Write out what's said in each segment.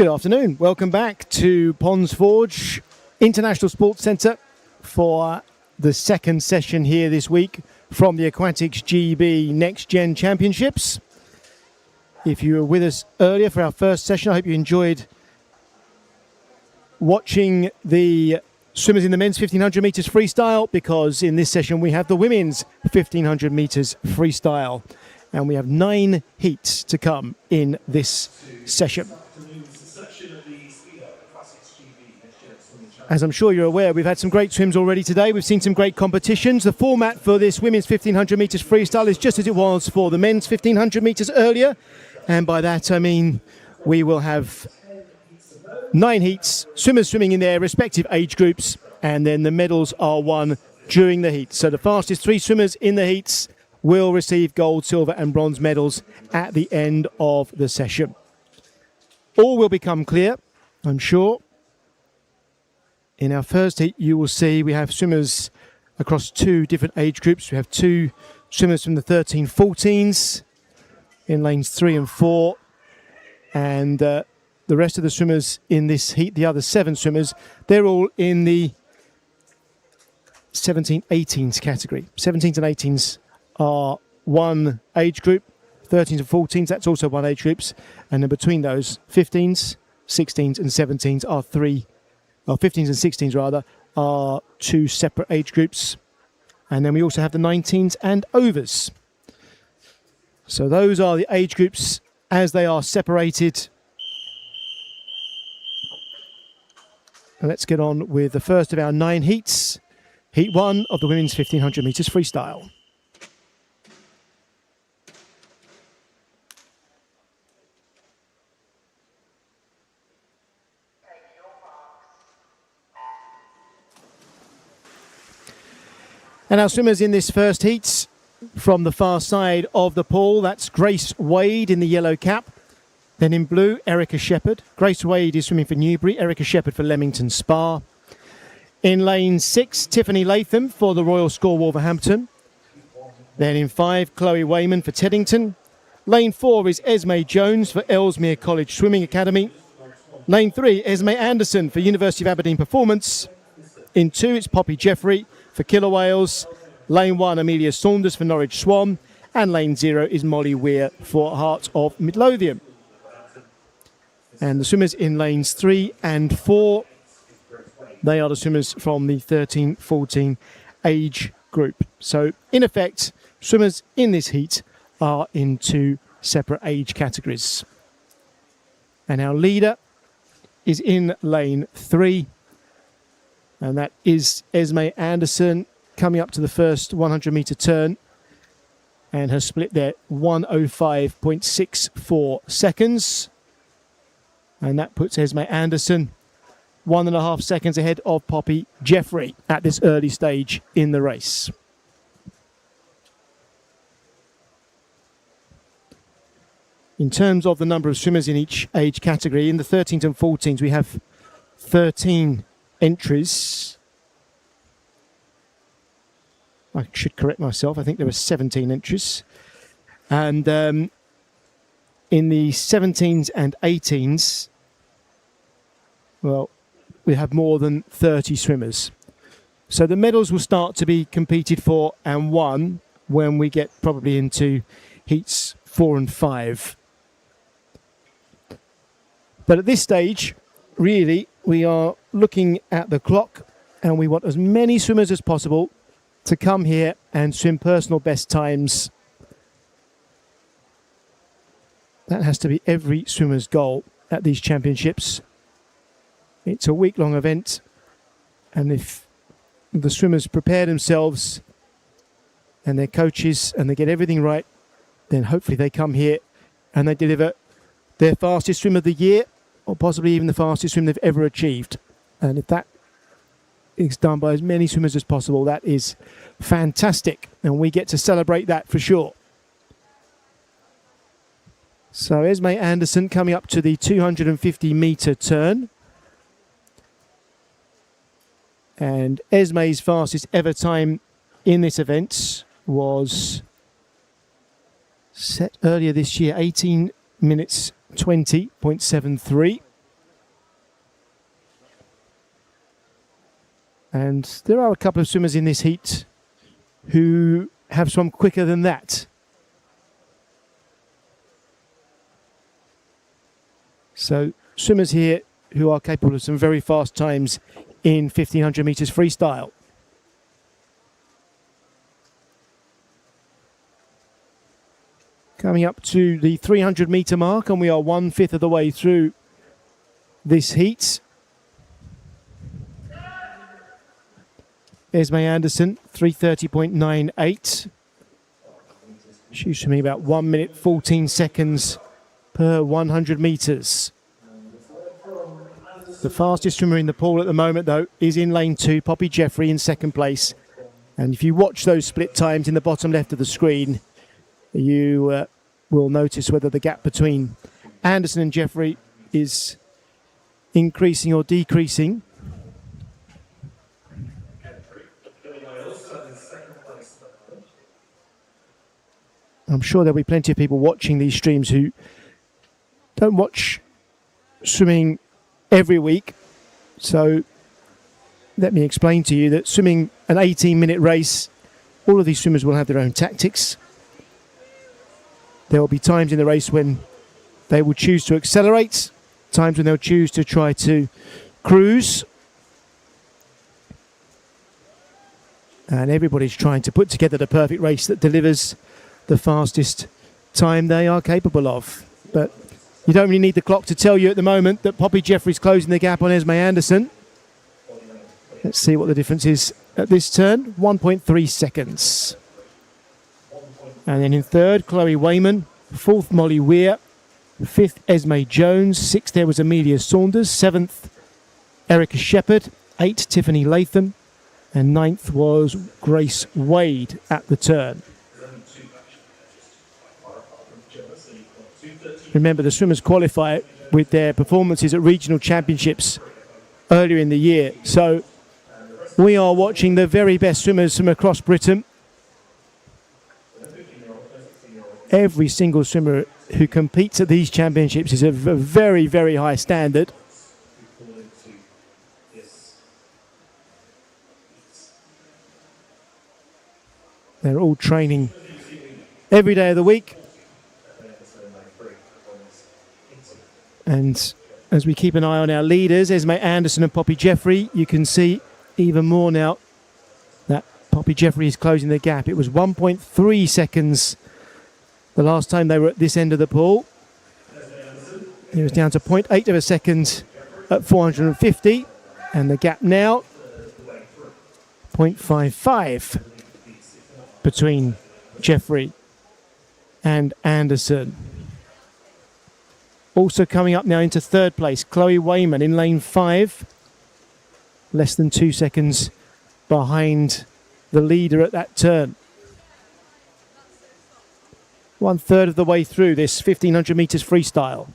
Good afternoon. Welcome back to Ponds Forge International Sports Centre for the second session here this week from the Aquatics GB Next Gen Championships. If you were with us earlier for our first session, I hope you enjoyed watching the swimmers in the men's 1500 metres freestyle, because in this session we have the women's 1500 metres freestyle, and we have 9 heats to come in this session. As I'm sure you're aware, we've had some great swims already today. We've seen some great competitions. The format for this women's 1500 metres freestyle is just as it was for the men's 1500 metres earlier. And by that, I mean we will have 9 heats, swimmers swimming in their respective age groups, and then the medals are won during the heats. So the fastest 3 swimmers in the heats will receive gold, silver and bronze medals at the end of the session. All will become clear, I'm sure. In our first heat, you will see we have swimmers across 2 different age groups. We have 2 swimmers from the 13-14s in lanes 3 and 4. And the rest of the swimmers in this heat, the other 7 swimmers, they're all in the 17-18s category. 17s and 18s are one age group. 13s and 14s, that's also one age groups. And then between those, 15s, 16s and 17s are 15s and 16s rather, are 2 separate age groups. And then we also have the 19s and overs. So those are the age groups as they are separated. And let's get on with the first of our 9 heats. Heat 1 of the women's 1500 metres freestyle. And our swimmers in this first heat, from the far side of the pool, that's Grace Wade in the yellow cap. Then in blue, Erica Shepherd. Grace Wade is swimming for Newbury, Erica Shepherd for Leamington Spa. In lane 6, Tiffany Latham for the Royal Score Wolverhampton. Then in 5, Chloe Wayman for Teddington. Lane 4 is Esme Jones for Ellesmere College Swimming Academy. Lane 3, Esme Anderson for University of Aberdeen Performance. In 2, it's Poppy Jeffrey for Killer Whales. Lane 1, Amelia Saunders for Norwich Swan. And lane 0 is Molly Weir for Heart of Midlothian. And the swimmers in lanes 3 and 4, they are the swimmers from the 13-14 age group. So in effect, swimmers in this heat are in 2 separate age categories. And our leader is in lane 3. And that is Esme Anderson coming up to the first 100 metre turn. And her split there, 1:05.64 seconds. And that puts Esme Anderson 1.5 seconds ahead of Poppy Jeffrey at this early stage in the race. In terms of the number of swimmers in each age category, in the 13s and 14s, we have 13 entries. I should correct myself. I think there were 17 entries. And in the 17s and 18s, well, we have more than 30 swimmers. So the medals will start to be competed for and won when we get probably into heats 4 and 5. But at this stage, really, we are looking at the clock and we want as many swimmers as possible to come here and swim personal best times. That has to be every swimmer's goal at these championships. It's a week-long event, and if the swimmers prepare themselves and their coaches and they get everything right, then hopefully they come here and they deliver their fastest swim of the year, or possibly even the fastest swim they've ever achieved. And if that is done by as many swimmers as possible, that is fantastic, and we get to celebrate that for sure. So Esme Anderson coming up to the 250 metre turn. And Esme's fastest ever time in this event was set earlier this year, 18 minutes 20.73. And there are a couple of swimmers in this heat who have swum quicker than that. So swimmers here who are capable of some very fast times in 1500 metres freestyle. Coming up to the 300 metre mark, and we are 1/5 of the way through this heat. Esme Anderson, 3:30.98. She's swimming about 1 minute 14 seconds per 100 metres. The fastest swimmer in the pool at the moment, though, is in lane 2, Poppy Jeffrey in second place. And if you watch those split times in the bottom left of the screen, you will notice whether the gap between Anderson and Jeffrey is increasing or decreasing. I'm sure there'll be plenty of people watching these streams who don't watch swimming every week. So let me explain to you that swimming an 18-minute race, all of these swimmers will have their own tactics. There will be times in the race when they will choose to accelerate, times when they'll choose to try to cruise. And everybody's trying to put together the perfect race that delivers the fastest time they are capable of. But you don't really need the clock to tell you at the moment that Poppy Jeffrey's closing the gap on Esme Anderson. Let's see what the difference is at this turn. 1.3 seconds. And then in third, Chloe Wayman. Fourth, Molly Weir. Fifth, Esme Jones. Sixth, there was Amelia Saunders. Seventh, Erica Shepherd. Eighth, Tiffany Latham. And ninth was Grace Wade at the turn. Remember, the swimmers qualify with their performances at regional championships earlier in the year. So we are watching the very best swimmers from across Britain. Every single swimmer who competes at these championships is of a very, very high standard. They're all training every day of the week. And as we keep an eye on our leaders, Esme Anderson and Poppy Jeffrey, you can see even more now that Poppy Jeffrey is closing the gap. It was 1.3 seconds the last time they were at this end of the pool. It was down to 0.8 of a second at 450. And the gap now, 0.55 between Jeffrey and Anderson. Also coming up now into third place, Chloe Wayman in lane 5. Less than 2 seconds behind the leader at that turn. 1/3 of the way through this 1500 metres freestyle.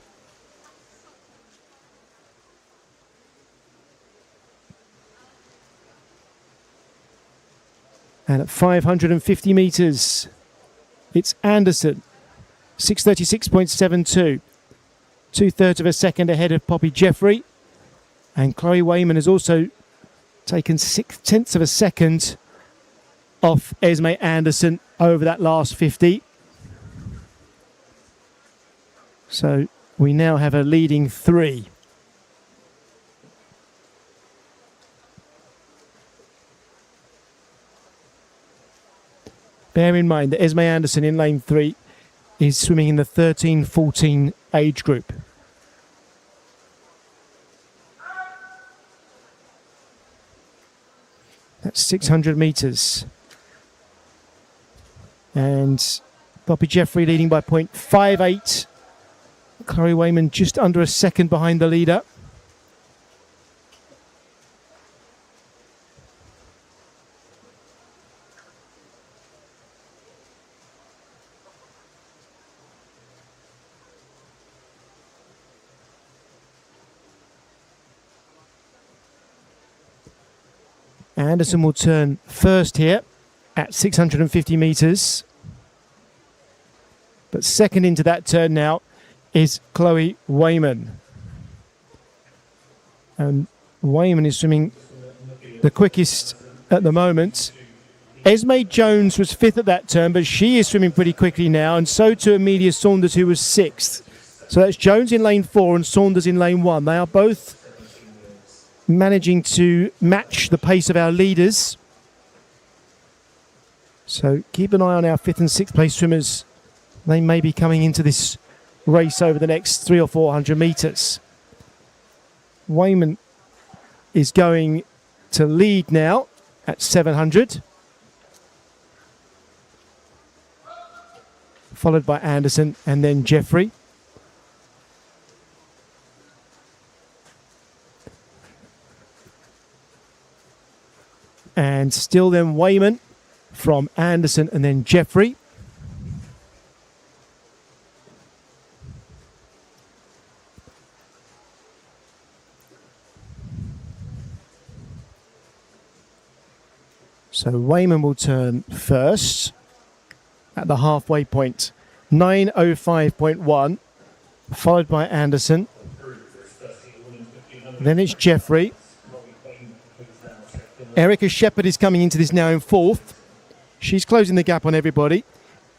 And at 550 metres, it's Anderson, 6:36.72. 2/3 of a second ahead of Poppy Jeffrey. And Chloe Wayman has also taken 0.6 of a second off Esme Anderson over that last 50. So we now have a leading 3. Bear in mind that Esme Anderson in lane 3 is swimming in the 13-14 age group. That's 600 metres. And Poppy Jeffrey leading by 0.58. Chloe Wayman just under a second behind the leader. Anderson will turn first here at 650 metres. But second into that turn now is Chloe Wayman. And Wayman is swimming the quickest at the moment. Esme Jones was 5th at that turn, but she is swimming pretty quickly now, and so too Amelia Saunders, who was 6th. So that's Jones in lane 4 and Saunders in lane 1. They are both managing to match the pace of our leaders. So keep an eye on our 5th and 6th place swimmers. They may be coming into this race over the next 300 or 400 metres. Wayman is going to lead now at 700. Followed by Anderson and then Jeffrey. And still then Wayman from Anderson and then Jeffrey. So Wayman will turn first at the halfway point, 9:05.1, followed by Anderson. Then it's Jeffrey. Erica Shepherd is coming into this now in 4th. She's closing the gap on everybody.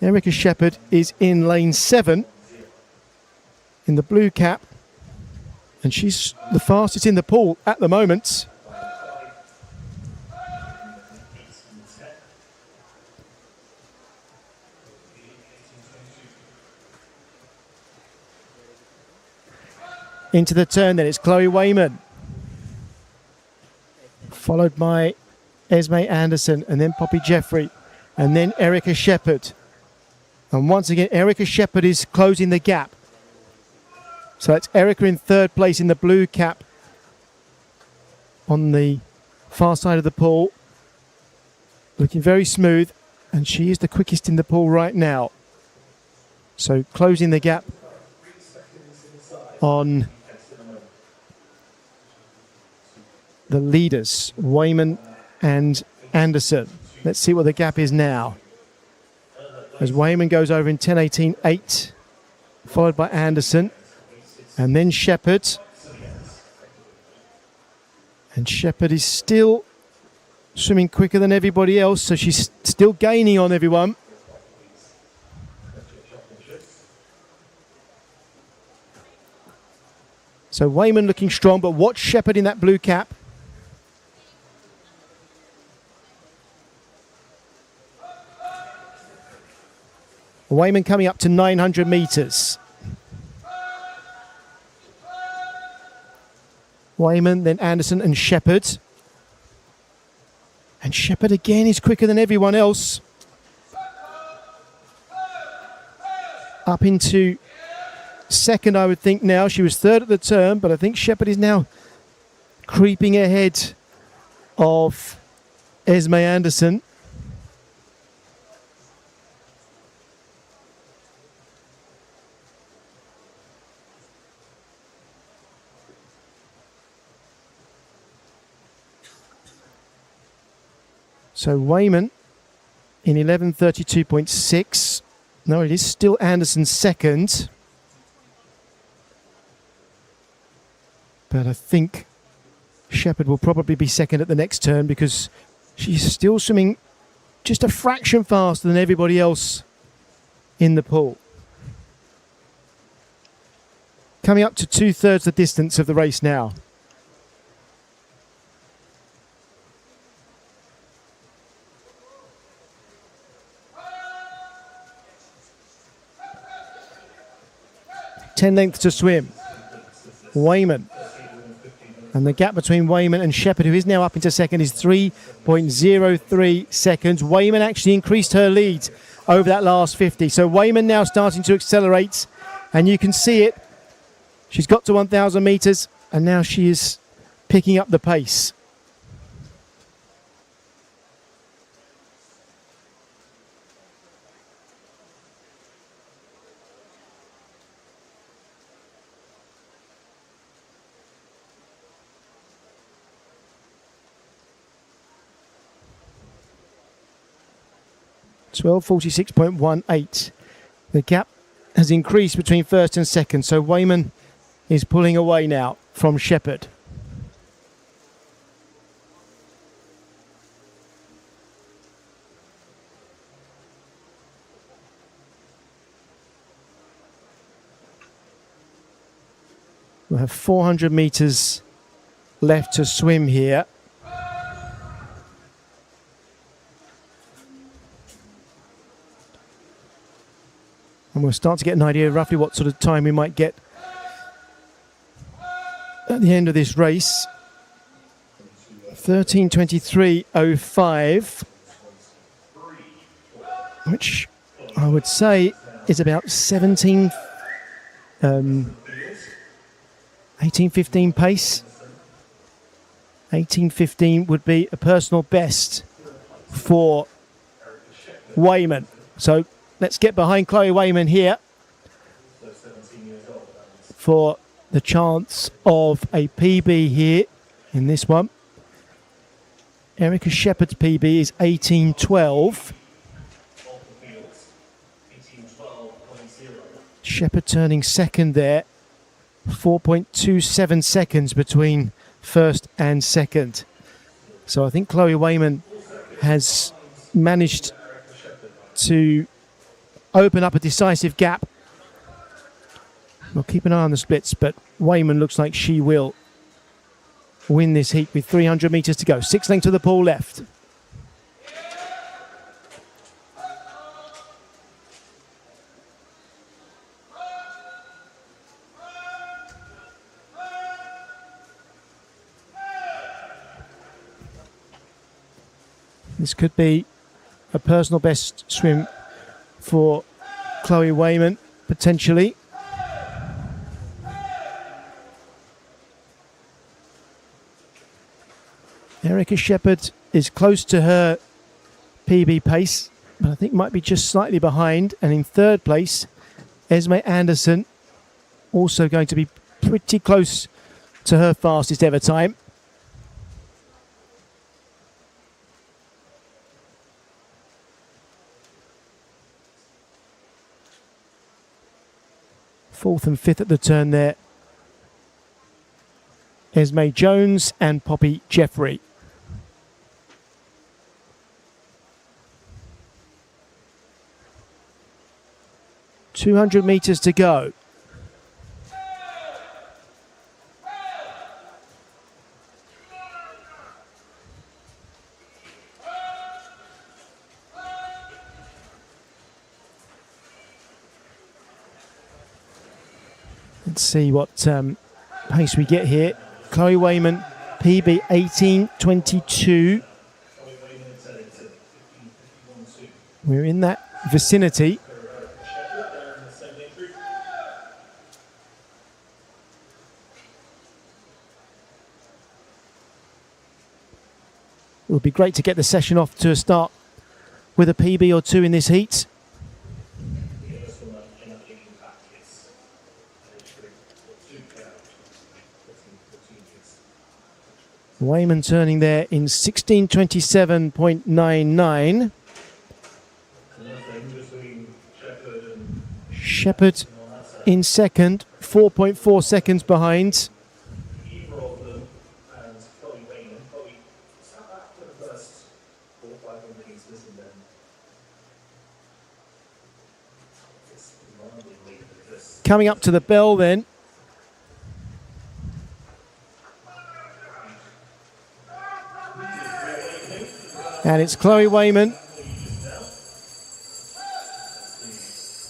Erica Shepherd is in lane 7 in the blue cap, and she's the fastest in the pool at the moment. Into the turn, then it's Chloe Wayman, followed by Esme Anderson, and then Poppy Jeffrey, and then Erica Shepherd. And once again, Erica Shepherd is closing the gap. So that's Erica in 3rd place in the blue cap on the far side of the pool. Looking very smooth, and she is the quickest in the pool right now. So closing the gap on the leaders, Wayman and Anderson. Let's see what the gap is now. As Wayman goes over in 10:18.8, followed by Anderson, and then Shepherd. And Shepherd is still swimming quicker than everybody else, so she's still gaining on everyone. So Wayman looking strong, but watch Shepherd in that blue cap. Wayman coming up to 900 metres. Wayman, then Anderson and Shepherd. And Shepherd again is quicker than everyone else. Up into 2nd, I would think now. She was 3rd at the turn, but I think Shepherd is now creeping ahead of Esme Anderson. So Wayman in 11:32.6. No, it is still Anderson 2nd. But I think Shepherd will probably be 2nd at the next turn because she's still swimming just a fraction faster than everybody else in the pool. Coming up to 2/3 the distance of the race now. Ten lengths to swim. Wayman. And the gap between Wayman and Shepherd, who is now up into 2nd, is 3.03 seconds. Wayman actually increased her lead over that last 50. So Wayman now starting to accelerate, and you can see it. She's got to 1,000 metres, and now she is picking up the pace. (12:46.18). The gap has increased between 1st and 2nd, so Wayman is pulling away now from Shepherd. We'll have 400 meters left to swim here. And we'll start to get an idea of roughly what sort of time we might get at the end of this race. 13:23.05, which I would say is about 18:15 pace. 18:15 would be a personal best for Wayman. So let's get behind Chloe Wayman here for the chance of a PB here in this one. Erica Shepherd's PB is 18:12. Shepherd turning second there. 4.27 seconds between first and second. So I think Chloe Wayman has managed to open up a decisive gap. We'll keep an eye on the splits, but Wayman looks like she will win this heat with 300 metres to go. 6 lengths to the pool left. This could be a personal best swim for Chloe Wayman, potentially. Erica Shepherd is close to her PB pace, but I think might be just slightly behind. And in third place, Esme Anderson, also going to be pretty close to her fastest ever time. Fourth and fifth at the turn there, Esme Jones and Poppy Jeffrey. $200 meters to go. Let's see what pace we get here. Chloe Wayman, PB 18:22. We're in that vicinity. It would be great to get the session off to a start with a PB or two in this heat. Wayman turning there in 16:27.99. Shepherd in second, 4.4 seconds behind. Coming up to the bell then. And it's Chloe Wayman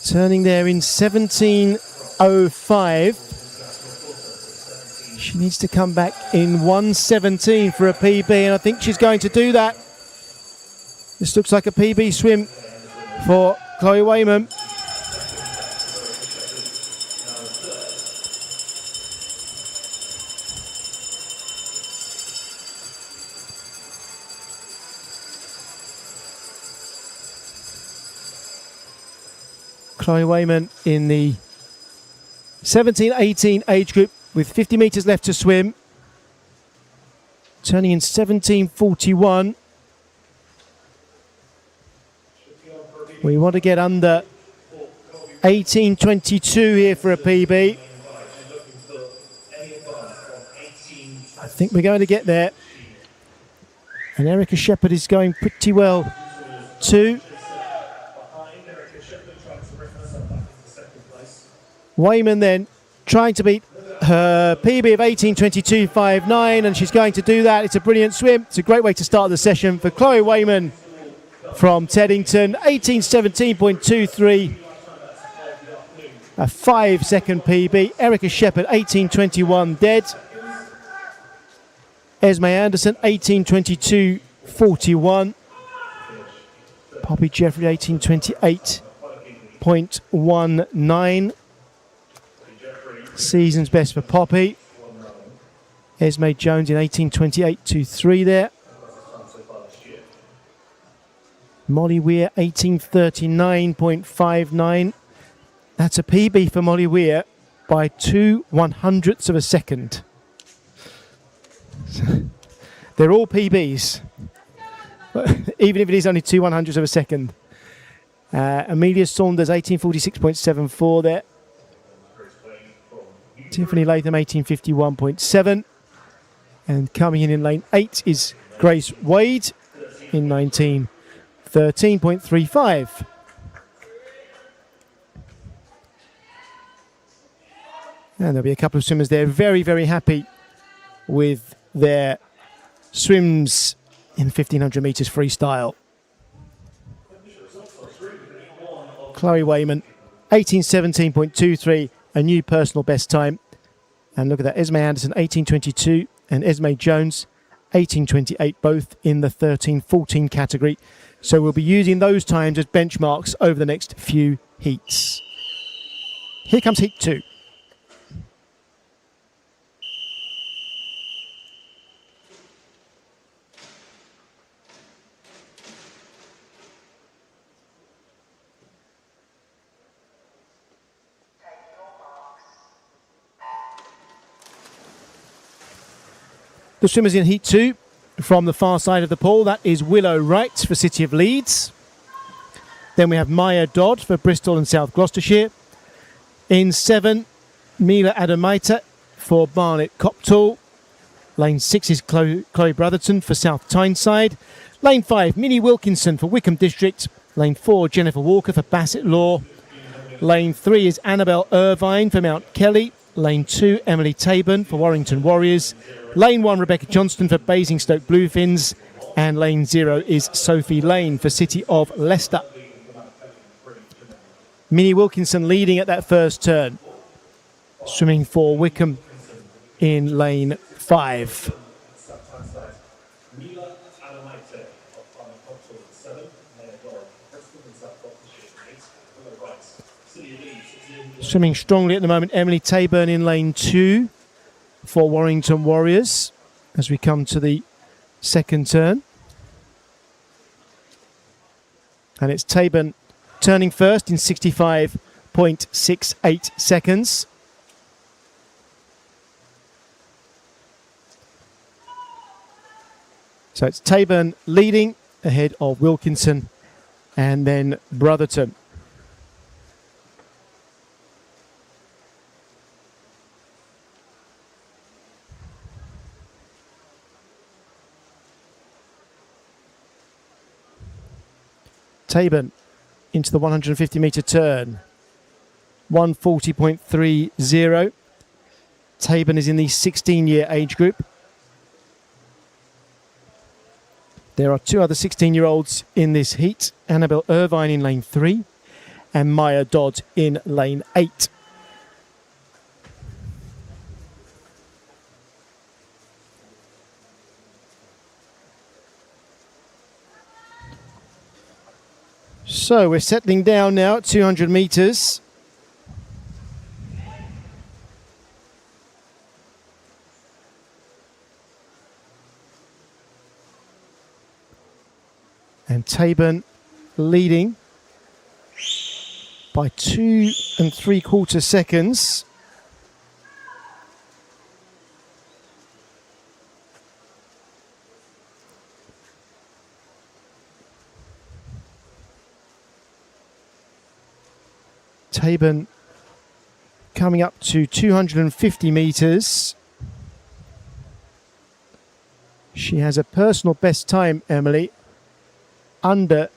turning there in 17:05. She needs to come back in 1:17 for a PB, and I think she's going to do that. This looks like a PB swim for Chloe Wayman. Chloe Wayman in the 17-18 age group with 50 metres left to swim. Turning in 17:41. We want to get under 18:22 here for a PB. I think we're going to get there. And Erica Shepherd is going pretty well too. Wayman then trying to beat her PB of 18:22.59, and she's going to do that. It's a brilliant swim. It's a great way to start the session for Chloe Wayman from Teddington. 18:17.23, a 5-second PB. Erica Shepherd, 18:21 dead. Esme Anderson, 18:22.41. Poppy Jeffrey, 18:28.19. Season's best for Poppy. Esme Jones in 18:28.23 there. Molly Weir, 18:39.59. That's a PB for Molly Weir by 2/100ths of a second. They're all PBs, even if it is only 2/100ths of a second. Amelia Saunders, 18:46.74 there. Tiffany Latham, 18:51.7. And coming in lane 8 is Grace Wade in 19:13.35. And there'll be a couple of swimmers there very, very happy with their swims in 1500 metres freestyle. Chloe Wayman, 18:17.23, a new personal best time. And look at that, Esme Anderson, 18:22, and Esme Jones, 18:28, both in the 13-14 category. So we'll be using those times as benchmarks over the next few heats. Here comes heat 2. The swimmers in Heat 2 from the far side of the pool, that is Willow Wright for City of Leeds. Then we have Maya Dodd for Bristol and South Gloucestershire. In 7, Mila Adamaita for Barnet Copthall. Lane 6 is Chloe Brotherton for South Tyneside. Lane 5, Minnie Wilkinson for Wickham District. Lane 4, Jennifer Walker for Bassett Law. Lane 3 is Annabelle Irvine for Mount Kelly. Lane 2, Emily Taburn for Warrington Warriors. Lane 1, Rebecca Johnston for Basingstoke Bluefins. And lane 0 is Sophie Lane for City of Leicester. Minnie Wilkinson leading at that first turn. Swimming for Wickham in lane 5. Swimming strongly at the moment, Emily Taburn in lane 2 for Warrington Warriors as we come to the second turn. And it's Taburn turning first in 65.68 seconds. So it's Taburn leading ahead of Wilkinson and then Brotherton. Taburn into the 150 metre turn, 140.30. Taburn is in the 16-year age group. There are 2 other 16-year-olds in this heat, Annabelle Irvine in lane 3 and Maya Dodd in lane 8. So we're settling down now at 200 metres. And Taburn leading by 2 3/4 seconds. Taburn coming up to 250 metres. She has a personal best time, Emily, under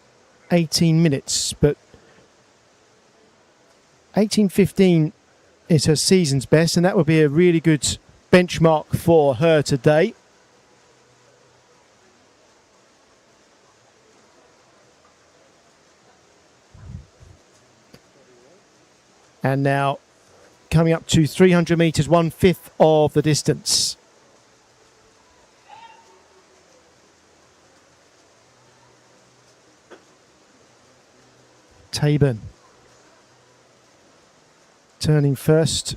18 minutes, but 18:15 is her season's best, and that would be a really good benchmark for her today. And now coming up to 300 metres, 1/5 of the distance. Taban turning first.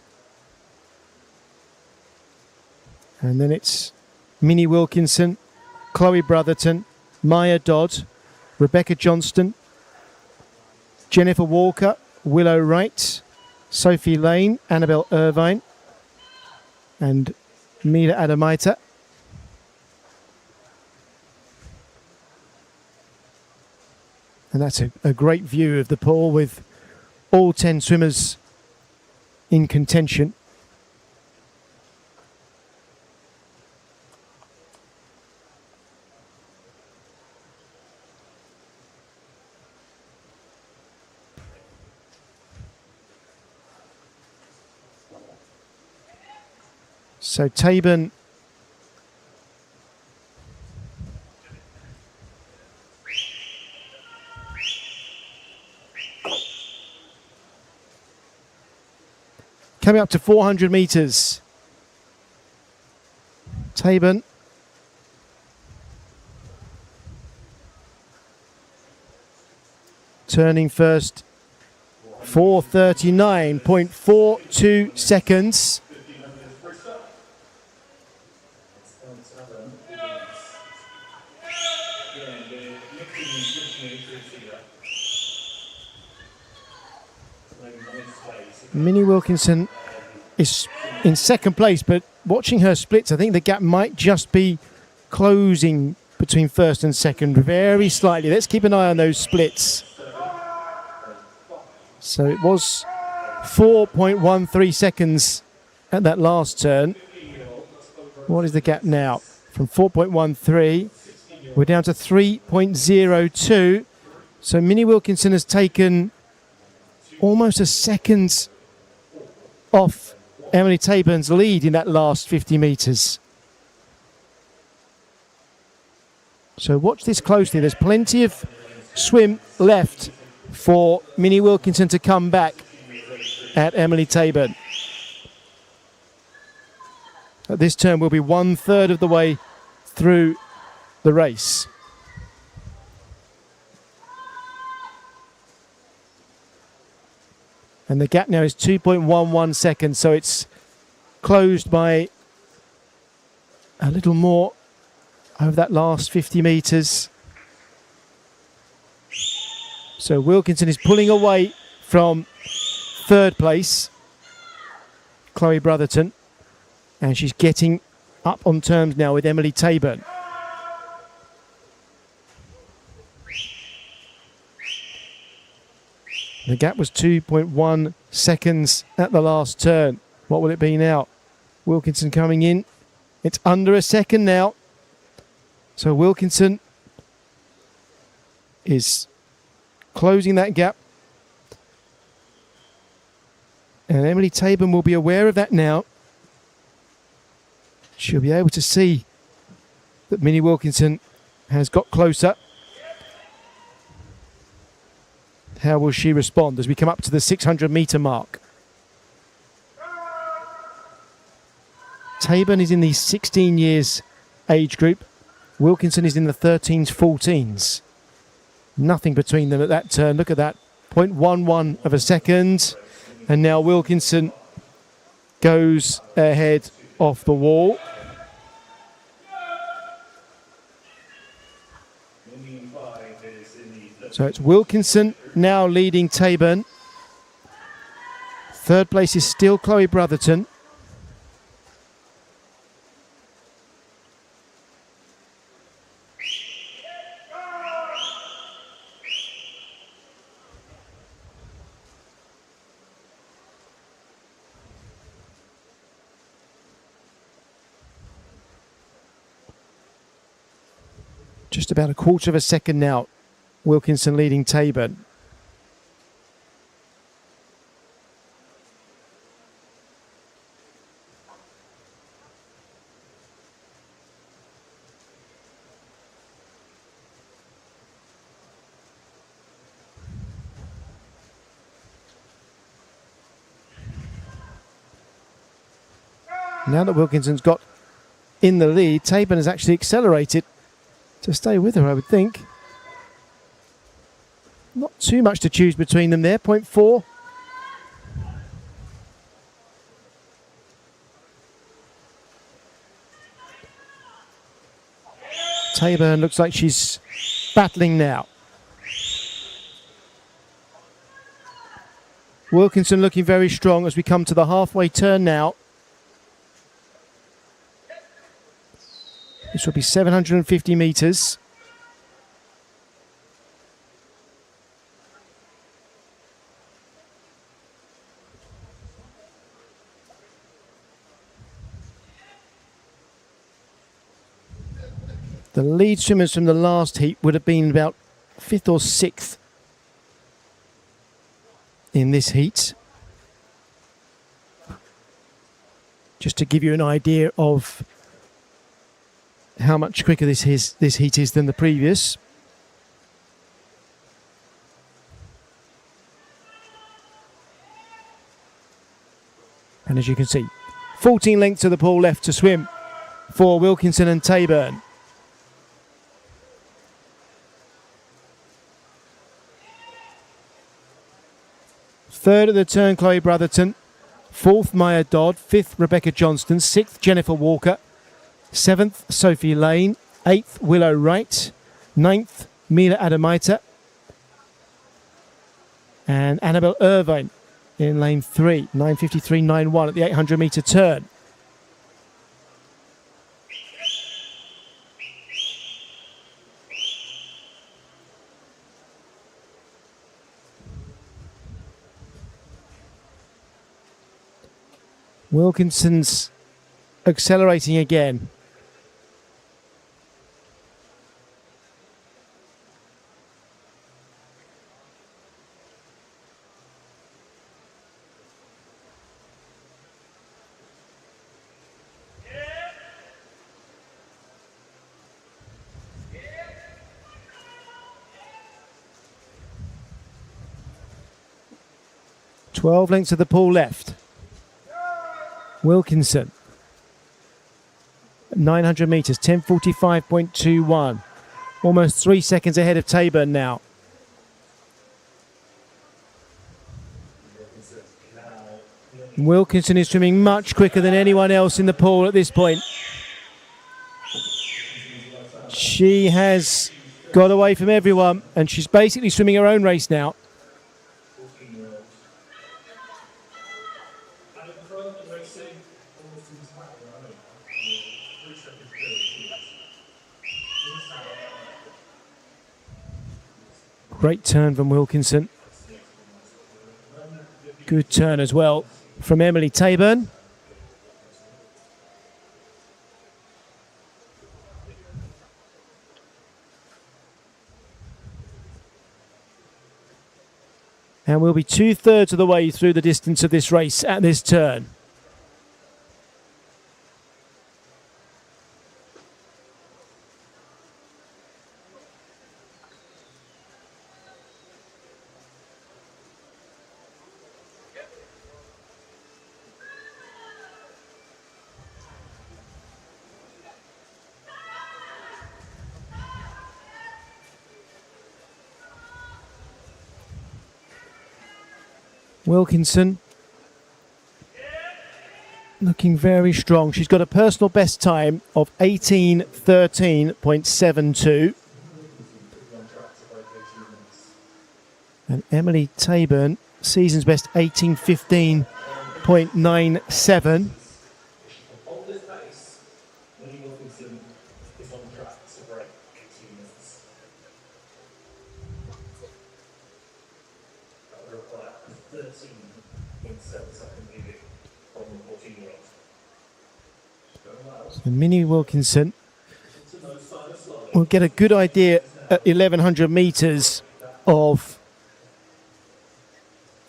And then it's Minnie Wilkinson, Chloe Brotherton, Maya Dodd, Rebecca Johnston, Jennifer Walker, Willow Wright, Sophie Lane, Annabelle Irvine, and Mila Adamaita. And that's a great view of the pool with all 10 swimmers in contention. So Taban coming up to 400 metres. Taban turning first, 4:39.42 seconds. Minnie Wilkinson is in second place, but watching her splits, I think the gap might just be closing between first and second very slightly. Let's keep an eye on those splits. So it was 4.13 seconds at that last turn. What is the gap now? From 4.13, we're down to 3.02. So Minnie Wilkinson has taken almost a second off Emily Taban's lead in that last 50 metres. So watch this closely. There's plenty of swim left for Minnie Wilkinson to come back at Emily Taban. At this turn, we'll be 1/3 of the way through the race. And the gap now is 2.11 seconds, so it's closed by a little more over that last 50 metres. So Wilkinson is pulling away from third place, Chloe Brotherton, and she's getting up on terms now with Emily Taban. The gap was 2.1 seconds at the last turn. What will it be now? Wilkinson coming in. It's under a second now. So Wilkinson is closing that gap. And Emily Taban will be aware of that now. She'll be able to see that Minnie Wilkinson has got closer. How will she respond as we come up to the 600 metre mark? Taban is in the 16 years age group. Wilkinson is in the 13s, 14s. Nothing between them at that turn. Look at that. 0.11 of a second. And now Wilkinson goes ahead off the wall. So it's Wilkinson now leading Taban. Third place is still Chloe Brotherton. Just about a quarter of a second now. Wilkinson leading Taban. Now that Wilkinson's got in the lead, Taburn has actually accelerated to stay with her, I would think. Not too much to choose between them there, 0.4. Taburn looks like she's battling now. Wilkinson looking very strong as we come to the halfway turn now. This will be 750 metres. The lead swimmers from the last heat would have been about 5th or 6th in this heat. Just to give you an idea of how much quicker this heat is than the previous. And as you can see, 14 lengths of the pool left to swim for Wilkinson and Taburn. Third at the turn, Chloe Brotherton. Fourth, Maya Dodd. Fifth, Rebecca Johnston. Sixth, Jennifer Walker. Seventh, Sophie Lane. Eighth, Willow Wright. Ninth, Mila Adamaita. And Annabelle Irvine in lane 3. 9:53.91 at the 800 metre turn. Wilkinson's accelerating again. Yeah. 12 lengths of the pool left. Wilkinson, 900 metres, 10:45.21. Almost 3 seconds ahead of Taburn now. Wilkinson is swimming much quicker than anyone else in the pool at this point. She has got away from everyone and she's basically swimming her own race now. Great turn from Wilkinson. Good turn as well from Emily Taburn. And we'll be 2/3 of the way through the distance of this race at this turn. Wilkinson looking very strong. She's got a personal best time of 18:13.72. And Emily Taburn, season's best 18:15.97. So Minnie Wilkinson will get a good idea at 1100 metres of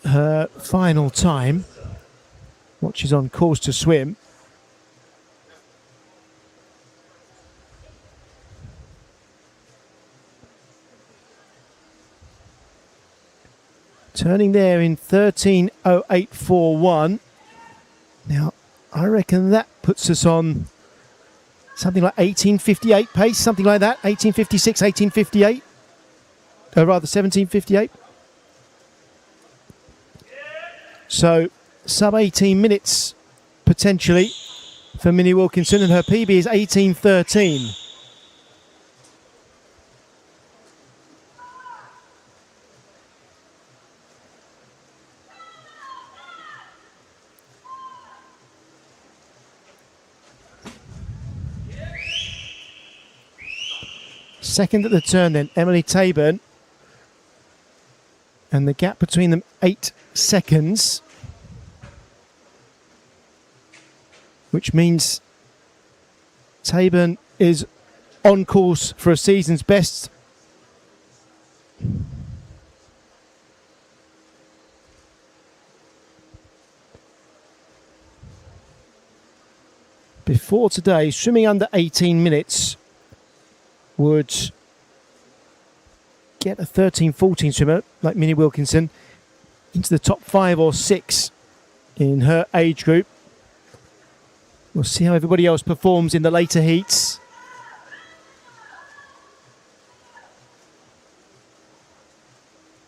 her final time, what she's on course to swim. Turning there in 13:08.41. Now, I reckon that puts us on something like 18:58 pace, something like that. 18:56, 18:58. Or rather 17:58. So sub 18 minutes potentially for Minnie Wilkinson, and her PB is 18:13. Second at the turn then, Emily Taburn. And the gap between them, 8 seconds. Which means Taburn is on course for a season's best. Before today, swimming under 18 minutes would get a 13-14 swimmer like Minnie Wilkinson into the top 5 or 6 in her age group. We'll see how everybody else performs in the later heats.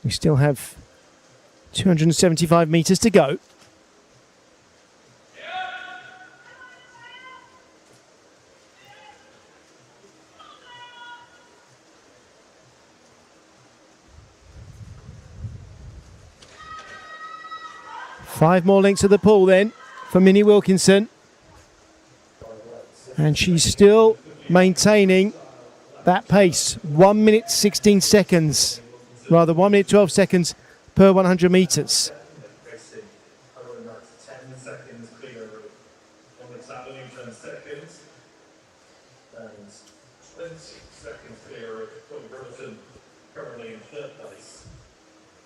We still have 275 metres to go. Five more lengths of the pool then for Minnie Wilkinson. And she's still maintaining that pace. 1 minute 16 seconds, rather 1 minute 12 seconds per 100 metres.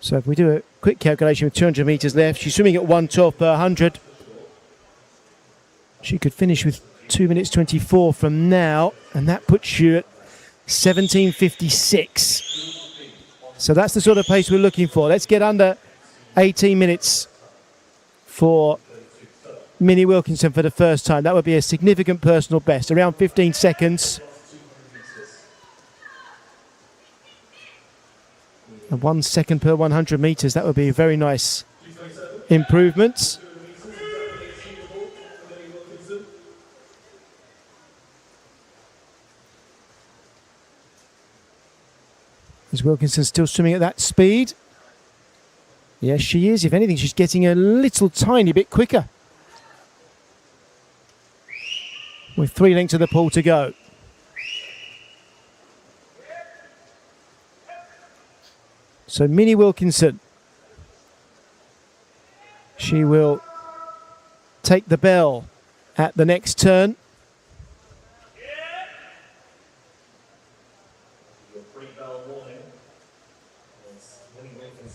So if we do a quick calculation with 200 metres left, she's swimming at 1:12 per 100. She could finish with 2 minutes 24 from now, and that puts you at 17:56. So that's the sort of pace we're looking for. Let's get under 18 minutes for Minnie Wilkinson for the first time. That would be a significant personal best, around 15 seconds. And 1 second per 100 metres, that would be a very nice improvement. Is Wilkinson still swimming at that speed? Yes, she is. If anything, she's getting a little tiny bit quicker. With 3 lengths of the pool to go. So Minnie Wilkinson, she will take the bell at the next turn.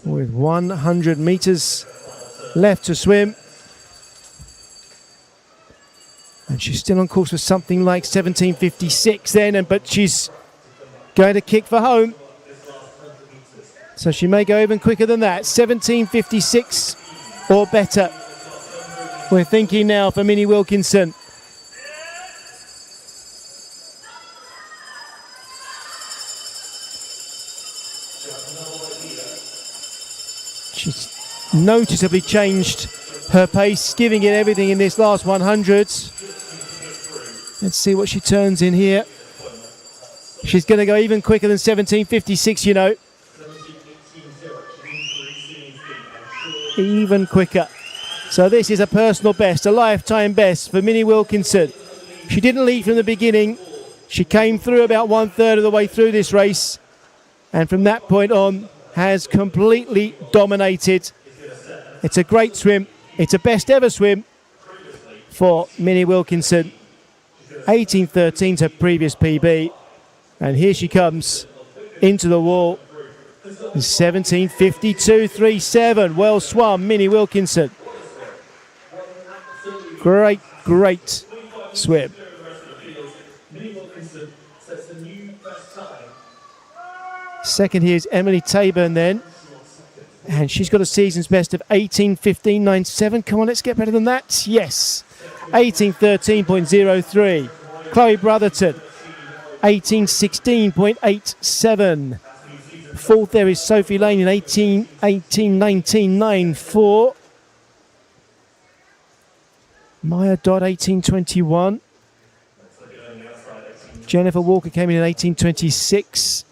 With 100 metres left to swim. And she's still on course for something like 17:56 then, but she's going to kick for home. So she may go even quicker than that. 17:56 or better. We're thinking now for Minnie Wilkinson. She's noticeably changed her pace, giving it everything in this last 100s. Let's see what she turns in here. She's going to go even quicker than 17:56, you know. Even quicker. So this is a personal best, a lifetime best for Minnie Wilkinson. She didn't lead from the beginning. She came through about 1/3 of the way through this race, and from that point on has completely dominated. It's a great swim. It's a best ever swim for Minnie Wilkinson. 18:13 to previous PB, and here she comes into the wall. 17:52.37. Well swum, Minnie Wilkinson. Great, great swim. Second here is Emily Taburn then. And she's got a season's best of 18:15.97. Come on, let's get better than that. Yes, 18:13.03. Chloe Brotherton, 18:16.87. Fourth there is Sophie Lane in 18:19.94. Maya Dodd, 18:21. Jennifer Walker came in at 18:26.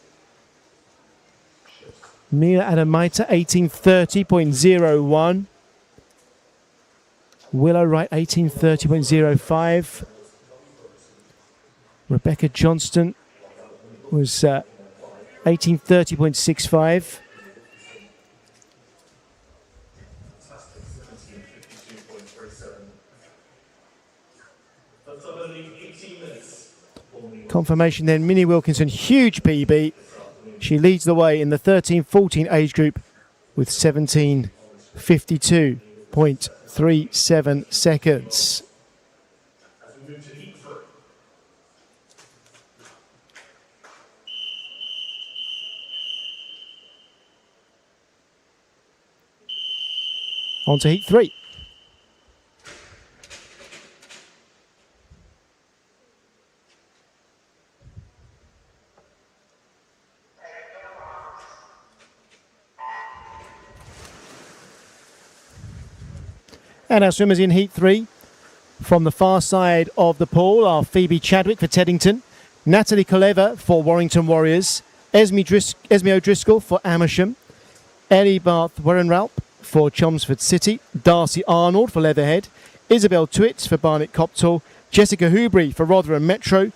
Mia Adamaita, 18:30.01. Willow Wright, 18:30.05. Rebecca Johnston was 18:30.65. Confirmation then, Minnie Wilkinson, huge PB. She leads the way in the 13-14 age group with 17:52.37 seconds. On to heat 3. And our swimmers in heat 3 from the far side of the pool are Phoebe Chadwick for Teddington, Natalie Koleva for Warrington Warriors, Esme O'Driscoll for Amersham, Ellie Barth Werenralp for Chelmsford City, Darcy Arnold for Leatherhead, Isabel Twitts for Barnet Copthall, Jessica Hoobury for Rotherham Metro,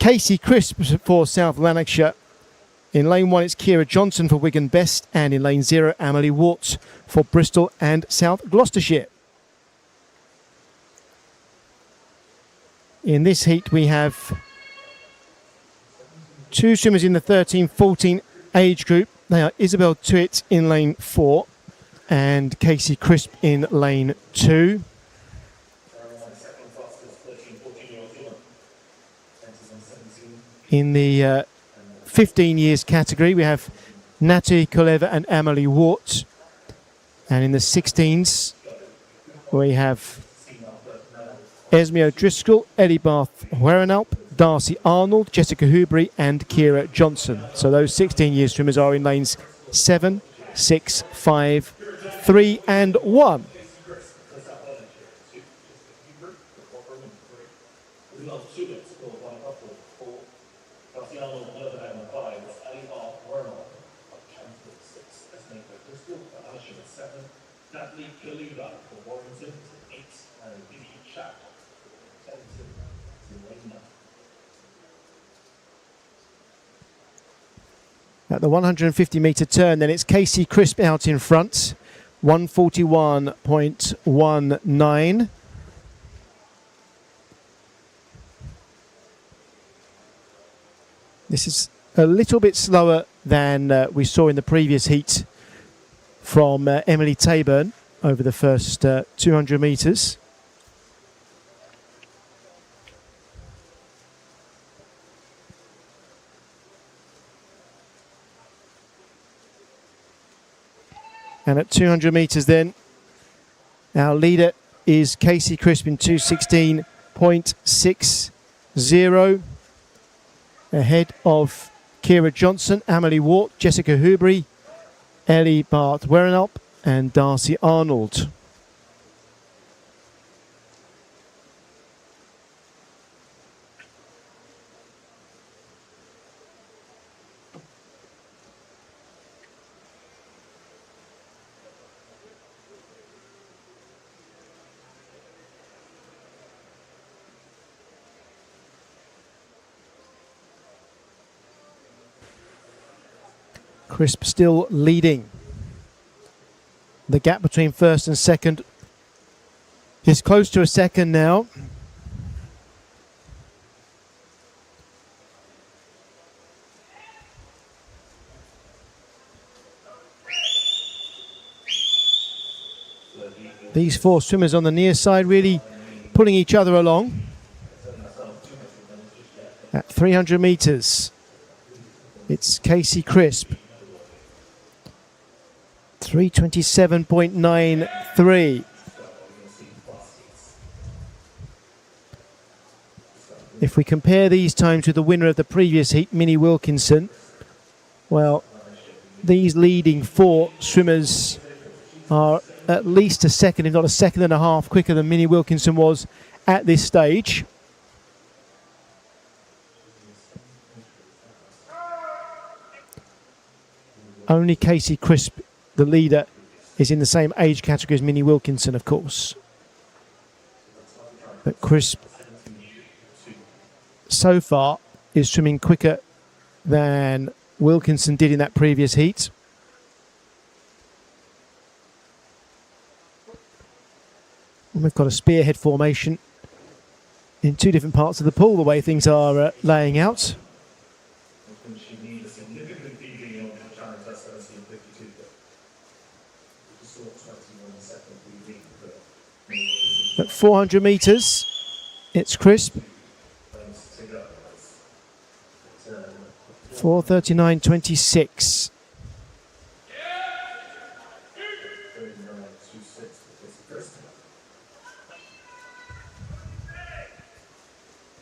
Casey Crisp for South Lanarkshire. In lane 1 it's Kira Johnson for Wigan Best, and in lane 0 Amelie Warts for Bristol and South Gloucestershire. In this heat we have two swimmers in the 13-14 age group. They are Isabel Twitts in lane 4 and Casey Crisp in lane 2. In the 15 years category we have Natalie Koleva and Amelie Wart. And in the 16s we have Esme O'Driscoll, Ellie Barth Werenalp, Darcy Arnold, Jessica Hoobury and Kira Johnson. So those 16-year swimmers are in lanes 7, 6, 5, 3 and 1. At the 150-metre turn, then it's Casey Crisp out in front, 141.19. This is a little bit slower than we saw in the previous heat from Emily Taburn over the first 200 metres. And at 200 metres then, our leader is Casey Crisp in 2:16.60, ahead of Kira Johnson, Amelie Wart, Jessica Hoobury, Ellie Barth Werenalp and Darcy Arnold. Crisp still leading. The gap between first and second is close to a second now. These four swimmers on the near side really pulling each other along. At 300 metres, it's Casey Crisp 3:27.93. If we compare these times with the winner of the previous heat, Minnie Wilkinson, well, these leading four swimmers are at least a second, if not a second and a half, quicker than Minnie Wilkinson was at this stage. Only Casey Crisp, the leader, is in the same age category as Minnie Wilkinson, of course. But Crisp, so far, is swimming quicker than Wilkinson did in that previous heat. And we've got a spearhead formation in two different parts of the pool, the way things are laying out. At 400 metres, it's Crisp. 4:39.26.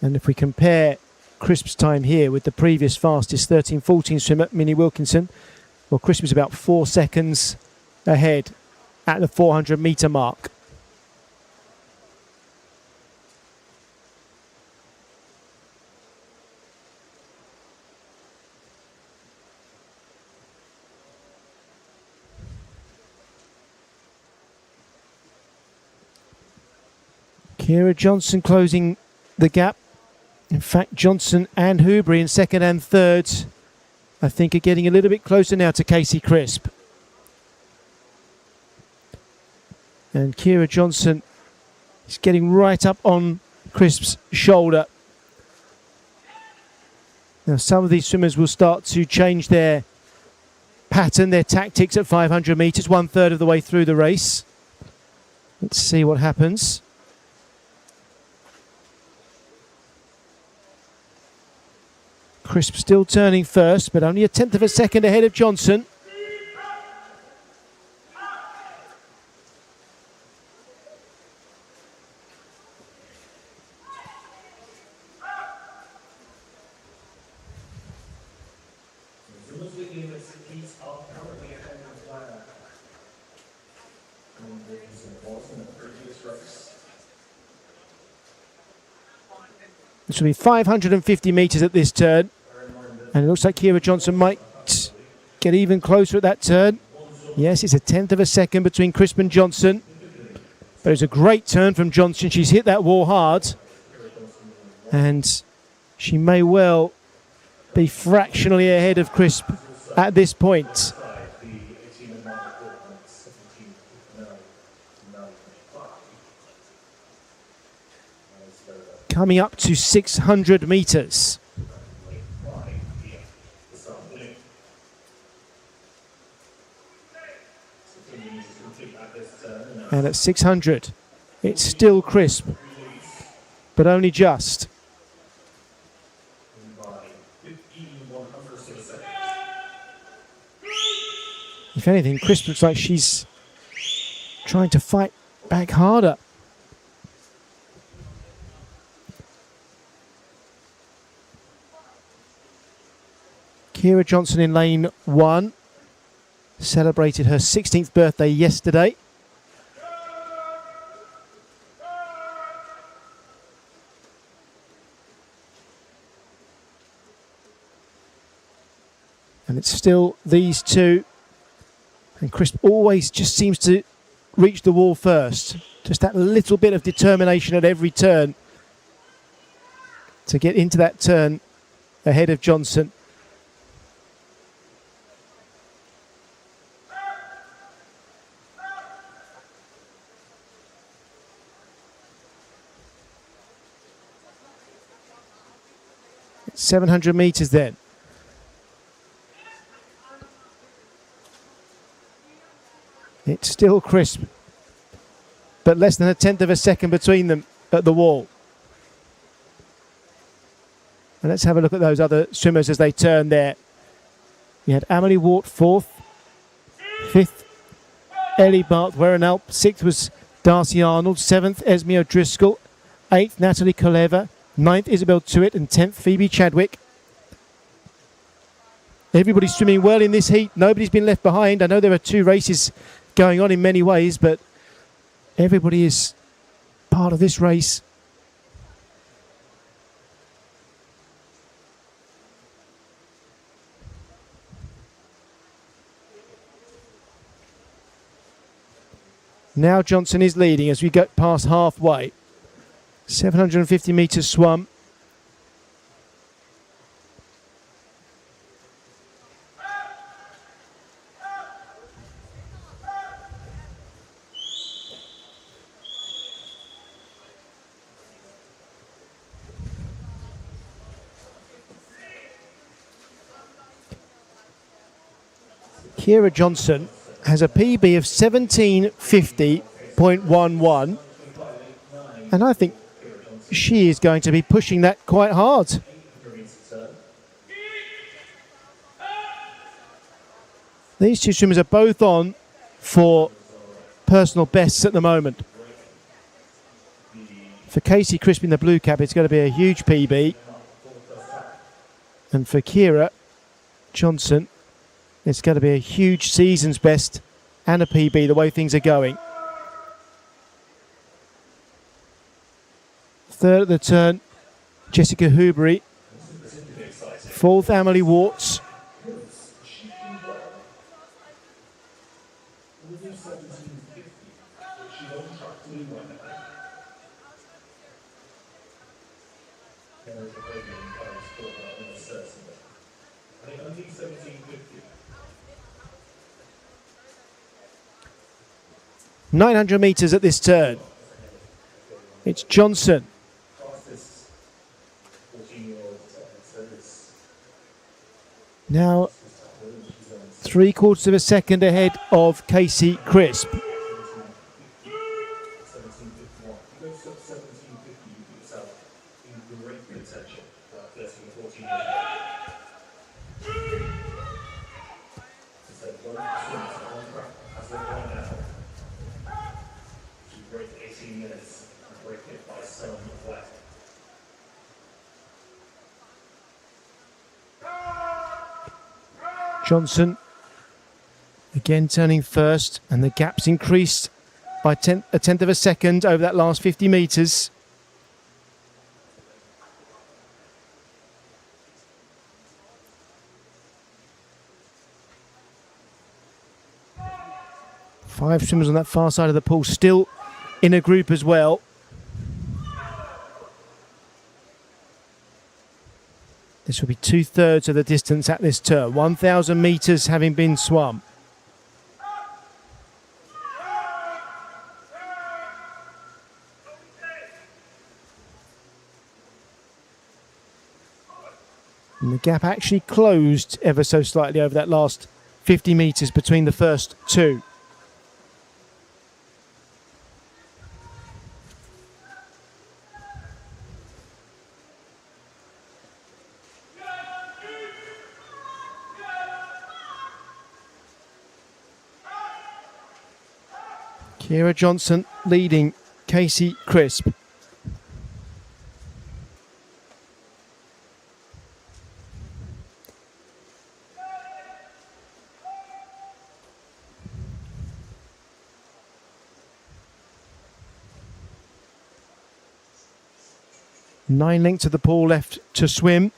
And if we compare Crisp's time here with the previous fastest 13:14 swimmer, Minnie Wilkinson, well, Crisp is about 4 seconds ahead at the 400 metre mark. Kira Johnson closing the gap. In fact, Johnson and Hoobury in second and third, I think, are getting a little bit closer now to Casey Crisp. And Kira Johnson is getting right up on Crisp's shoulder. Now, some of these swimmers will start to change their pattern, their tactics at 500 metres, 1/3 of the way through the race. Let's see what happens. Crisp still turning first, but only 1/10 of a second ahead of Johnson. This will be 550 metres at this turn. And it looks like Kira Johnson might get even closer at that turn. Yes, it's 1/10 of a second between Crisp and Johnson. But it's a great turn from Johnson. She's hit that wall hard. And she may well be fractionally ahead of Crisp at this point. Coming up to 600 metres. And at 600, it's still Crisp, but only just. If anything, Crisp looks like she's trying to fight back harder. Kira Johnson in lane 1 celebrated her 16th birthday yesterday. And it's still these two. And Crisp always just seems to reach the wall first. Just that little bit of determination at every turn to get into that turn ahead of Johnson. It's 700 metres then. It's still Crisp, but less than 1/10 of a second between them at the wall. And let's have a look at those other swimmers as they turn there. We had Amelie Ward 4th, 5th, Ellie Bart-Werenalp. 6th was Darcy Arnold. 7th, Esme O'Driscoll. 8th, Natalie Koleva. 9th, Isabel Tuitt. And 10th, Phoebe Chadwick. Everybody's swimming well in this heat. Nobody's been left behind. I know there are 2 races going on in many ways, but everybody is part of this race. Now Johnson is leading as we get past halfway. 750 metres swum. Kira Johnson has a PB of 1750.11, and I think she is going to be pushing that quite hard. These 2 swimmers are both on for personal bests at the moment. For Casey Crisp in the blue cap, it's going to be a huge PB, and for Kira Johnson, it's going to be a huge season's best and a PB, the way things are going. 3rd at the turn, Jessica Hoobury. 4th, Amelie Warts. .900 metres at this turn. It's Johnson. Now 3/4 of a second ahead of Casey Crisp. Johnson again turning first, and the gap's increased by a tenth of a second over that last 50 metres. Five swimmers on that far side of the pool, still in a group as well. This will be 2/3 of the distance at this turn. 1,000 metres having been swum. And the gap actually closed ever so slightly over that last 50 metres between the first 2. Kira Johnson leading Casey Crisp. Nine lengths of the pool left to swim.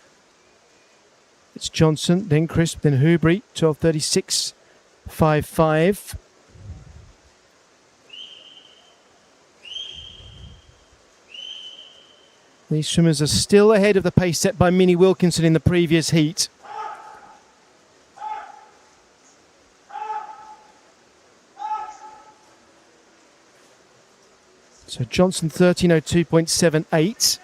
It's Johnson, then Crisp, then Hoobury, 12:36.55. These swimmers are still ahead of the pace set by Minnie Wilkinson in the previous heat. So Johnson 13:02.78.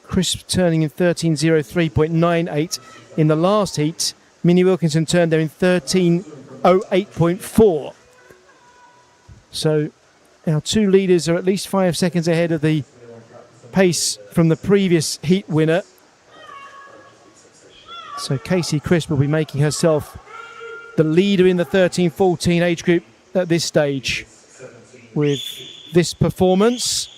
Crisp turning in 13:03.98. In the last heat, Minnie Wilkinson turned there in 13:08.4. So our 2 leaders are at least 5 seconds ahead of the pace from the previous heat winner. So Casey Crisp will be making herself the leader in the 13-14 age group at this stage with this performance.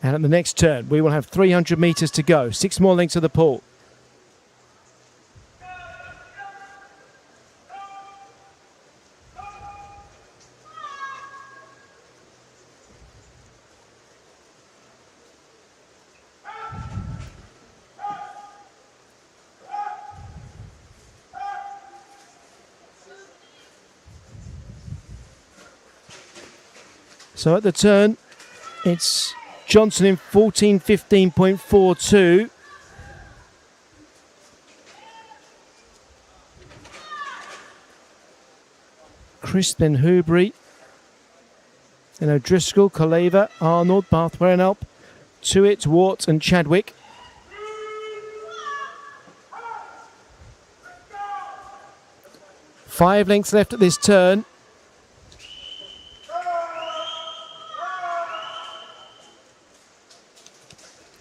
And at the next turn, we will have 300 metres to go. 6 more lengths of the pool. So at the turn, it's Johnson in 14:15.42. Crisp, then Hubry. Then O'Driscoll, Koleva, Arnold, Barthwarenalp, Tuitt, Wart and Chadwick. Five lengths left at this turn.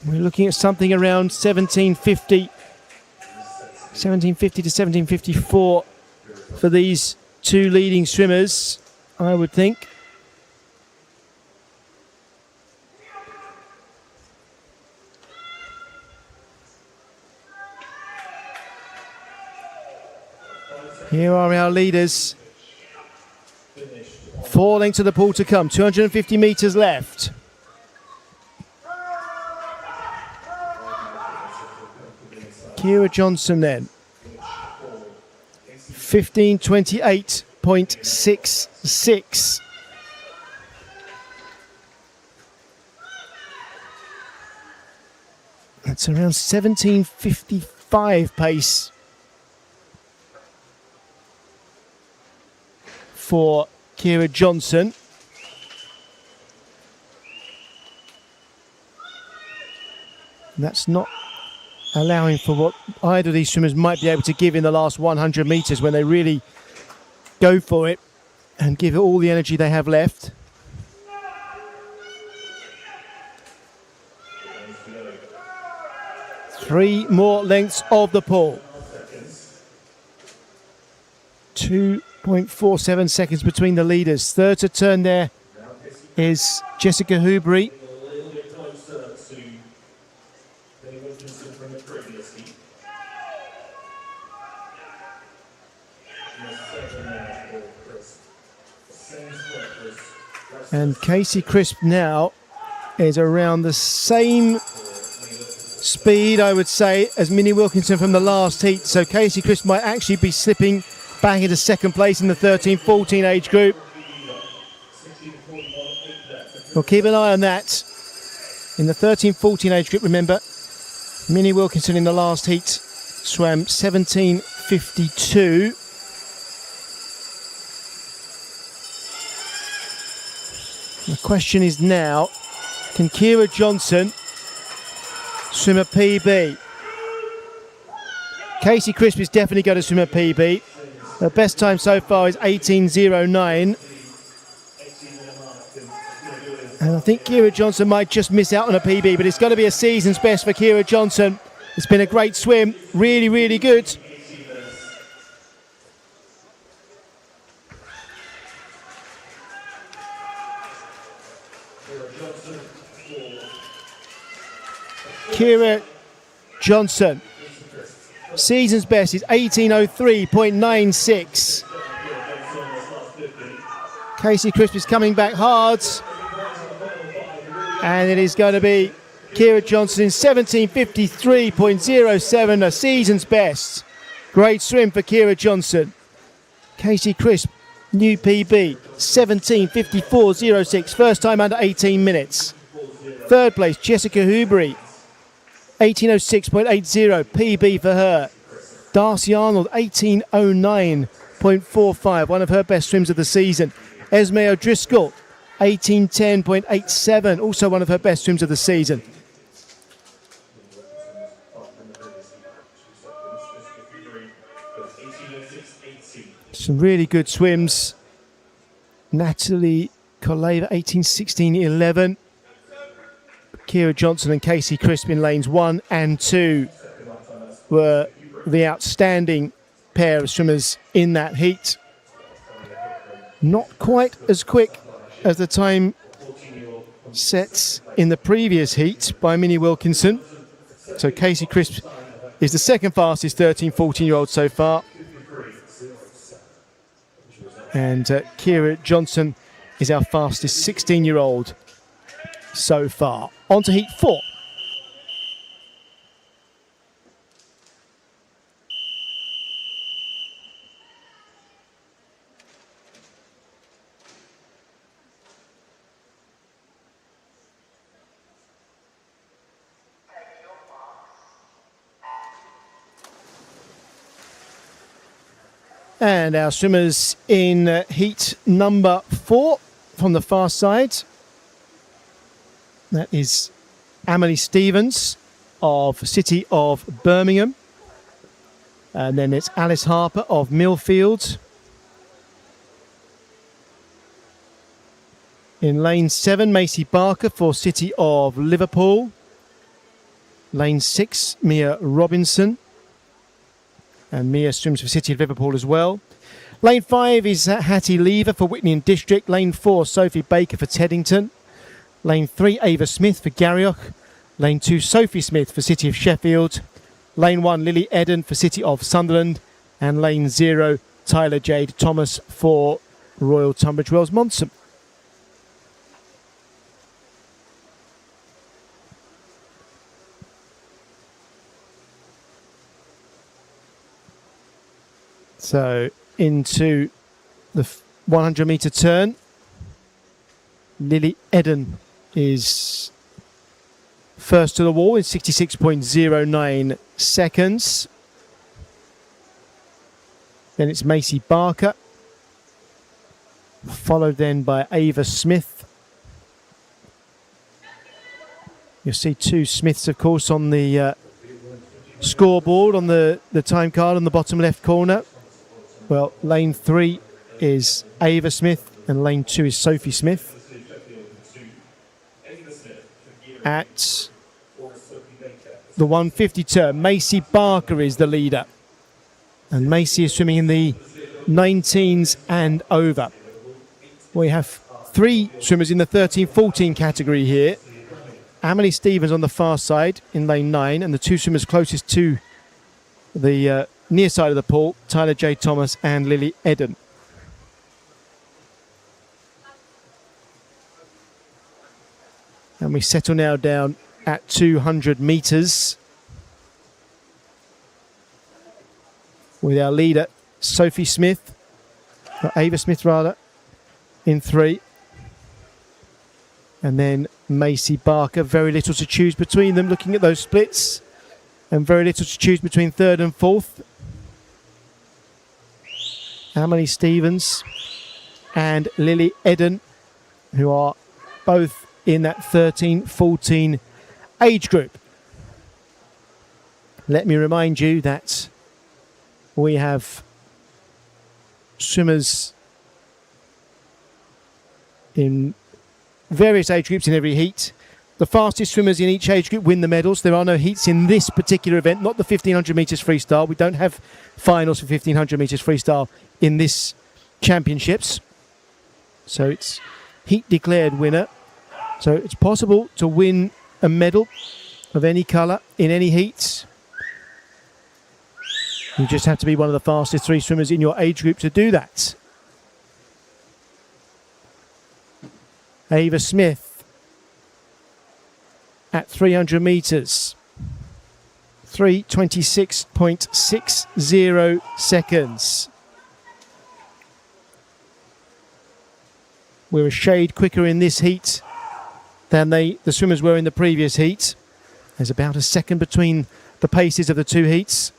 We're looking at something around 1750 to 1754 for these two leading swimmers, I would think. Here are our leaders. 4 lengths of the pool to come, 250 metres left. Kira Johnson then, 15:28.66. That's around 17:55 pace for Kira Johnson. That's not allowing for what either of these swimmers might be able to give in the last 100 metres when they really go for it and give it all the energy they have left. Three more lengths of the pool. 2.47 seconds between the leaders. Third to turn there is Jessica Hubry. And Casey Crisp now is around the same speed, I would say, as Minnie Wilkinson from the last heat. So Casey Crisp might actually be slipping back into second place in the 13-14 age group. We'll keep an eye on that. In the 13-14 age group, remember, Minnie Wilkinson in the last heat swam 17:52. The question is now, can Kira Johnson swim a PB? Casey Crisp is definitely going to swim a PB. Her best time so far is 18:09. And I think Kira Johnson might just miss out on a PB, but it's got to be a season's best for Kira Johnson. It's been a great swim, really, really good. Kira Johnson, season's best is 18:03.96. Casey Crisp is coming back hard, and it is going to be Kira Johnson in 17:53.07, a season's best. Great swim for Kira Johnson. Casey Crisp, new PB, 17:54.06, first time under 18 minutes. Third place, Jessica Hubry, 18:06.80, PB for her. Darcy Arnold, 18:09.45, one of her best swims of the season. Esme O'Driscoll, 18:10.87, also one of her best swims of the season. Some really good swims. Natalie Koleva, 18, 16, 11. Kira Johnson and Casey Crisp in lanes 1 and 2 were the outstanding pair of swimmers in that heat. Not quite as quick as the time sets in the previous heat by Minnie Wilkinson. So Casey Crisp is the second fastest 13, 14-year-old so far. And Kira Johnson is our fastest 16-year-old so far. On to heat 4. And our swimmers in heat number 4 from the far side. That is Amelie Stevens of City of Birmingham. And then it's Alice Harper of Millfield. In lane 7, Macy Barker for City of Liverpool. Lane 6, Mia Robinson. And Mia swims for City of Liverpool as well. Lane 5 is Hattie Lever for Whitney and District. Lane 4, Sophie Baker for Teddington. Lane 3, Ava Smith for Garrioch. Lane 2, Sophie Smith for City of Sheffield. Lane 1, Lily Eden for City of Sunderland. And Lane 0, Tyler Jade Thomas for Royal Tunbridge Wells Monson. So into the 100-metre turn. Lily Eden is first to the wall in 66.09 seconds. Then it's Macy Barker, followed then by Ava Smith. You'll see 2 Smiths, of course, on the scoreboard on the time card on the bottom left corner. Well, lane 3 is Ava Smith and lane 2 is Sophie Smith. At the 150 turn, Macy Barker is the leader. And Macy is swimming in the 19s and over. We have 3 swimmers in the 13-14 category here. Amelie Stevens on the far side in lane 9, and the 2 swimmers closest to the near side of the pool, Tyler J. Thomas and Lily Eden. And we settle now down at 200 metres with our leader, Sophie Smith, or Ava Smith rather, in 3. And then Macy Barker, very little to choose between them, looking at those splits, and very little to choose between 3rd and 4th. Amelie Stevens and Lily Eden, who are both in that 13-14 age group. Let me remind you that we have swimmers in various age groups in every heat. The fastest swimmers in each age group win the medals. There are no heats in this particular event, not the 1500 metres freestyle. We don't have finals for 1500 metres freestyle in this championships. So it's heat declared winner. So it's possible to win a medal of any colour in any heats. You just have to be one of the fastest 3 swimmers in your age group to do that. Ava Smith at 300 metres. 3:26.60 seconds. We're a shade quicker in this heat than the swimmers were in the previous heat. There's about a second between the paces of the 2 heats.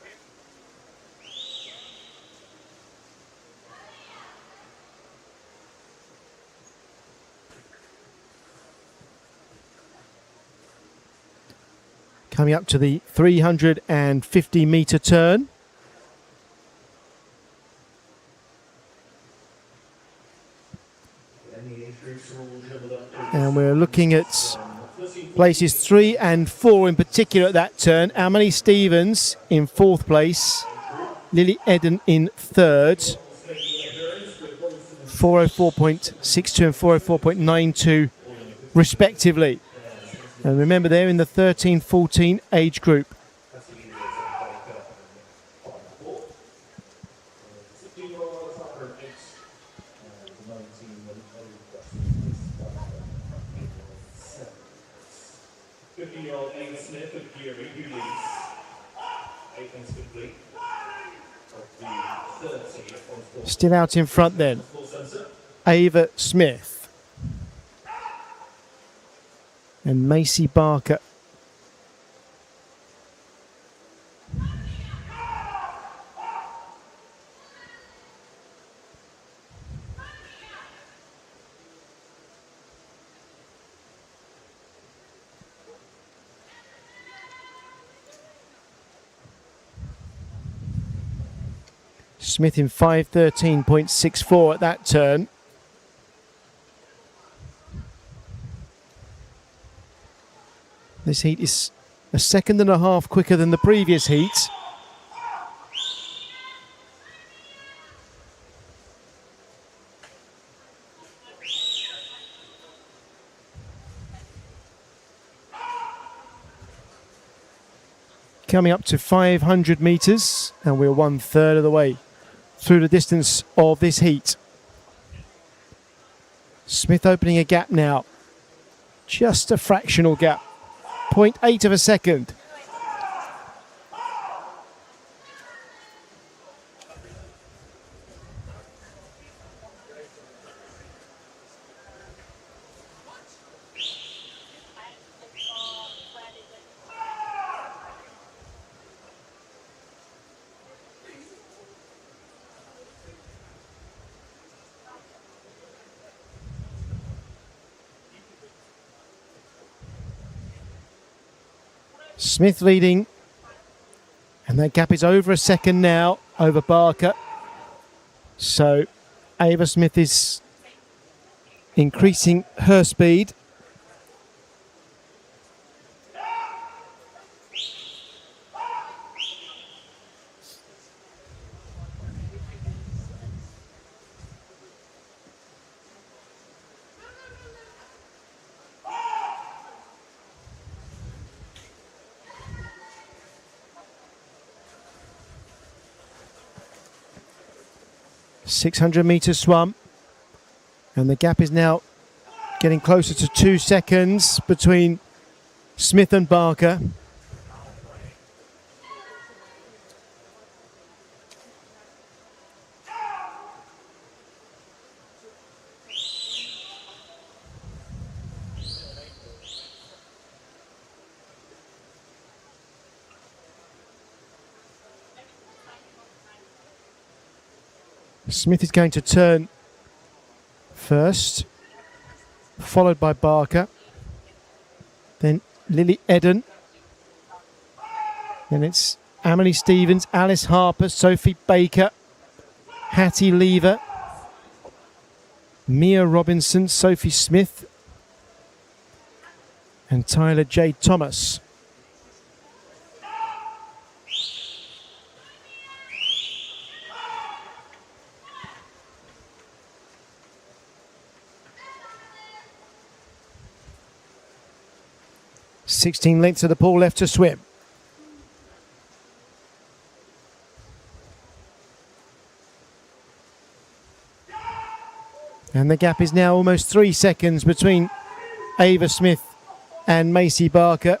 Coming up to the 350 metre turn. And we're looking at places 3 and 4 in particular at that turn. Amelie Stevens in 4th place. Lily Eden in 3rd. 404.62 and 404.92 respectively. And remember, they're in the 13-14 age group. Still out in front then, Ava Smith and Macy Barker. Smith in 5:13.64 at that turn. This heat is a second and a half quicker than the previous heat. Coming up to 500 metres, and we're 1/3 of the way through the distance of this heat. Smith opening a gap now. Just a fractional gap. 0.8 of a second. Smith leading, and that gap is over a second now over Barker. So Ava Smith is increasing her speed. .600 swum, and the gap is now getting closer to 2 seconds between Smith and Barker. Smith is going to turn first, followed by Barker, then Lily Eden, then it's Amelie Stevens, Alice Harper, Sophie Baker, Hattie Lever, Mia Robinson, Sophie Smith, and Tyler J. Thomas. .16 lengths of the pool left to swim. And the gap is now almost 3 seconds between Ava Smith and Macy Barker.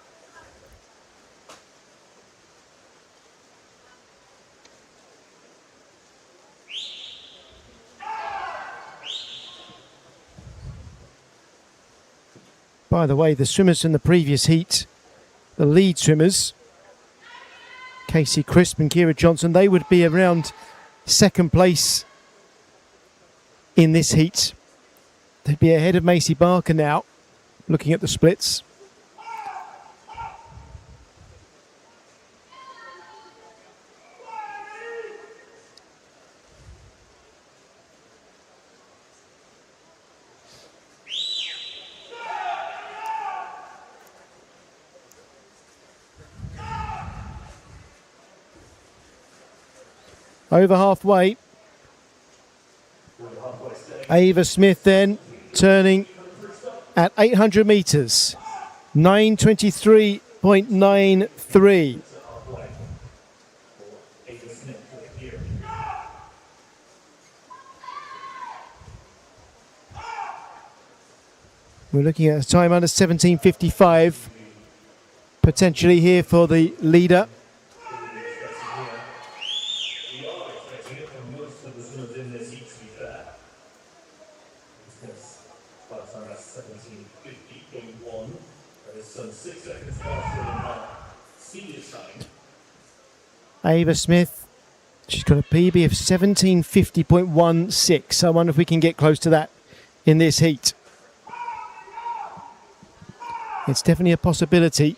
By the way, the swimmers in the previous heat, the lead swimmers, Casey Crisp and Kira Johnson, they would be around second place in this heat. They'd be ahead of Macy Barker now, looking at the splits. over halfway. Ava Smith then turning at 800 metres, 9:23.93. We're looking at a time under 17:55, potentially here for the leader. Ava Smith, she's got a PB of 17:50.16. I wonder if we can get close to that in this heat. It's definitely a possibility.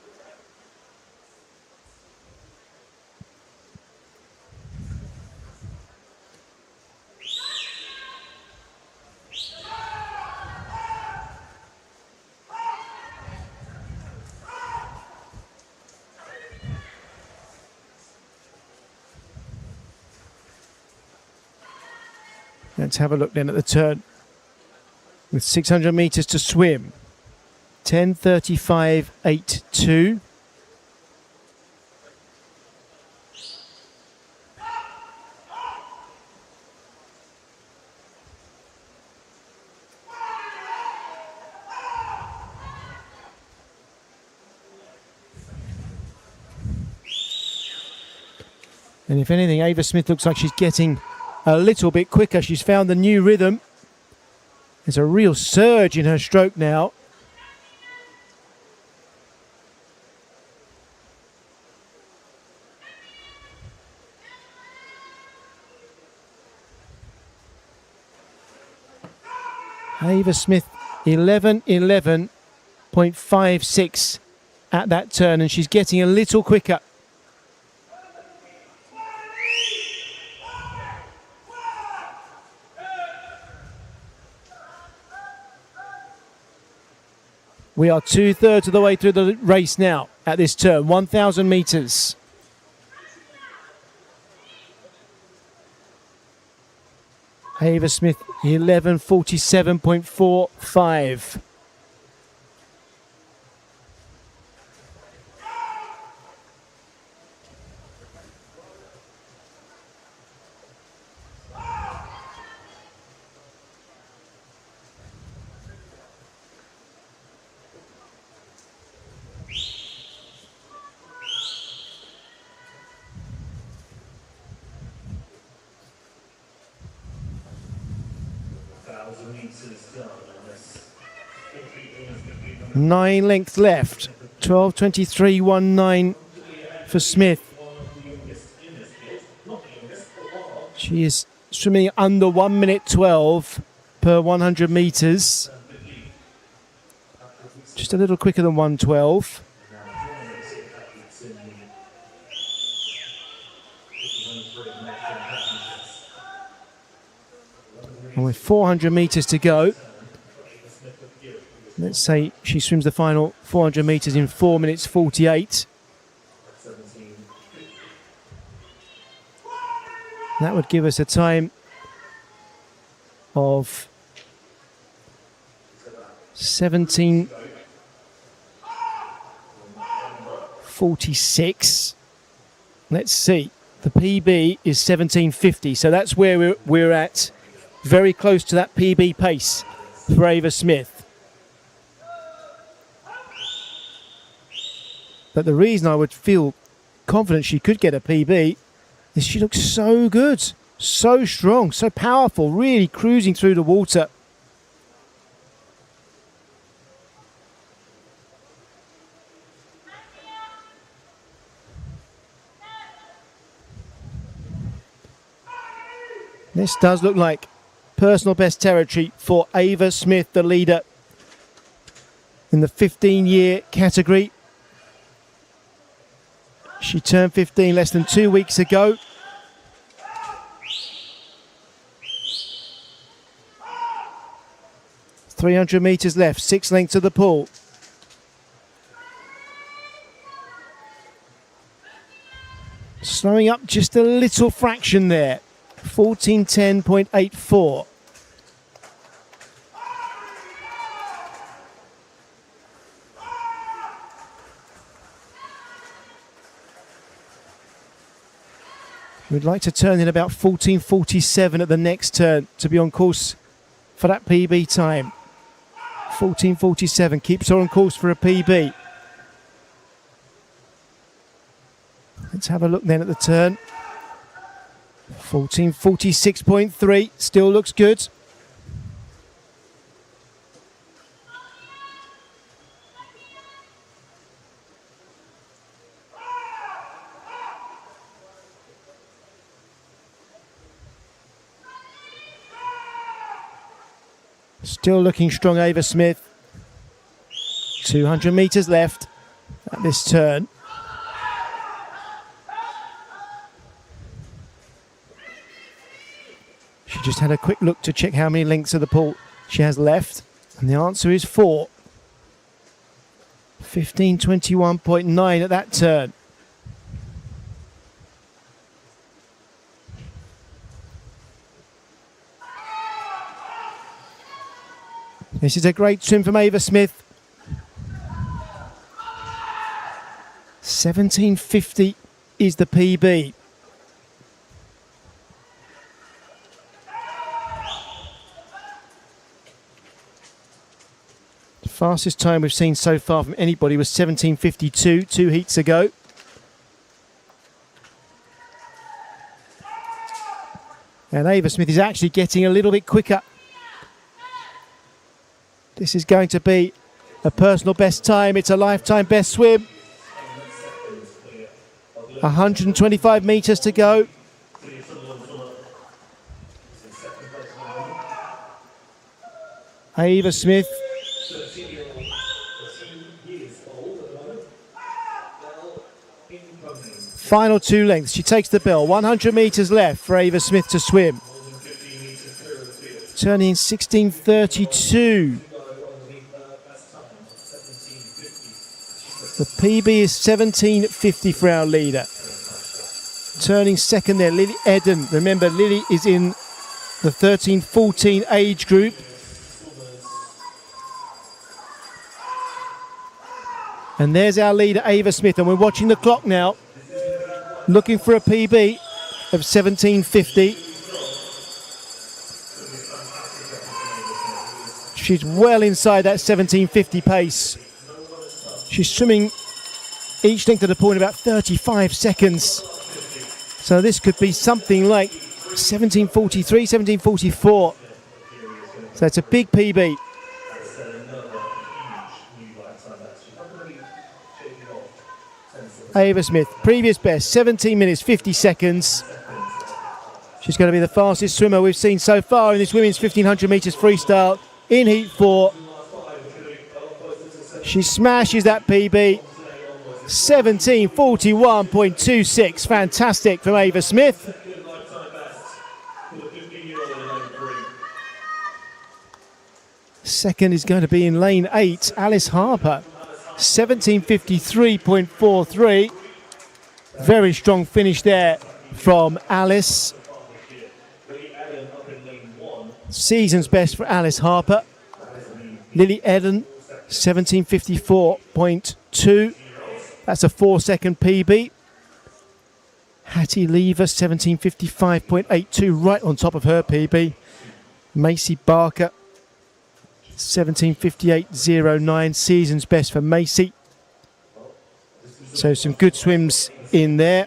Let's have a look then at the turn. With 600 metres to swim. 10:35.82. And if anything, Ava Smith looks like she's getting a little bit quicker. She's found the new rhythm. There's a real surge in her stroke now. Ava Smith 11:11.56 at that turn, and she's getting a little quicker. We are 2/3 of the way through the race now at this turn, 1,000 metres. Ava Smith 11:47.45. Nine lengths left. 12:23.19 for Smith. She is swimming under 1:12 per 100 metres. Just a little quicker than 1:12. And with 400 metres to go, let's say she swims the final 400 metres in 4 minutes 48. That would give us a time of 17:46. Let's see. The PB is 17:50, so that's where we're at. Very close to that PB pace for Ava Smith. But the reason I would feel confident she could get a PB is she looks so good, so strong, so powerful, really cruising through the water. This does look like personal best territory for Ava Smith, the leader in the 15-year category. She turned 15 less than 2 weeks ago. .300 metres left, 6 lengths of the pool. Slowing up just a little fraction there. 14:10.84. We'd like to turn in about 14:47 at the next turn to be on course for that PB time. 14:47 keeps her on course for a PB. Let's have a look then at the turn. 14:46.3 still looks good. Still looking strong, Ava Smith. 200 metres left at this turn. She just had a quick look to check how many lengths of the pool she has left, and the answer is 4. 15:21.9 at that turn. This is a great swim from Ava Smith. 17:50 is the PB. The fastest time we've seen so far from anybody was 17:52, 2 heats ago. And Ava Smith is actually getting a little bit quicker. This is going to be a personal best time. It's a lifetime best swim. 125 metres to go. Ava Smith. Final 2 lengths. She takes the bell. 100 metres left for Ava Smith to swim. Turning in 16:32. The PB is 17:50 for our leader. Turning second there, Lily Eden. Remember, Lily is in the 13-14 age group. And there's our leader, Ava Smith. And we're watching the clock now, looking for a PB of 17:50. She's well inside that 17:50 pace. She's swimming each length of the pool in about 35 seconds. So this could be something like 17:43, 17:44. So it's a big PB. Ava Smith, previous best, 17 minutes, 50 seconds. She's going to be the fastest swimmer we've seen so far in this women's 1500 metres freestyle in Heat 4. She smashes that PB. 17:41.26. Fantastic from Ava Smith. Second is going to be in lane 8, Alice Harper. 17:53.43. Very strong finish there from Alice. Season's best for Alice Harper. Lily Eden, 17:54.2. That's a 4-second PB. Hattie Lever, 17:55.82, right on top of her PB. Macy Barker, 17:58.09, season's best for Macy. So some good swims in there.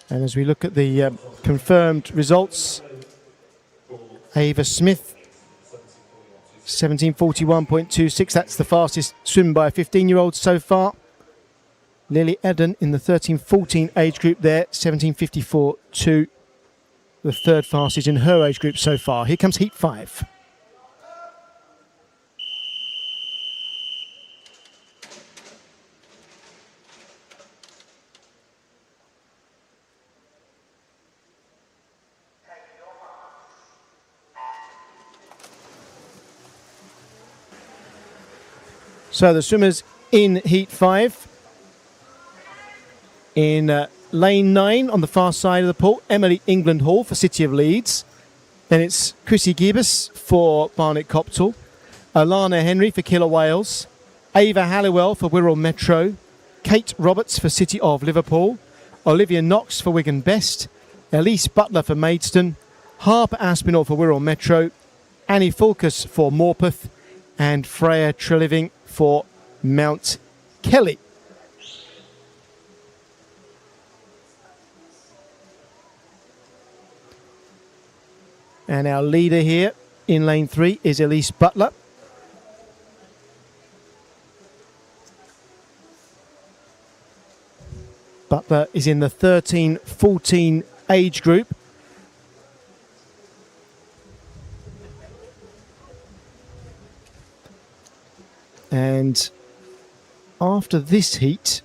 And as we look at the confirmed results, Ava Smith, 17:41.26. That's the fastest swim by a 15-year-old so far. Lily Eden in the 13-14 age group there, 17:54.2. The third fastest in her age group so far. Here comes Heat 5. So the swimmers in Heat 5. In lane 9 on the far side of the pool, Emily England Hall for City of Leeds. Then it's Chrissy Gibbous for Barnet Copthall. Alana Henry for Killer Wales. Ava Halliwell for Wirral Metro. Kate Roberts for City of Liverpool. Olivia Knox for Wigan Best. Elise Butler for Maidstone. Harper Aspinall for Wirral Metro. Annie Fulkus for Morpeth. And Freya Treliving for Mount Kelly. And our leader here in lane 3 is Elise Butler. Butler is in the 13-14 age group. And after this heat,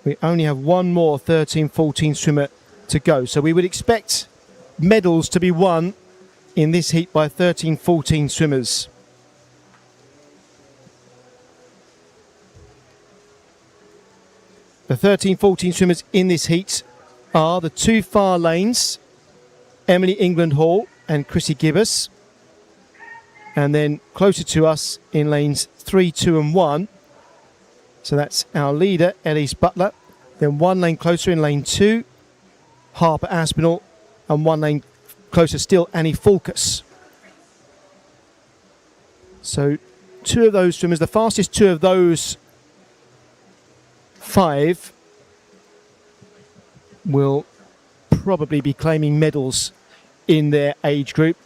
we only have one more 13-14 swimmer to go. So we would expect medals to be won in this heat by 13-14 swimmers. The 13-14 swimmers in this heat are the two far lanes, Emily England Hall and Chrissy Gibbous. And then closer to us in lanes 3, 2 and 1. So that's our leader, Elise Butler. Then one lane closer in lane 2, Harper Aspinall. And one lane closer still, Annie Fulkus. So two of those swimmers, the fastest two of those 5 will probably be claiming medals in their age group.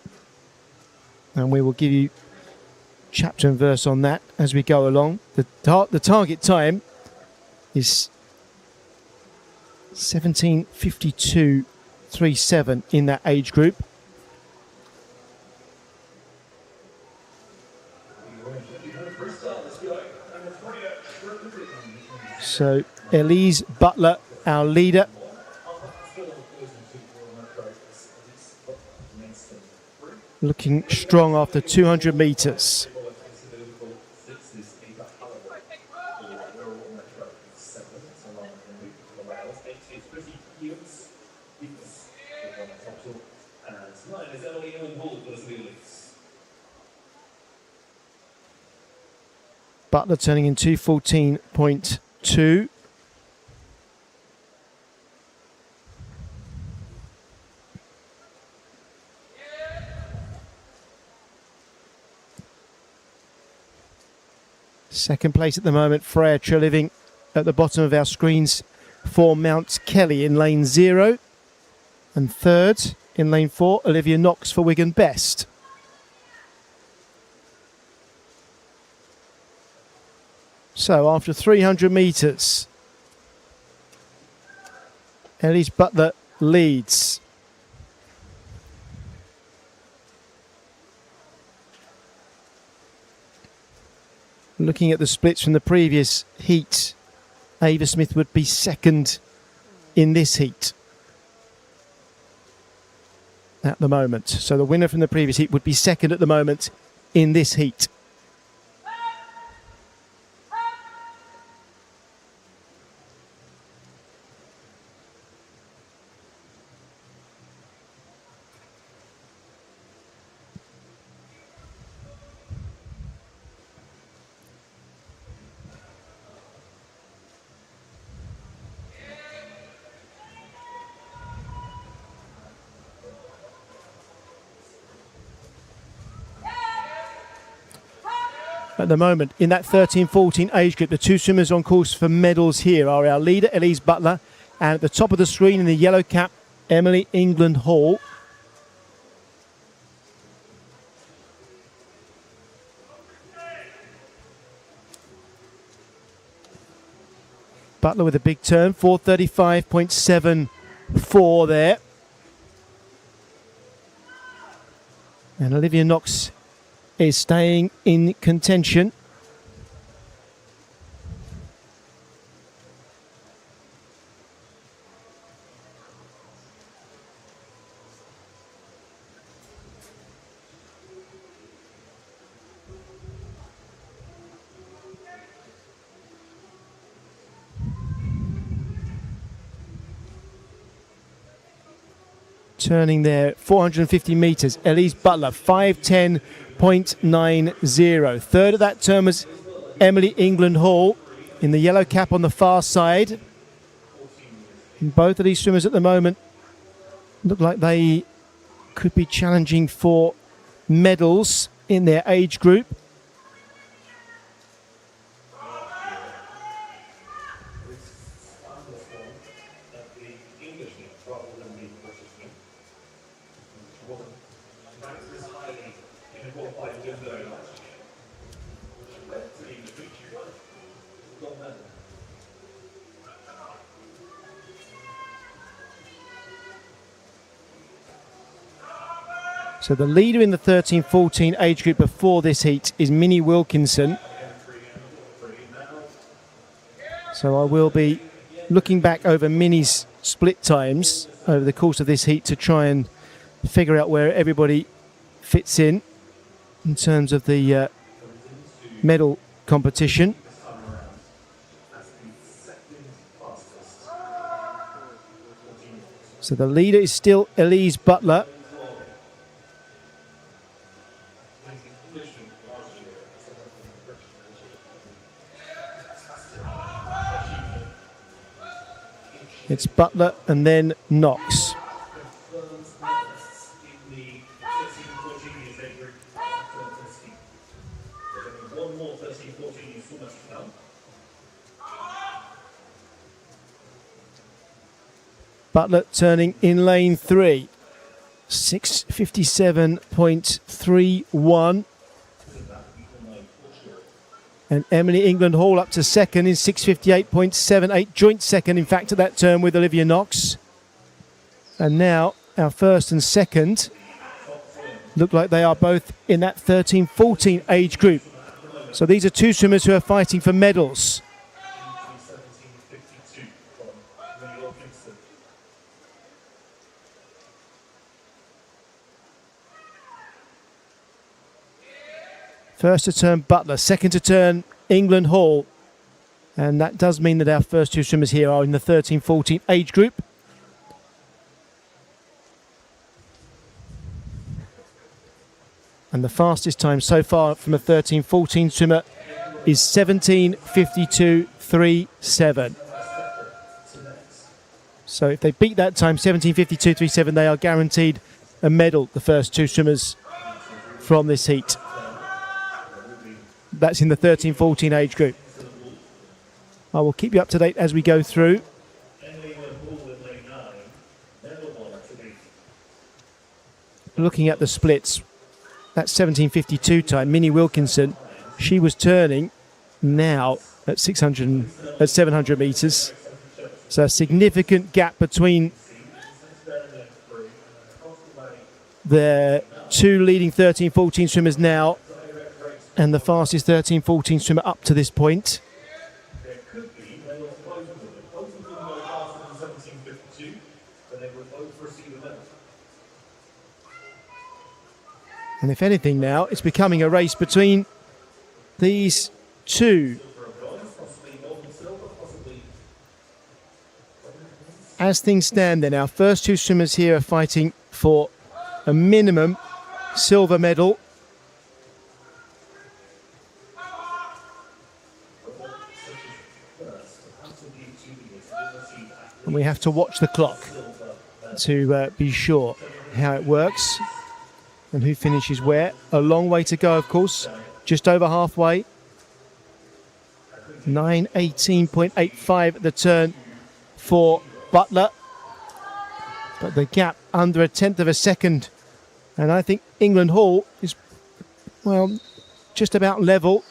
And we will give you chapter and verse on that as we go along. The target time is 17:52.37 in that age group. So Elise Butler, our leader, looking strong after 200 metres. Butler turning in 2:14.2. Second place at the moment, Freya Treliving at the bottom of our screens for Mount Kelly in lane 0. And third in lane 4, Olivia Knox for Wigan Best. So after 300 metres, Elise Butler leads. Looking at the splits from the previous heat, Ava Smith would be second in this heat at the moment. So the winner from the previous heat would be second at the moment in this heat. At the moment, in that 13-14 age group, the two swimmers on course for medals here are our leader, Elise Butler, and at the top of the screen in the yellow cap, Emily England Hall. Butler with a big turn, 4:35.74 there. And Olivia Knox is staying in contention. turning there 450 metres. Elise Butler, 5:10.90. Third of that turn was Emily England Hall in the yellow cap on the far side. And both of these swimmers at the moment look like they could be challenging for medals in their age group. So the leader in the 13-14 age group before this heat is Minnie Wilkinson. So I will be looking back over Minnie's split times over the course of this heat to try and figure out where everybody fits in terms of the medal competition. So the leader is still Elise Butler. It's Butler and then Knox. Butler turning in lane 3. 6:57.31. And Emily England Hall up to second in 6:58.78. Joint second, in fact, at that turn with Olivia Knox. And now our first and second look like they are both in that 13-14 age group. So these are two swimmers who are fighting for medals. First to turn Butler, second to turn England Hall. And that does mean that our first two swimmers here are in the 13-14 age group. And the fastest time so far from a 13-14 swimmer is 17:52.37. So if they beat that time, 17:52.37, they are guaranteed a medal, the first two swimmers from this heat. That's in the 13-14 age group. I will keep you up to date as we go through. Looking at the splits, that 17:52 time, Minnie Wilkinson, she was turning now at 700 metres. So a significant gap between the two leading 13-14 swimmers now and the fastest 13-14 swimmer up to this point. And if anything now, it's becoming a race between these two. As things stand then, our first two swimmers here are fighting for a minimum silver medal. And we have to watch the clock to be sure how it works and who finishes where. A long way to go, of course, just over halfway. 9:18.85 at the turn for Butler. But the gap under a tenth of a second. And I think England Hall is, well, just about level.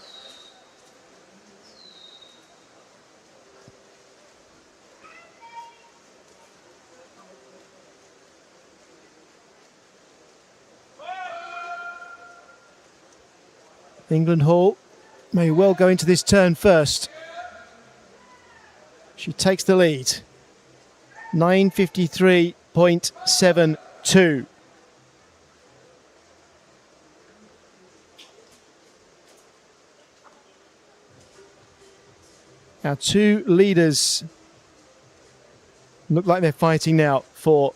England Hall may well go into this turn first. She takes the lead. 9:53.72. Our two leaders look like they're fighting now for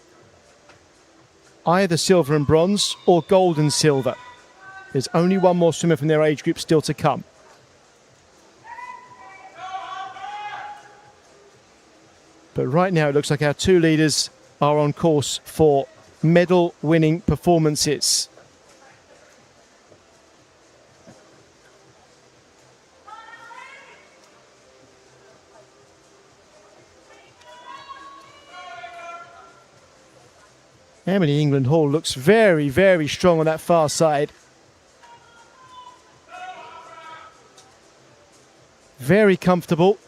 either silver and bronze or gold and silver. There's only one more swimmer from their age group still to come. But right now it looks like our two leaders are on course for medal-winning performances. Emily England Hall looks very, very strong on that far side. Very comfortable.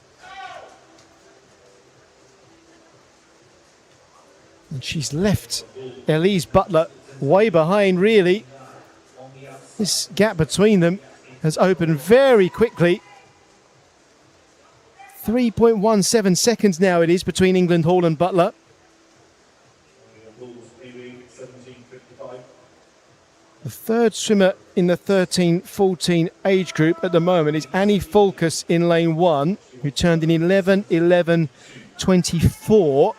And she's left Elise Butler way behind, really. This gap between them has opened very quickly. 3.17 seconds now it is between England Hall and Butler. The third swimmer in the 13-14 age group at the moment is Annie Fulkus in lane 1, who turned in 11:11:24.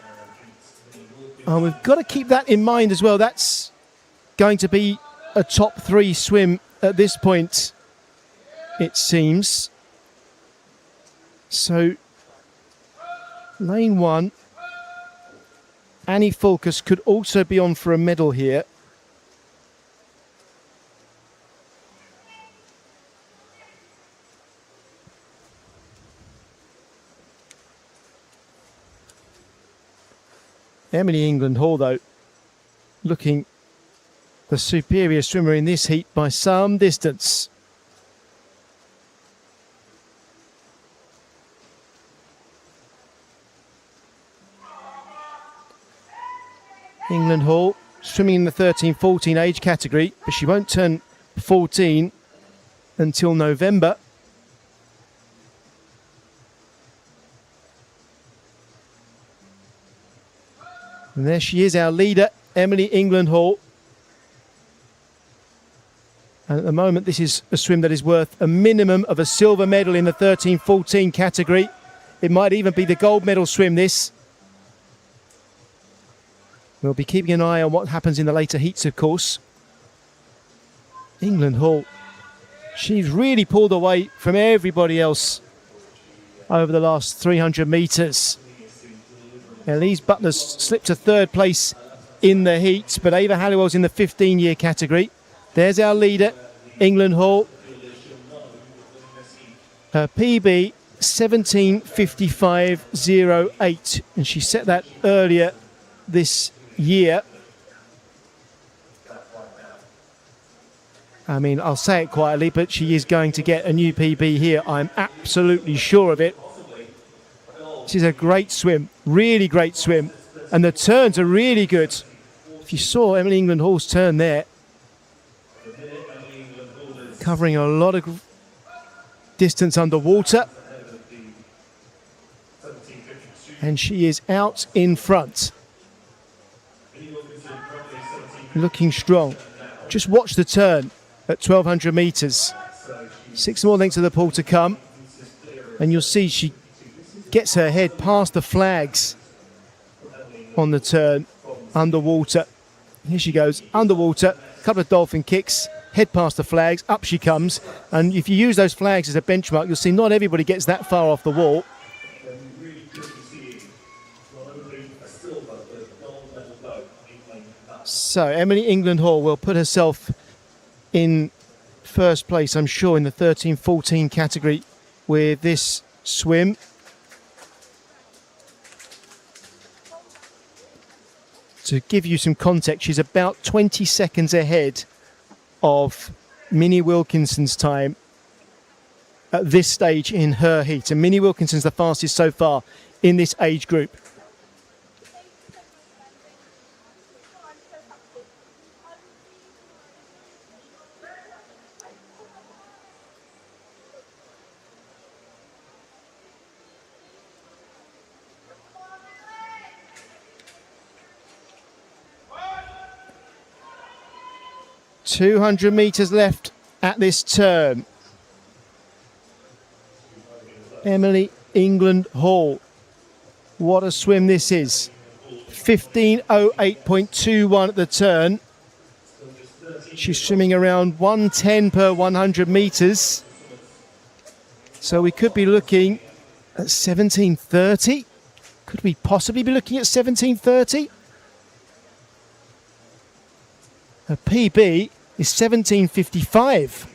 And we've got to keep that in mind as well. That's going to be a top 3 swim at this point, it seems. So, lane 1, Annie Fulkus could also be on for a medal here. Emily England Hall, though, looking the superior swimmer in this heat by some distance. England Hall swimming in the 13-14 age category, but she won't turn 14 until November. And there she is, our leader, Emily England Hall. And at the moment, this is a swim that is worth a minimum of a silver medal in the 13-14 category. It might even be the gold medal swim, this. We'll be keeping an eye on what happens in the later heats, of course. England Hall, she's really pulled away from everybody else over the last 300 metres. Elise Butler's slipped to third place in the heat, but Ava Halliwell's in the 15-year category. There's our leader, England Hall. Her PB, 17:55.08, and she set that earlier this year. I mean, I'll say it quietly, but she is going to get a new PB here. I'm absolutely sure of it. This is a great swim, really great swim. And the turns are really good. If you saw Emily England Hall's turn there, covering a lot of distance underwater. And she is out in front. Looking strong. Just watch the turn at 1,200 metres. 6 more lengths of the pool to come. And you'll see she gets her head past the flags on the turn underwater. Here she goes, underwater, a couple of dolphin kicks, head past the flags, up she comes. And if you use those flags as a benchmark, you'll see not everybody gets that far off the wall. So Emily England Hall will put herself in first place, I'm sure, in the 13-14 category with this swim. To give you some context, she's about 20 seconds ahead of Minnie Wilkinson's time at this stage in her heat. And Minnie Wilkinson's the fastest so far in this age group. .200 metres left at this turn. Emily England Hall. What a swim this is. 15:08.21 at the turn. She's swimming around 110 per 100 meters. So we could be looking at 17:30. Could we possibly be looking at 17:30? Her PB is 17:55.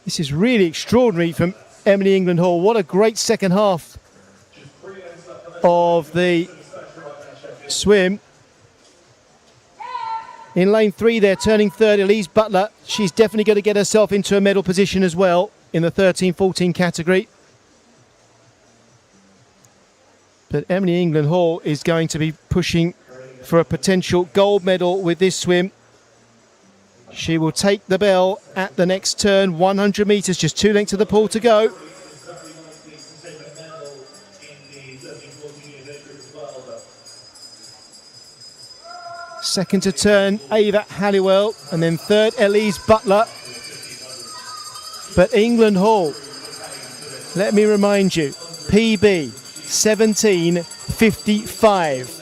This is really extraordinary from Emily England Hall. What a great second half of the swim. In lane 3 there, turning third, Elise Butler. She's definitely going to get herself into a medal position as well in the 13-14 category. But Emily England Hall is going to be pushing for a potential gold medal with this swim. She will take the bell at the next turn, 100 metres, just 2 lengths of the pool to go. Second to turn, Ava Halliwell, and then third, Elise Butler. But England Hall, let me remind you, PB 17:55.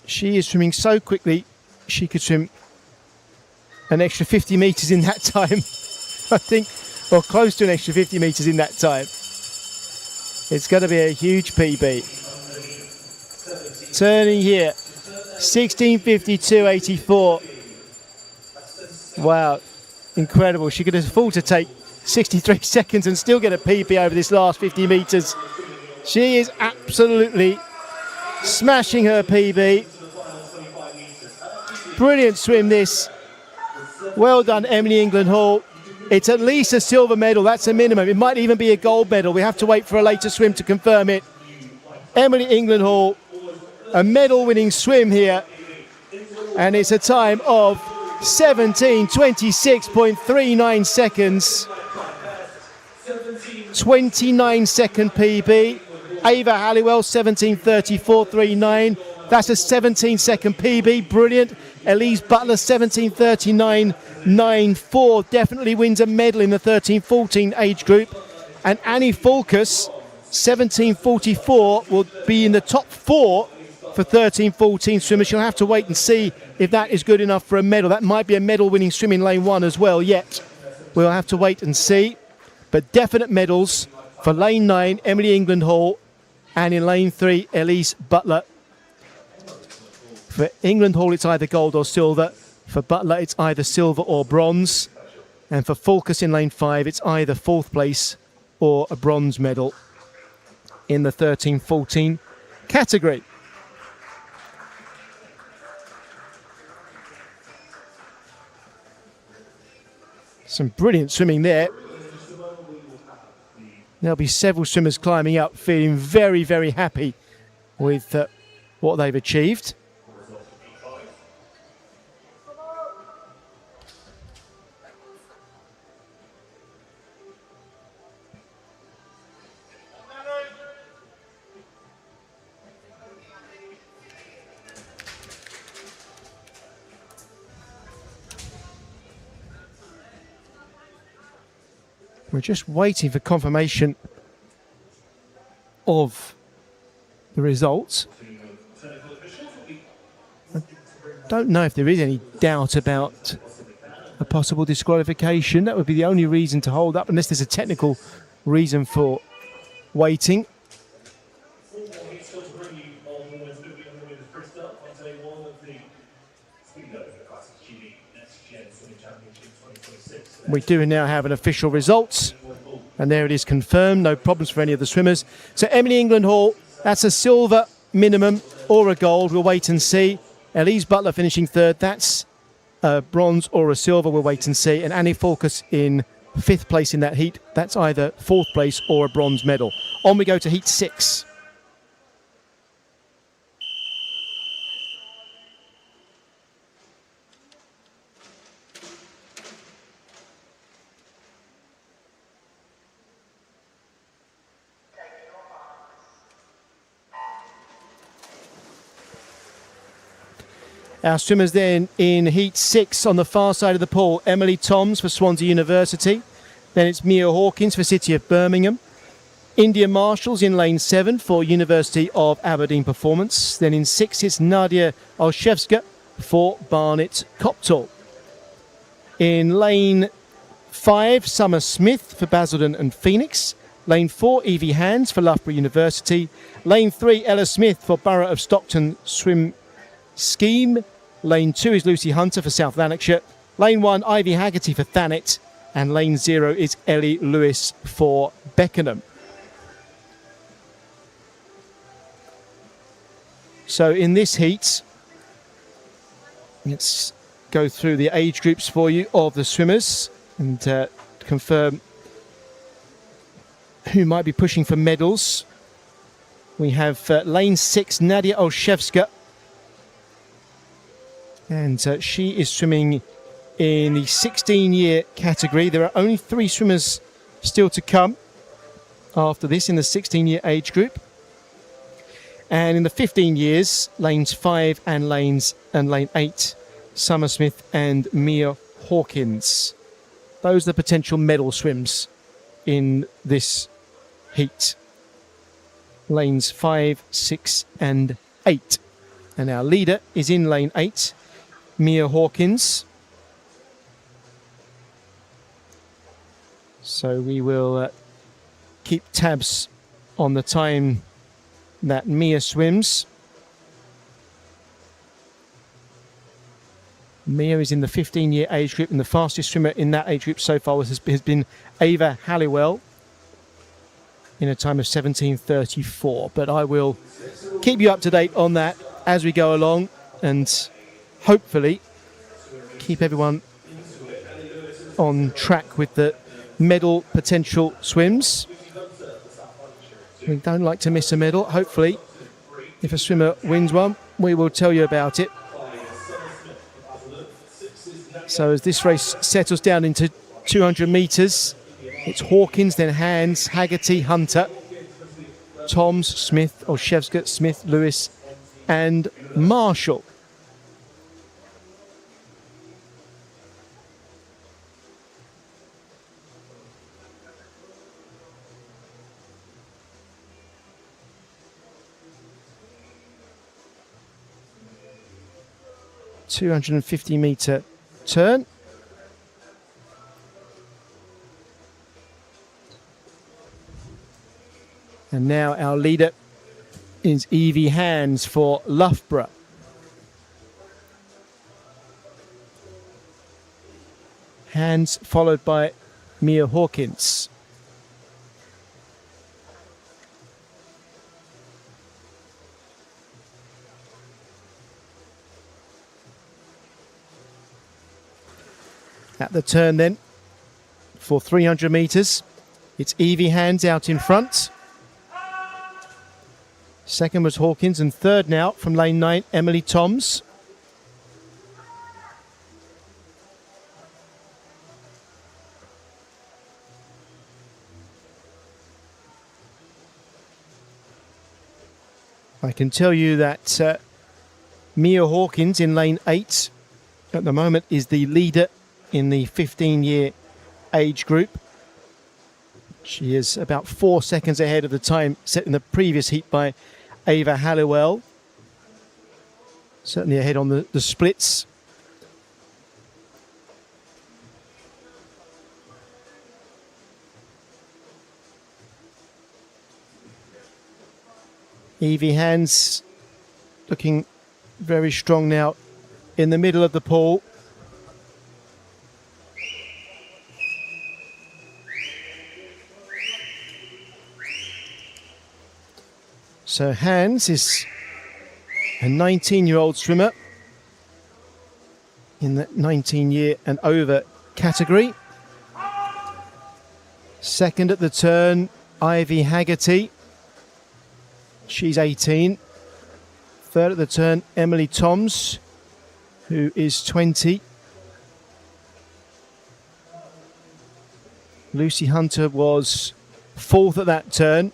She is swimming so quickly, she could swim an extra 50 metres in that time. I think, or close to an extra 50 metres in that time. It's going to be a huge PB. Turning here, 16:52.84. Wow, incredible. She could afford to take 63 seconds and still get a PB over this last 50 metres. She is absolutely smashing her PB. Brilliant swim this. Well done, Emily England Hall. It's at least a silver medal, that's a minimum. It might even be a gold medal. We have to wait for a later swim to confirm it. Emily England Hall, a medal-winning swim here. And it's a time of 17:26.39 seconds. 29-second PB. Ava Halliwell, 17:34.39. That's a 17-second PB, brilliant. Elise Butler, 17:39.94. Definitely wins a medal in the 13-14 age group. And Annie Fulkus, 17:44, will be in the top 4 for 13-14 swimmers. She'll have to wait and see if that is good enough for a medal. That might be a medal-winning swim in lane 1 as well yet. We'll have to wait and see. But definite medals for lane 9, Emily England Hall, and in lane 3, Elise Butler. For England Hall, it's either gold or silver. For Butler, it's either silver or bronze. And for Fulkus in lane 5, it's either 4th place or a bronze medal in the 13-14 category. Some brilliant swimming there. There'll be several swimmers climbing up, feeling very, very happy with what they've achieved. We're just waiting for confirmation of the results. I don't know if there is any doubt about a possible disqualification. That would be the only reason to hold up, unless there's a technical reason for waiting. We do now have an official results, and there it is confirmed. No problems for any of the swimmers. So Emily England Hall, that's a silver minimum or a gold. We'll wait and see. Elise Butler finishing 3rd. That's a bronze or a silver. We'll wait and see. And Annie Fulkus in 5th place in that heat. That's either 4th place or a bronze medal. On we go to heat 6. Our swimmers then in heat 6 on the far side of the pool, Emily Toms for Swansea University. Then it's Mia Hawkins for City of Birmingham. India Marshall's in lane 7 for University of Aberdeen Performance. Then in 6 it's Nadia Olszewska for Barnet Copthall. In lane 5, Summer Smith for Basildon and Phoenix. Lane 4, Evie Hands for Loughborough University. Lane 3, Ella Smith for Borough of Stockton Swim Scheme. Lane 2 is Lucy Hunter for South Lanarkshire. Lane 1, Ivy Haggerty for Thanet. And lane 0 is Ellie Lewis for Beckenham. So in this heat, let's go through the age groups for you of the swimmers and confirm who might be pushing for medals. We have lane 6, Nadia Olszewska. And she is swimming in the 16-year category. There are only 3 swimmers still to come after this in the 16-year age group. And in the 15 years, lanes 5 and lane 8, Summer Smith and Mia Hawkins. Those are the potential medal swims in this heat. Lanes 5, 6 and 8. And our leader is in lane 8, Mia Hawkins. So we will keep tabs on the time that Mia swims. Mia is in the 15-year age group, and the fastest swimmer in that age group so far has been Ava Halliwell in a time of 17:34. But I will keep you up to date on that as we go along, and hopefully keep everyone on track with the medal potential swims. We don't like to miss a medal. Hopefully, if a swimmer wins one, we will tell you about it. So as this race settles down into 200 metres, it's Hawkins, then Hands, Haggerty, Hunter, Toms, Smith, Olszewska, Smith, Lewis and Marshall. ...250-metre turn. And now our leader is Evie Hands for Loughborough. Hands followed by Mia Hawkins. At the turn then, for 300 metres, it's Evie Hands out in front. Second was Hawkins, and third now from lane 9, Emily Toms. I can tell you that Mia Hawkins in lane 8 at the moment is the leader in the 15-year age group. She is about 4 seconds ahead of the time set in the previous heat by Ava Halliwell. Certainly ahead on the splits. Evie Hands looking very strong now in the middle of the pool. So Hands is a 19-year-old swimmer in the 19-year and over category. Second at the turn, Ivy Haggerty. She's 18. Third at the turn, Emily Toms, who is 20. Lucy Hunter was fourth at that turn.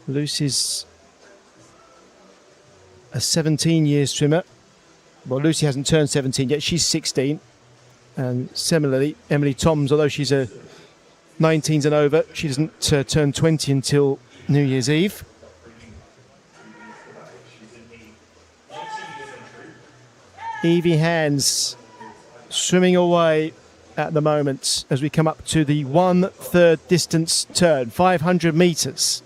Lucy's a 17-year swimmer. Well, Lucy hasn't turned 17 yet. She's 16. And similarly, Emily Toms, although she's a 19s and over, she doesn't turn 20 until New Year's Eve. Evie Hands swimming away at the moment as we come up to the 1/3 distance turn, 500 metres.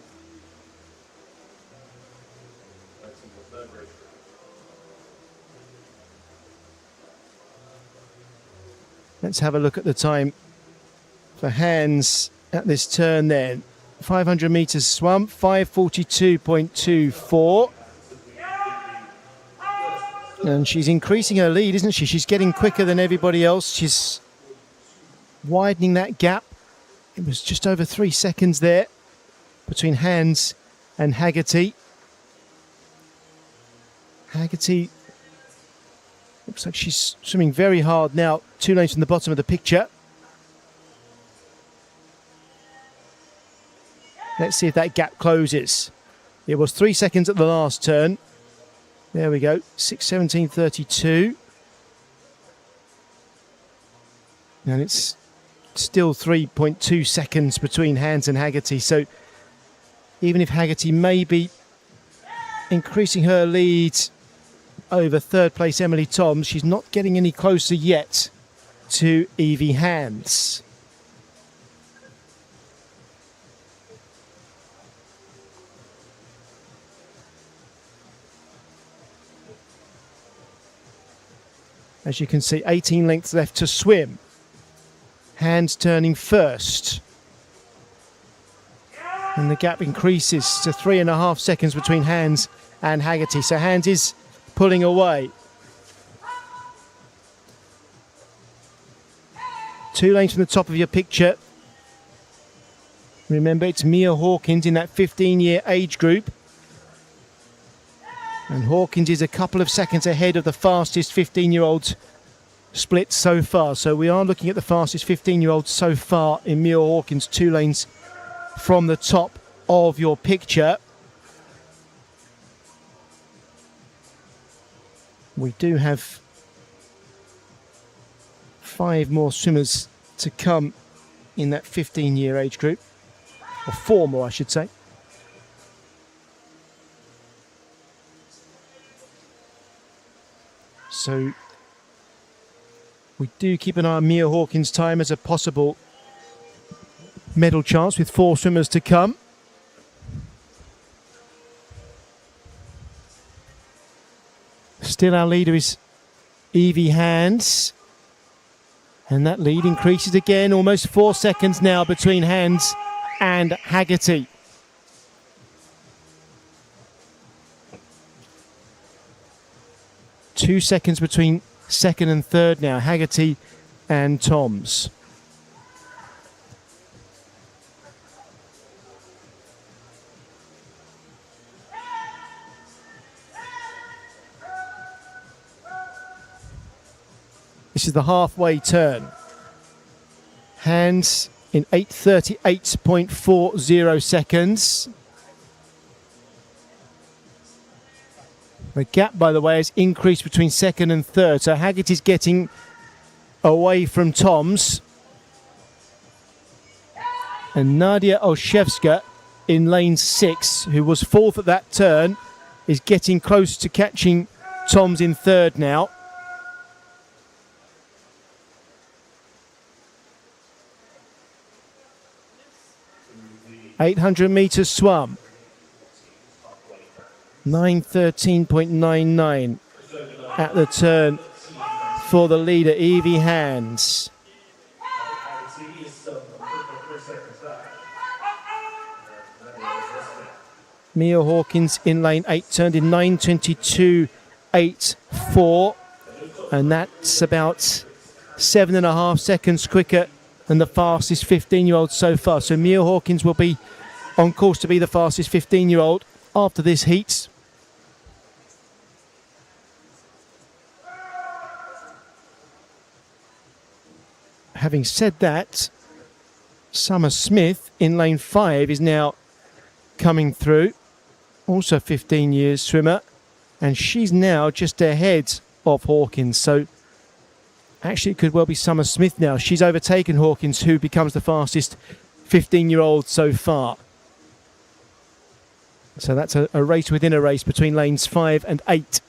Let's have a look at the time for Hands at this turn then. 500 metres swum, 5:42.24. And she's increasing her lead, isn't she? She's getting quicker than everybody else. She's widening that gap. It was just over 3 seconds there between Hands and Haggerty. Haggerty looks like she's swimming very hard now, 2 lanes from the bottom of the picture. Let's see if that gap closes. It was 3 seconds at the last turn. There we go, 6:17.32. And it's still 3.2 seconds between Hands and Haggerty. So even if Haggerty may be increasing her lead over third place Emily Toms, she's not getting any closer yet to Evie Hands. As you can see, 18 lengths left to swim. Hands turning first. And the gap increases to 3.5 seconds between Hands and Haggerty. So Hands is pulling away. 2 lanes from the top of your picture. Remember, it's Mia Hawkins in that 15-year age group. And Hawkins is a couple of seconds ahead of the fastest 15-year-old split so far. So we are looking at the fastest 15-year-old so far in Mia Hawkins, 2 lanes from the top of your picture. We do have 5 more swimmers to come in that 15-year age group. Or 4 more, I should say. So we do keep an eye on Mia Hawkins' time as a possible medal chance with 4 swimmers to come. Still our leader is Evie Hands. And that lead increases again, almost 4 seconds now between Hands and Haggerty. Two seconds between second and third now, Haggerty and Toms. This is the halfway turn. Hands in 8:38.40 seconds. The gap, by the way, has increased between second and third. So Haggerty's getting away from Toms. And Nadia Olszewska in lane 6, who was 4th at that turn, is getting close to catching Toms in third now. .800 metres swum. 9:13.99 at the turn for the leader, Evie Hands. Mia Hawkins in lane 8 turned in 9:22.84, and that's about 7.5 seconds quicker than the fastest 15-year-old so far. So Mia Hawkins will be on course to be the fastest 15-year-old after this heat. Having said that, Summer Smith in lane 5 is now coming through. Also 15 years swimmer. And she's now just ahead of Hawkins. So actually it could well be Summer Smith now. She's overtaken Hawkins, who becomes the fastest 15-year-old so far. So that's a race within a race between lanes 5 and 8.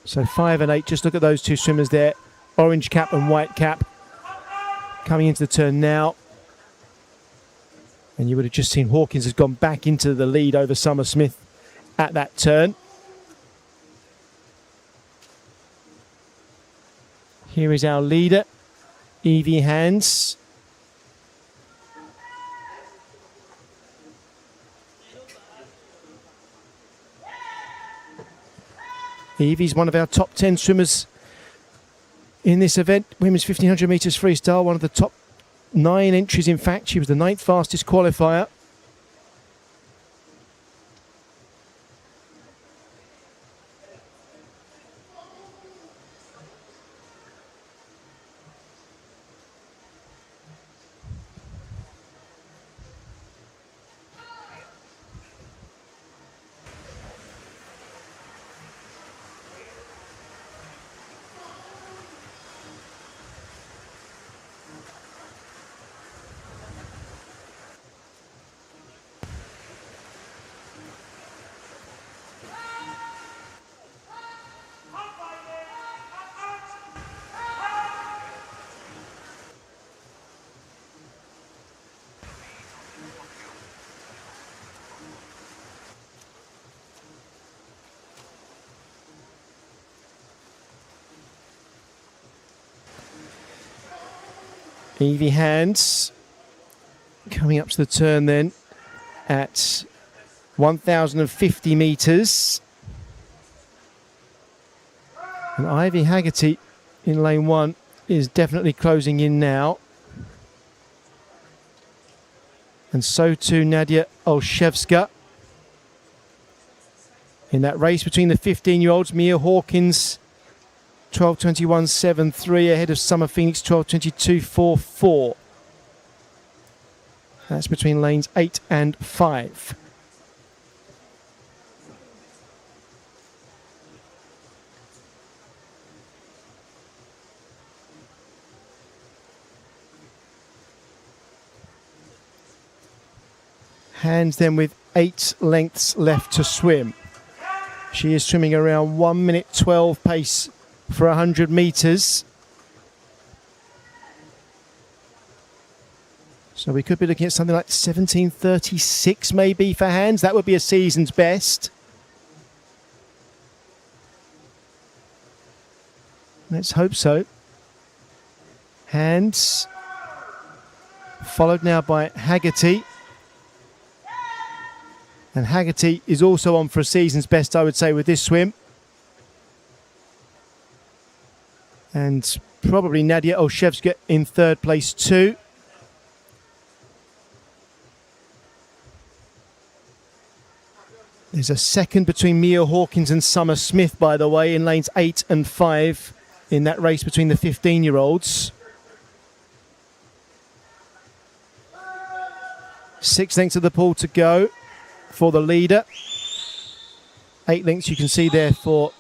So 5 and 8, just look at those two swimmers there. Orange cap and white cap coming into the turn now. And you would have just seen Hawkins has gone back into the lead over Summer Smith at that turn. Here is our leader, Evie Hands. Evie's one of our top 10 swimmers in this event, women's 1500 metres freestyle, one of the top 9 entries in fact. She was the 9th fastest qualifier. Evie Hands coming up to the turn then at 1,050 metres. And Ivy Haggerty in lane 1 is definitely closing in now. And so too Nadia Olszewska. In that race between the 15-year-olds, Mia Hawkins 12:21.73 ahead of Summer Phoenix 12:22.44. That's between lanes 8 and 5. Hands then with 8 lengths left to swim. She is swimming around 1 minute 12 pace for 100 metres. So we could be looking at something like 17:36 maybe for Hands. That would be a season's best. Let's hope so. Hands followed now by Haggerty. And Haggerty is also on for a season's best, I would say, with this swim. And probably Nadia Olszewska in 3rd place too. There's a second between Mia Hawkins and Summer Smith, by the way, in lanes 8 and 5 in that race between the 15-year-olds. 6 lengths of the pool to go for the leader. 8 lengths you can see there for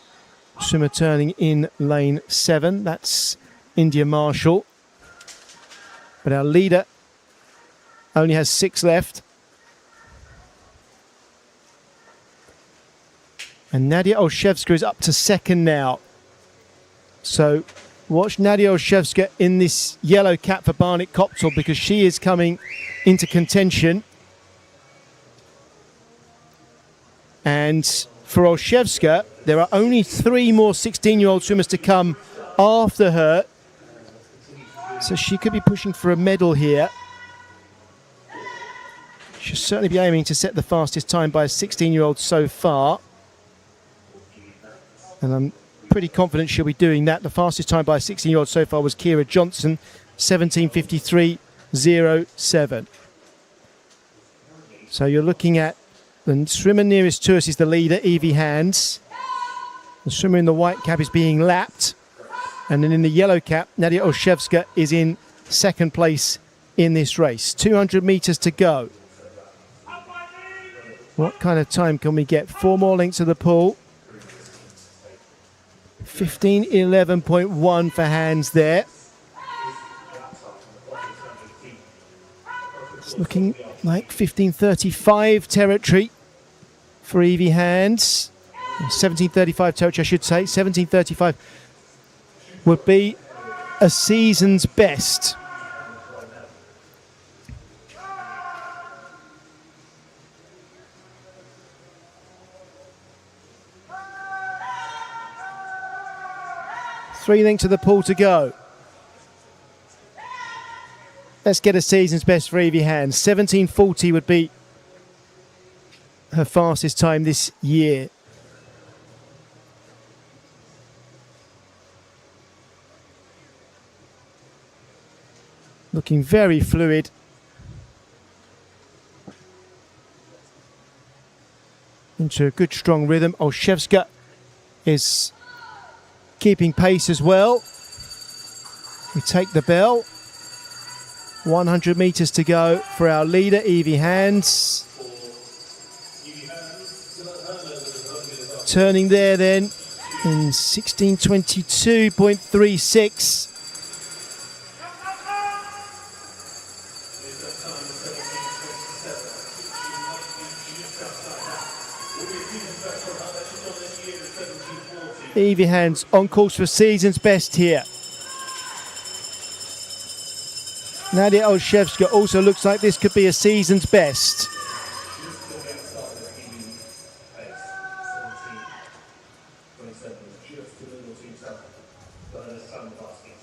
swimmer turning in lane 7. That's India Marshall. But our leader only has 6 left. And Nadia Olszewska is up to 2nd now. So watch Nadia Olszewska in this yellow cap for Barnet Copthall, because she is coming into contention. And for Olszewska, there are only 3 more 16-year-old swimmers to come after her. So she could be pushing for a medal here. She'll certainly be aiming to set the fastest time by a 16-year-old so far. And I'm pretty confident she'll be doing that. The fastest time by a 16-year-old so far was Kira Johnson, 17:53.07. So you're looking at the swimmer nearest to us is the leader, Evie Hands. The swimmer in the white cap is being lapped. And then in the yellow cap, Nadia Olszewska is in second place in this race. 200 metres to go. What kind of time can we get? 4 more lengths of the pool. 15:11.1 for Hands there. It's looking like 15:35 territory for Evie Hands. 17:35 territory, I should say. 17:35 would be a season's best. Three lengths of the pool to go. Let's get a season's best for Evie Hands. 17:40 would be her fastest time this year. Looking very fluid. Into a good strong rhythm. Olszewska is keeping pace as well. We take the bell. 100 metres to go for our leader, Evie Hands. Turning there then in 16:22.36. Evie Hands on course for season's best here. Nadia Olszewska also looks like this could be a season's best.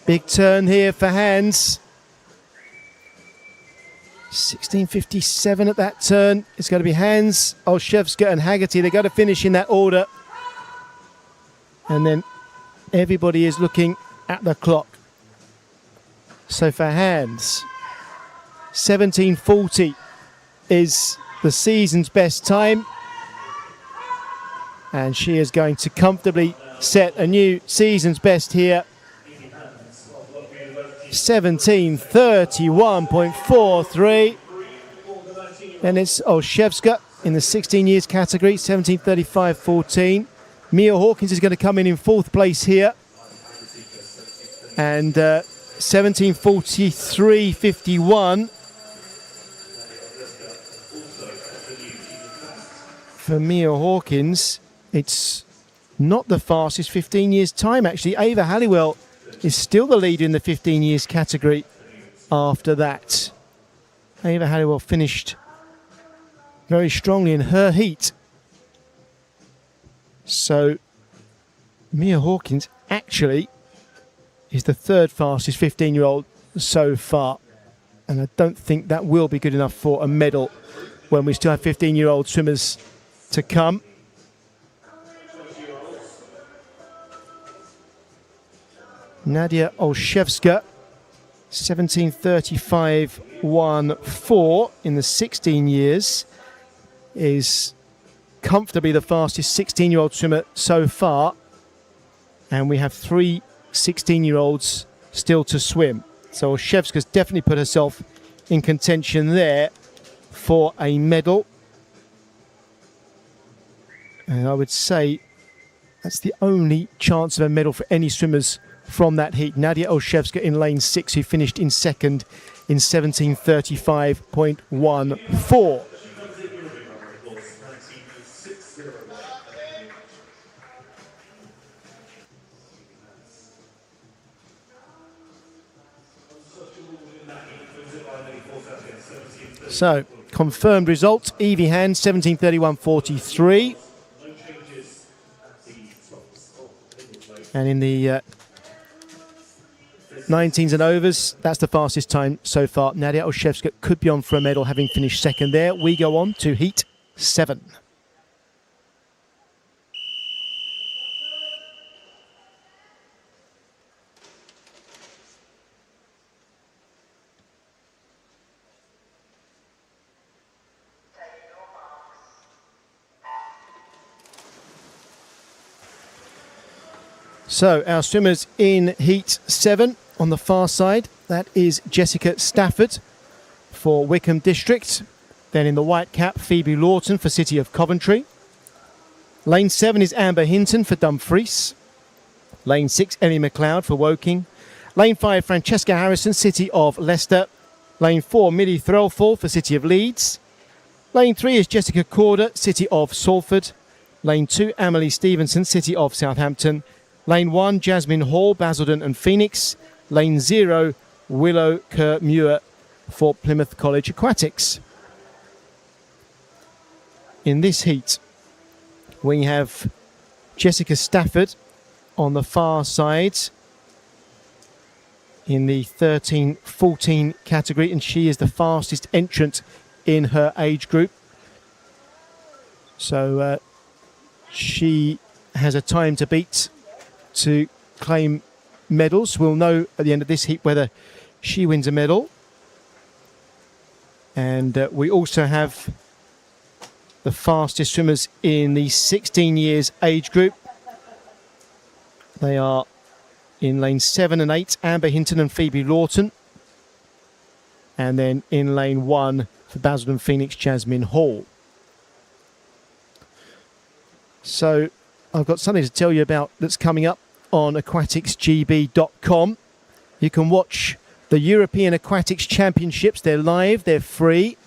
Big turn here for Hands. 16:57 at that turn. It's going to be Hands, Olszewska and Haggerty. They've got to finish in that order. And then everybody is looking at the clock. So for Hands, 17:40 is the season's best time. And she is going to comfortably set a new season's best here. 17:31.43. And it's Olszewska in the 16 years category, 17:35.14. Mia Hawkins is going to come in fourth place here. And 17:43.51 for Mia Hawkins. It's not the fastest 15 years time actually. Ava Halliwell is still the leader in the 15 years category after that. Ava Halliwell finished very strongly in her heat. So Mia Hawkins actually is the third fastest 15-year-old so far. And I don't think that will be good enough for a medal when we still have 15-year-old swimmers to come. Nadia Olszewska, 17:35.14 in the 16 years, is comfortably the fastest 16-year-old swimmer so far. And we have 3 16-year-olds still to swim. So Olszewska's definitely put herself in contention there for a medal. And I would say that's the only chance of a medal for any swimmers from that heat. Nadia Olszewska in lane 6, who finished in second in 17:35.14. So, confirmed result, Evie Hands, 17:31.43. And in the 19s and overs, that's the fastest time so far. Nadia Olszewska could be on for a medal, having finished second there. We go on to Heat 7. So our swimmers in Heat 7 on the far side, that is Jessica Stafford for Wickham District. Then in the white cap, Phoebe Lawton for City of Coventry. Lane 7 is Amber Hinton for Dumfries. Lane 6, Emmy McLeod for Woking. Lane 5, Francesca Harrison, City of Leicester. Lane 4, Millie Threlfall for City of Leeds. Lane 3 is Jessica Corder, City of Salford. Lane 2, Amelie Stevenson, City of Southampton. Lane 1, Jasmine Hall, Basildon and Phoenix. Lane 0, Willow Kerr-Muir for Plymouth College Aquatics. In this heat, we have Jessica Stafford on the far side in the 13-14 category, and she is the fastest entrant in her age group. So she has a time to beat to claim medals. We'll know at the end of this heat whether she wins a medal. And we also have the fastest swimmers in the 16 years age group. They are in lane 7 and 8, Amber Hinton and Phoebe Lawton. And then in lane 1 for Basildon Phoenix, Jasmine Hall. So I've got something to tell you about that's coming up on aquaticsgb.com. You can watch the European Aquatics Championships. They're live, they're free.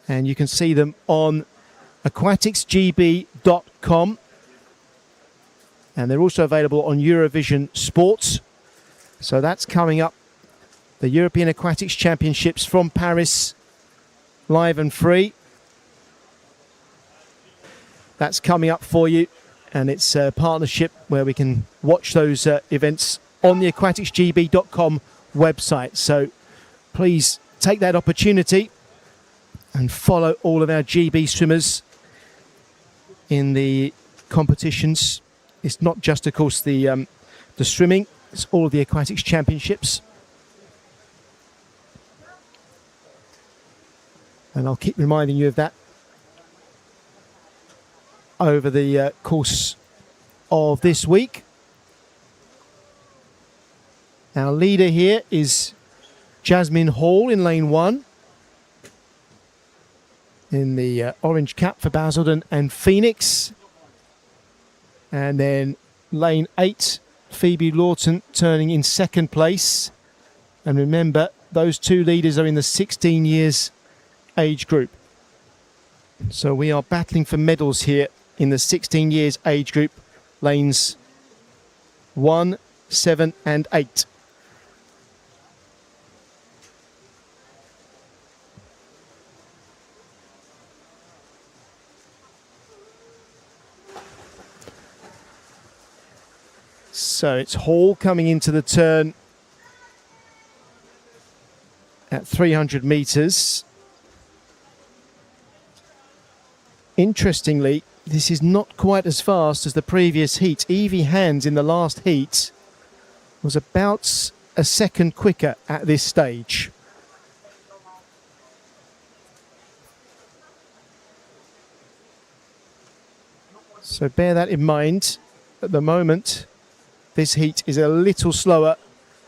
And you can see them on aquaticsgb.com. And they're also available on Eurovision Sports. So that's coming up. The European Aquatics Championships from Paris, live and free. That's coming up for you. And it's a partnership where we can watch those events on the aquaticsgb.com website. So please take that opportunity and follow all of our GB swimmers in the competitions. It's not just, of course, the swimming. It's all of the aquatics championships. And I'll keep reminding you of that over the course of this week. Our leader here is Jasmine Hall in lane 1. In the orange cap for Basildon and Phoenix. And then lane 8, Phoebe Lawton turning in second place. And remember, those two leaders are in the 16 years age group. So we are battling for medals here in the 16 years age group, lanes 1, 7 and 8. So it's Hall coming into the turn at 300 metres. Interestingly, this is not quite as fast as the previous heat. Evie Hands in the last heat was about a second quicker at this stage. So bear that in mind. At the moment, this heat is a little slower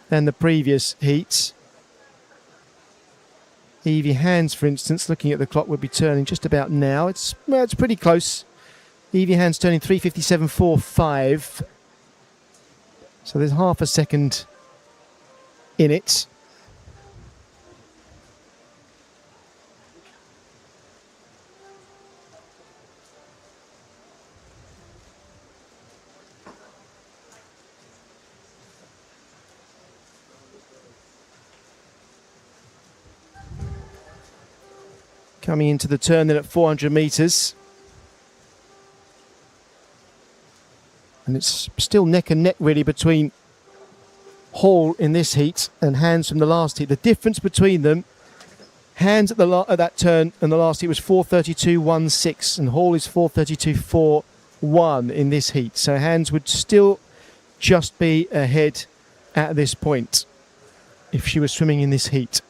than the previous heats. Evie Hands, for instance, looking at the clock, would be turning just about now. It's pretty close. Evie Hands turning 3:57.45. So there's half a second in it. Coming into the turn then at 400 metres. And it's still neck and neck really between Hall in this heat and Hands from the last heat. The difference between them, Hands at that turn and the last heat was 4:32.16 and Hall is 4:32.41 in this heat. So Hands would still just be ahead at this point if she was swimming in this heat.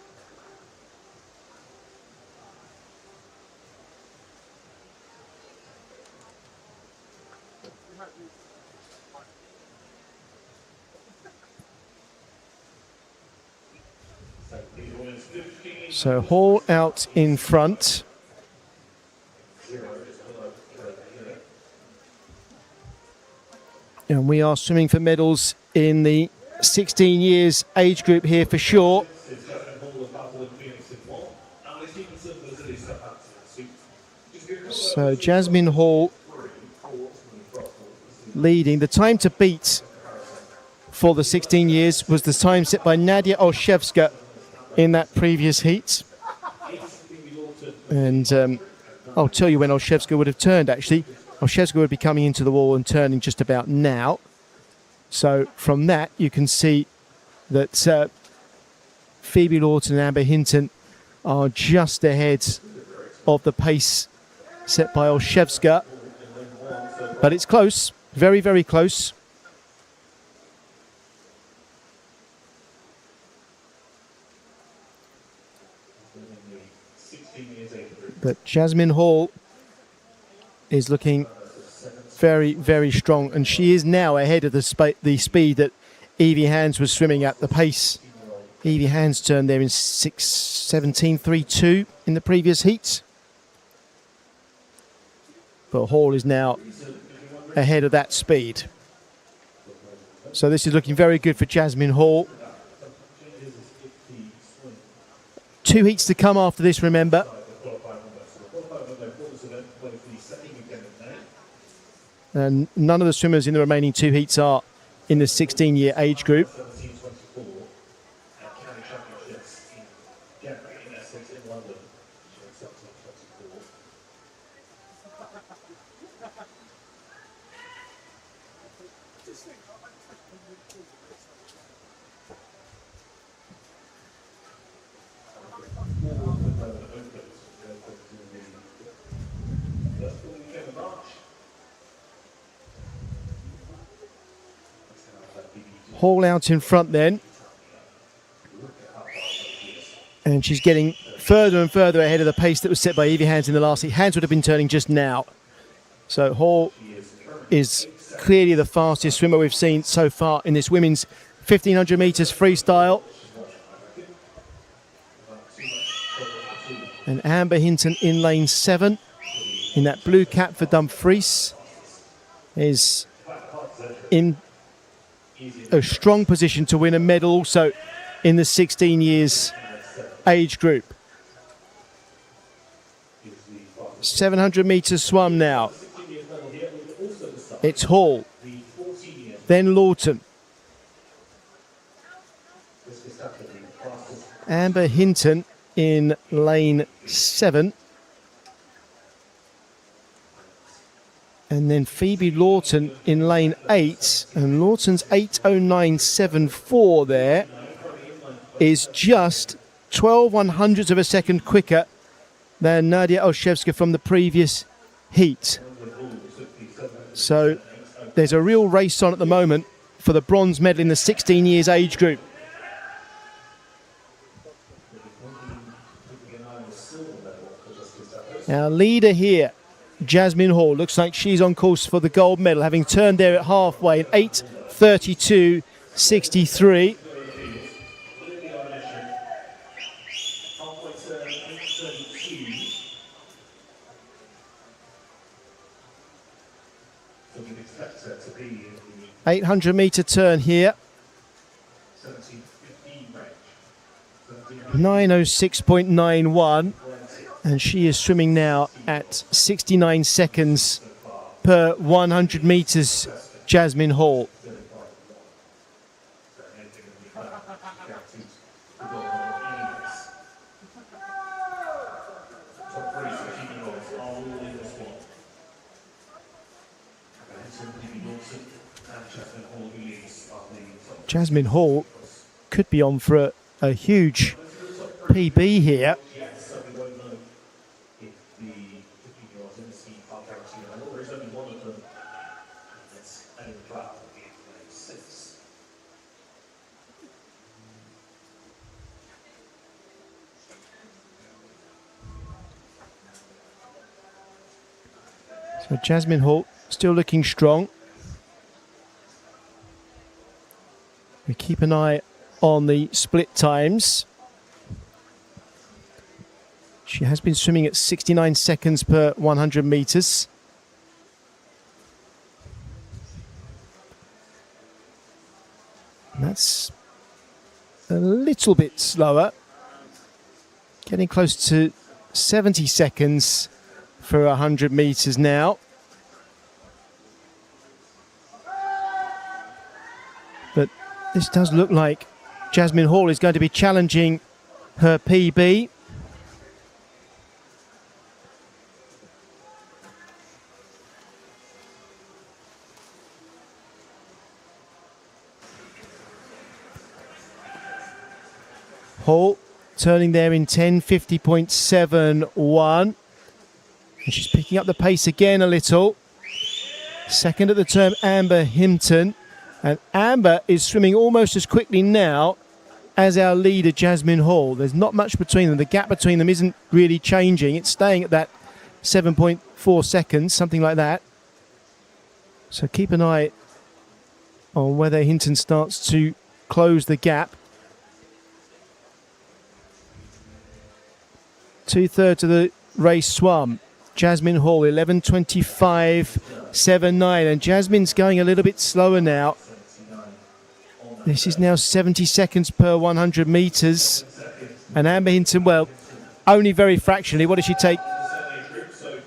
So Hall out in front. And we are swimming for medals in the 16 years age group here for sure. So Jasmine Hall leading. The time to beat for the 16 years was the time set by Nadia Olszewska in that previous heat. And I'll tell you when Olszewska would have turned, actually. Olszewska would be coming into the wall and turning just about now. So from that, you can see that Phoebe Lawton and Amber Hinton are just ahead of the pace set by Olszewska. But it's close, very, very close. But Jasmine Hall is looking very, very strong, and she is now ahead of the speed that Evie Hands was swimming at, the pace. Evie Hands turned there in 6:17.32 in the previous heat. But Hall is now ahead of that speed. So this is looking very good for Jasmine Hall. 2 heats to come after this, remember. And none of the swimmers in the remaining 2 heats are in the 16-year age group. Hall out in front then. And she's getting further and further ahead of the pace that was set by Evie Hands in the last heat. Hands would have been turning just now. So Hall is clearly the fastest swimmer we've seen so far in this women's 1500 metres freestyle. And Amber Hinton in lane 7 in that blue cap for Dumfries is in a strong position to win a medal also in the 16 years age group. 700 metres swum now. It's Hall, then Lawton. Amber Hinton in lane 7. And then Phoebe Lawton in lane 8. And Lawton's 8:09.74 there is just 12/100ths of a second quicker than Nadia Olszewska from the previous heat. So there's a real race on at the moment for the bronze medal in the 16 years age group. Our leader here, Jasmine Hall, looks like she's on course for the gold medal, having turned there at halfway in 8:32.63. $800-metre turn here. 9:06.91. And she is swimming now at 69 seconds per 100 metres, Jasmine Hall. Jasmine Hall could be on for a huge PB here. So Jasmine Hall still looking strong. We keep an eye on the split times. She has been swimming at 69 seconds per 100 metres. That's a little bit slower. Getting close to 70 seconds for 100 metres now. But this does look like Jasmine Hall is going to be challenging her PB. Hall turning there in 10:50.71. And she's picking up the pace again a little. Second at the term, Amber Hinton. And Amber is swimming almost as quickly now as our leader, Jasmine Hall. There's not much between them. The gap between them isn't really changing. It's staying at that 7.4 seconds, something like that. So keep an eye on whether Hinton starts to close the gap. 2/3 of the race swum. Jasmine Hall, 11:25.79. And Jasmine's going a little bit slower now. This is now 70 seconds per 100 metres. And Amber Hinton, well, only very fractionally. What did she take?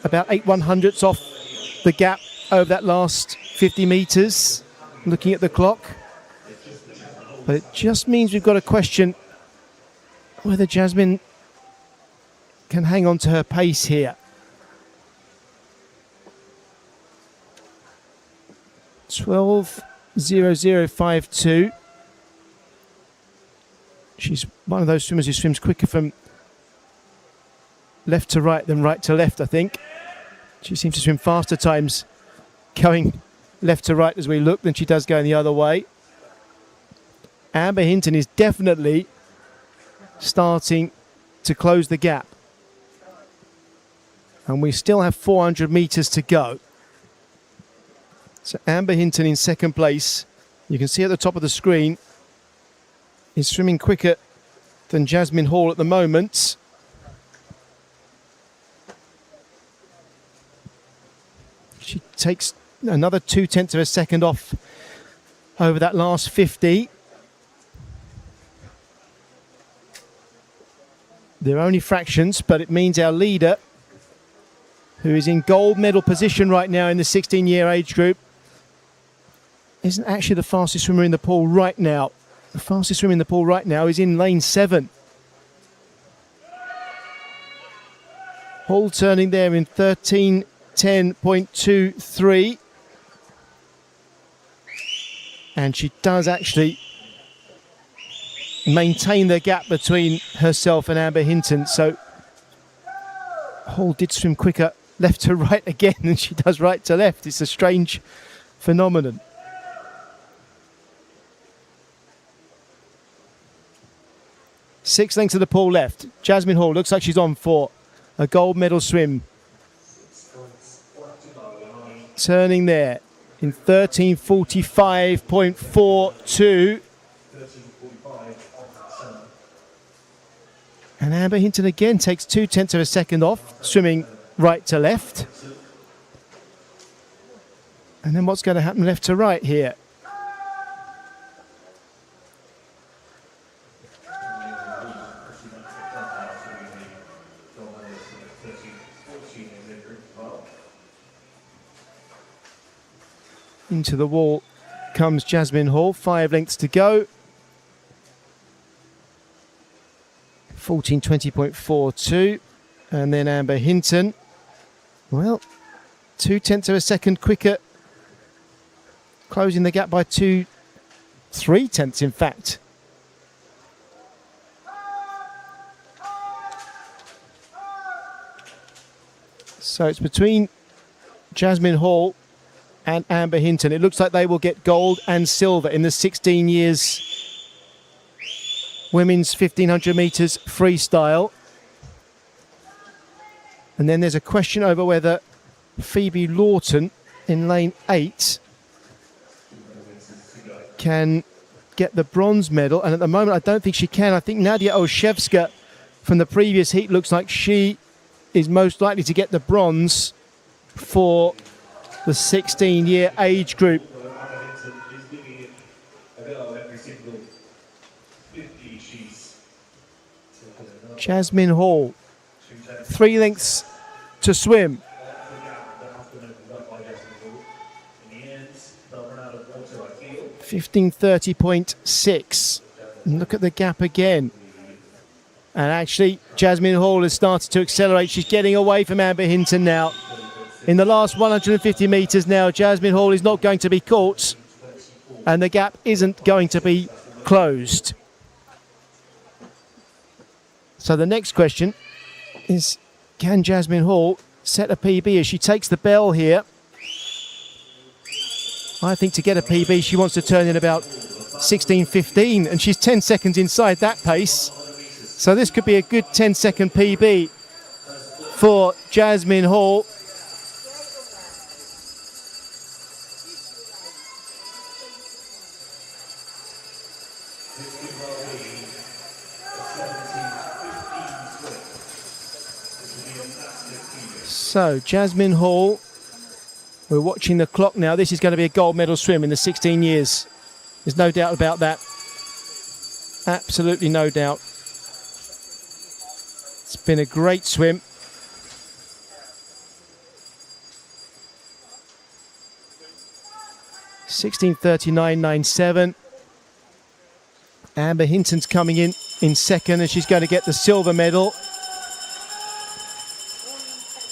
About 8/100ths off the gap over that last 50 metres, looking at the clock. But it just means we've got to question whether Jasmine can hang on to her pace here. 12:00.52. She's one of those swimmers who swims quicker from left to right than right to left, I think. She seems to swim faster times going left to right as we look than she does going the other way. Amber Hinton is definitely starting to close the gap. And we still have 400 metres to go. So Amber Hinton in second place. You can see at the top of the screen is swimming quicker than Jasmine Hall at the moment. She takes another 0.2 of a second off over that last 50. They're only fractions, but it means our leader, who is in gold medal position right now in the 16-year age group, isn't actually the fastest swimmer in the pool right now. The fastest swimmer in the pool right now is in lane 7. Hall turning there in 13:10.23. And she does actually maintain the gap between herself and Amber Hinton. So Hall did swim quicker left to right again than she does right to left. It's a strange phenomenon. Six lengths of the pool left. Jasmine Hall looks like she's on for a gold medal swim. Turning there in 13:45.42. And Amber Hinton again takes 0.2 of a second off, swimming right to left. And then what's going to happen left to right here? Into the wall comes Jasmine Hall, 5 lengths to go. 14:20.42. And then Amber Hinton, well, 0.2 of a second quicker, closing the gap by 3/10 in fact. So it's between Jasmine Hall and Amber Hinton. It looks like they will get gold and silver in the 16 years women's 1500 metres freestyle. And then there's a question over whether Phoebe Lawton in lane 8 can get the bronze medal. And at the moment, I don't think she can. I think Nadia Olszewska from the previous heat looks like she is most likely to get the bronze for the 16-year age group. Jasmine Hall, 3 lengths to swim. 15:30.6. Look at the gap again. And actually, Jasmine Hall has started to accelerate. She's getting away from Amber Hinton now. In the last 150 metres now, Jasmine Hall is not going to be caught. And the gap isn't going to be closed. So the next question is, can Jasmine Hall set a PB as she takes the bell here? I think to get a PB, she wants to turn in about 16:15, and she's 10 seconds inside that pace. So this could be a good 10-second PB for Jasmine Hall. So Jasmine Hall, we're watching the clock now. This is going to be a gold medal swim in the 16 years. There's no doubt about that. Absolutely no doubt. It's been a great swim. (16:39.97). Amber Hinton's coming in second, and she's going to get the silver medal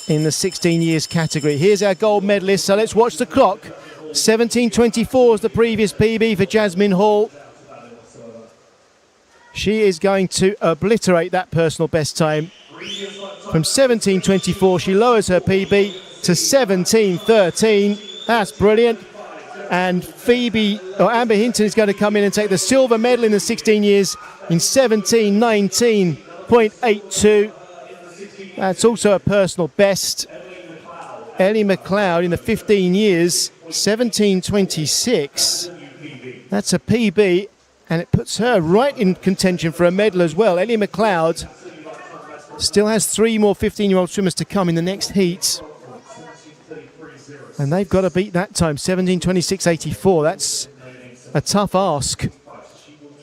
in the 16 years category. Here's our gold medalist, so let's watch the clock. 17:24 is the previous PB for Jasmine Hall. She is going to obliterate that personal best time. From 17:24, she lowers her PB to 17:13. That's brilliant. And Amber Hinton is going to come in and take the silver medal in the 16 years in 17:19.82. That's also a personal best. Ellie McLeod in the 15 years, 17:26. That's a PB, and it puts her right in contention for a medal as well. Ellie McLeod still has 3 more 15-year-old swimmers to come in the next heat. And they've got to beat that time, 17:26.84. That's a tough ask.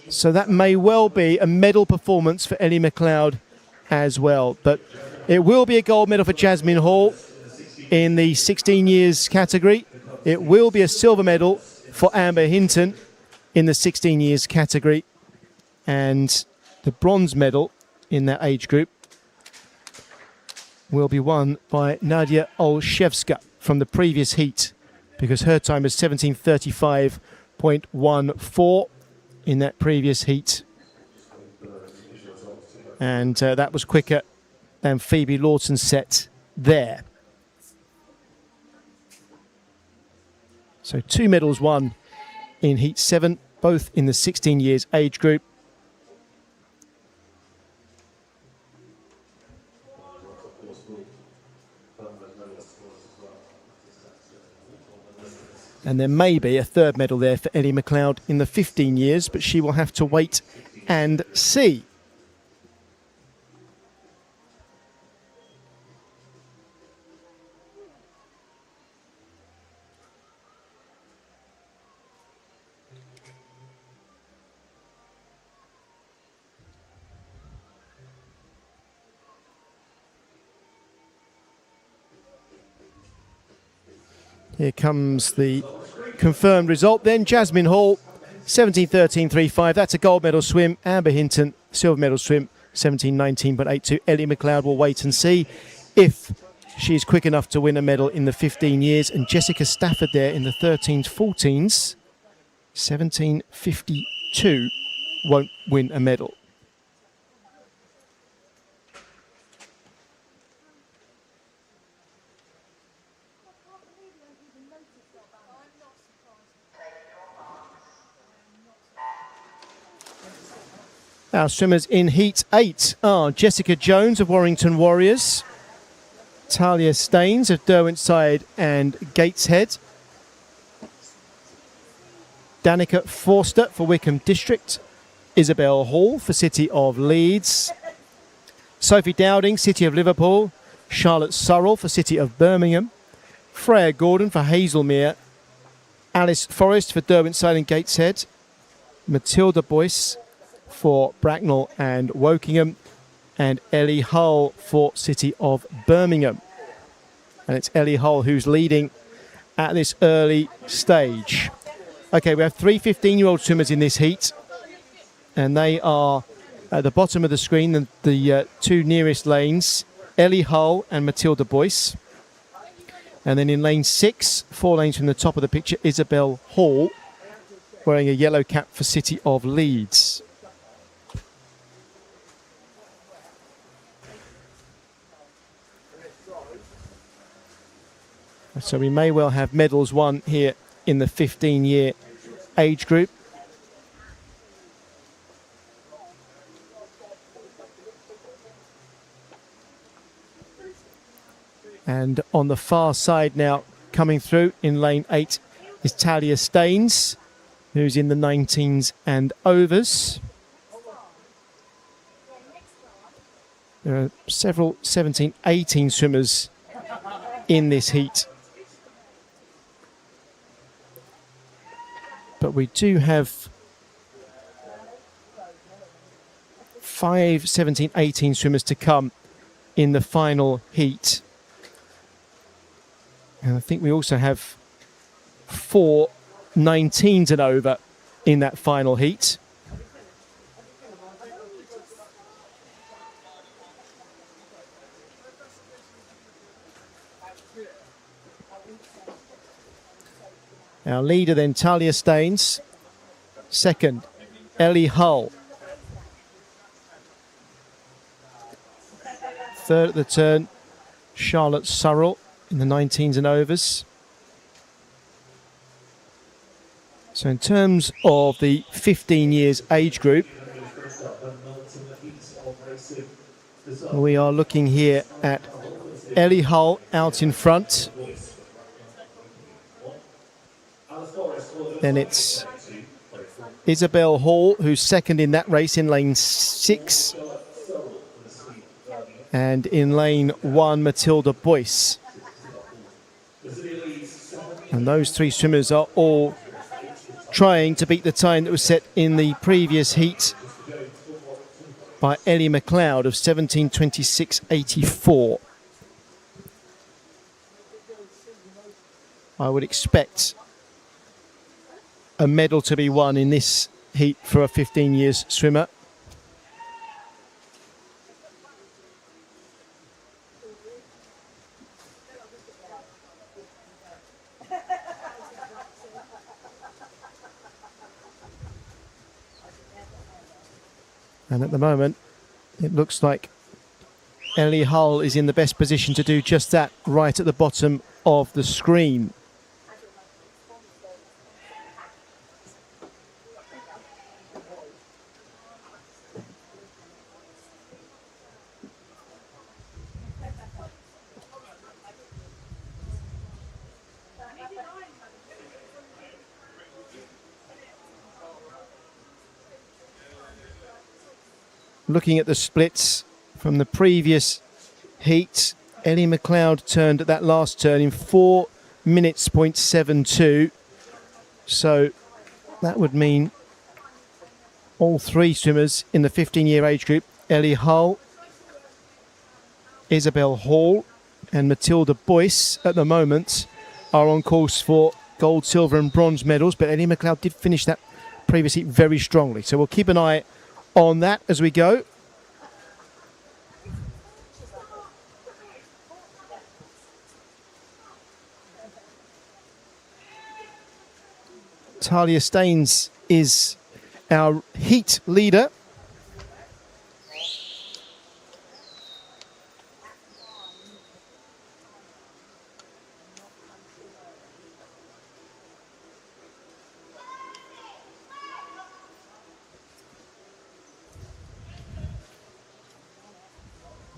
So that may well be a medal performance for Ellie McLeod as well. But it will be a gold medal for Jasmine Hall in the 16 years category. It will be a silver medal for Amber Hinton in the 16 years category. And the bronze medal in that age group will be won by Nadia Olszewska from the previous heat, because her time is 17:35.14 in that previous heat. And that was quicker than Phoebe Lawton's set there. So 2 medals won in Heat 7, both in the 16 years age group. And there may be a 3rd medal there for Ellie McLeod in the 15 years, but she will have to wait and see. Here comes the confirmed result then. Jasmine Hall, 17:13.35. That's a gold medal swim. Amber Hinton, silver medal swim, 17:19.82. Ellie McLeod will wait and see if she's quick enough to win a medal in the 15 years. And Jessica Stafford there in the 13s, 14s, 17:52, won't win a medal. Our swimmers in Heat 8 are Jessica Jones of Warrington Warriors, Talia Staines of Derwentshire and Gateshead, Danica Forster for Wickham District, Isabel Hall for City of Leeds, Sophie Dowding, City of Liverpool. Charlotte Surrell for City of Birmingham. Freya Gordon for Hazelmere. Alice Forrest for Derwent Silent Gateshead. Matilda Boyce for Bracknell and Wokingham. And Ellie Hull for City of Birmingham. And it's Ellie Hull who's leading at this early stage. Okay, we have three 15-year-old swimmers in this heat. And they are at the bottom of the screen, the two nearest lanes, Ellie Hull and Matilda Boyce. And then in lane 6, 4 lanes from the top of the picture, Isabel Hall, wearing a yellow cap for City of Leeds. So we may well have medals won here in the 15-year age group. And on the far side now, coming through in lane 8 is Talia Staines, who's in the 19s and overs. There are several 17, 18 swimmers in this heat. But we do have 5 17, 18 swimmers to come in the final heat. And I think we also have 4 19s and over in that final heat. Our leader then, Talia Staines. Second, Ellie Hull. Third at the turn, Charlotte Surrell in the 19s and overs. So in terms of the 15 years age group, we are looking here at Ellie Hull out in front. Then it's Isabel Hall, who's second in that race in lane 6. And in lane 1, Matilda Boyce. And those 3 swimmers are all trying to beat the time that was set in the previous heat by Ellie McLeod of 17:26.84. I would expect a medal to be won in this heat for a 15 years swimmer. And at the moment, it looks like Ellie Hull is in the best position to do just that, right at the bottom of the screen. Looking at the splits from the previous heat, Ellie McLeod turned at that last turn in 4 minutes, 0.72. So that would mean all 3 swimmers in the 15-year age group, Ellie Hull, Isabel Hall and Matilda Boyce at the moment, are on course for gold, silver and bronze medals. But Ellie McLeod did finish that previous heat very strongly. So we'll keep an eye on that as we go. Talia Staines is our heat leader.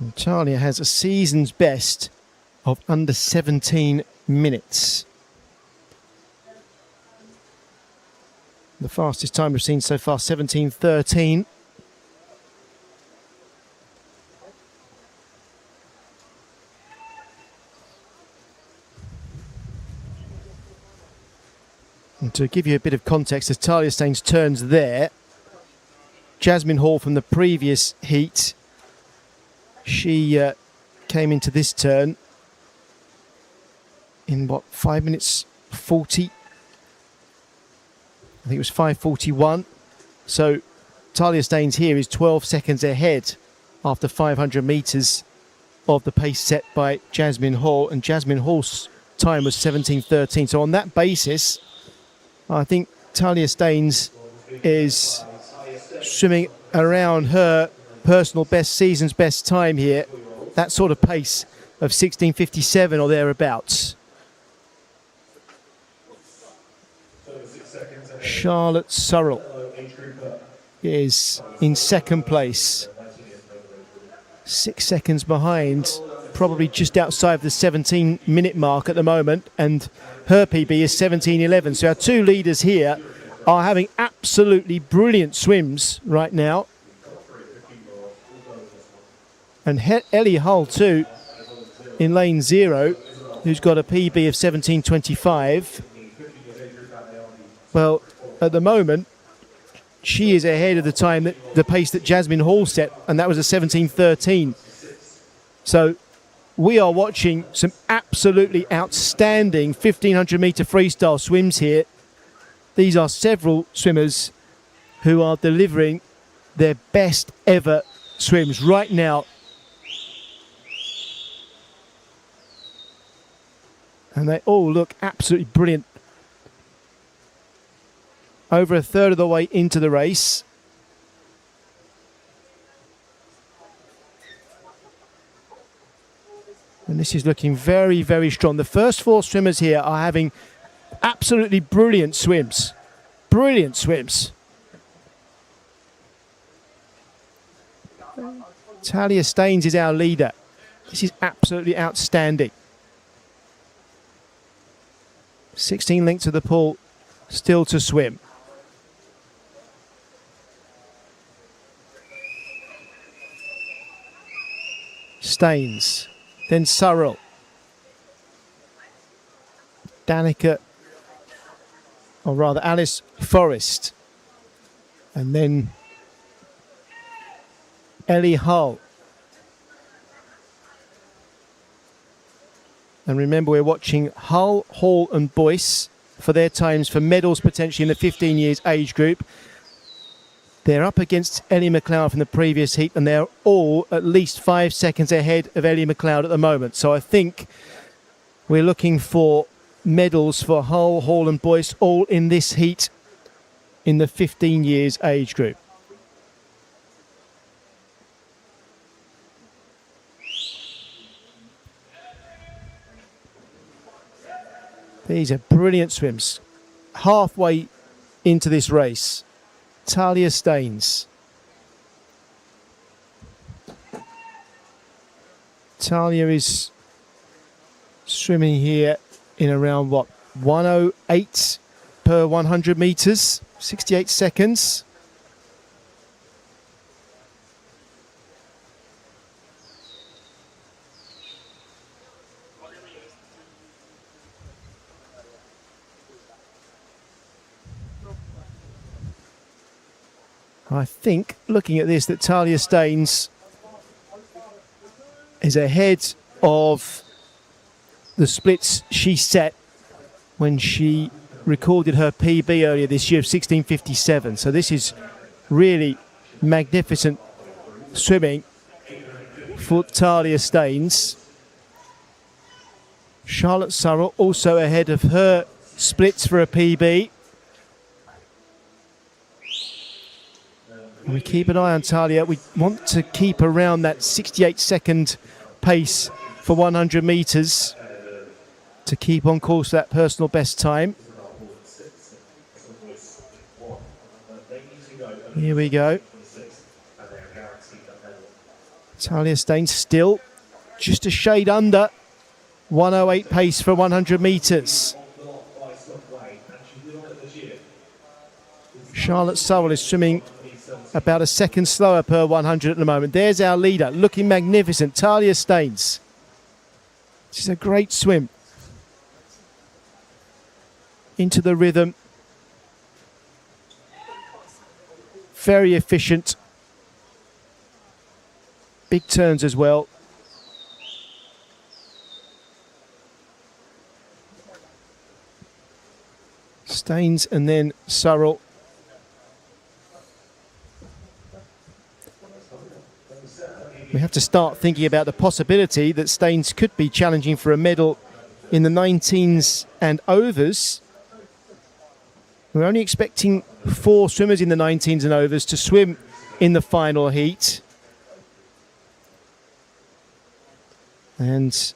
And Talia has a season's best of under 17 minutes. The fastest time we've seen so far, 17:13. And to give you a bit of context, as Talia Staines turns there, Jasmine Hall from the previous heat, she came into this turn in what, 5 minutes 40? I think it was 5:41. So Talia Staines here is 12 seconds ahead after 500 metres of the pace set by Jasmine Hall, and Jasmine Hall's time was 17:13. So on that basis, I think Talia Staines is swimming around her personal best, season's best time here. That sort of pace of 16:57 or thereabouts. Charlotte Surrell is in second place. 6 seconds behind, probably just outside the 17-minute mark at the moment, and her PB is 17:11. So our two leaders here are having absolutely brilliant swims right now. And Ellie Hull too, in lane 0, who's got a PB of 17:25. Well, at the moment, she is ahead of the time that the pace that Jasmine Hall set, and that was a 17:13. So we are watching some absolutely outstanding 1500 metre freestyle swims here. These are several swimmers who are delivering their best ever swims right now. And they all look absolutely brilliant. Over a third of the way into the race. And this is looking very, very strong. The first 4 swimmers here are having absolutely brilliant swims. Brilliant swims. Talia Staines is our leader. This is absolutely outstanding. 16 lengths of the pool still to swim. Staines, then Surrell, Danica, or rather Alice Forrest, and then Ellie Hull. And remember, we're watching Hull, Hall and Boyce for their times for medals potentially in the 15 years age group. They're up against Ellie McLeod from the previous heat, and they're all at least 5 seconds ahead of Ellie McLeod at the moment. So I think we're looking for medals for Hull, Hall and Boyce all in this heat in the 15 years age group. These are brilliant swims. Halfway into this race, Talia Staines. Talia is swimming here in around, what, 108 per 100 metres, 68 seconds. I think, looking at this, that Talia Staines is ahead of the splits she set when she recorded her PB earlier this year of 16:57. So this is really magnificent swimming for Talia Staines. Charlotte Surrell also ahead of her splits for a PB. We keep an eye on Talia. We want to keep around that 68-second pace for 100 metres to keep on course for that personal best time. Here we go. Talia Staines still just a shade under 108 pace for 100 metres. Charlotte Surrell is swimming about a second slower per 100 at the moment. There's our leader, looking magnificent, Talia Staines. This is a great swim. Into the rhythm Very efficient. Big turns as well. Staines and then Surrell. We have to start thinking about the possibility that Staines could be challenging for a medal in the 19s and overs. We're only expecting 4 swimmers in the 19s and overs to swim in the final heat. And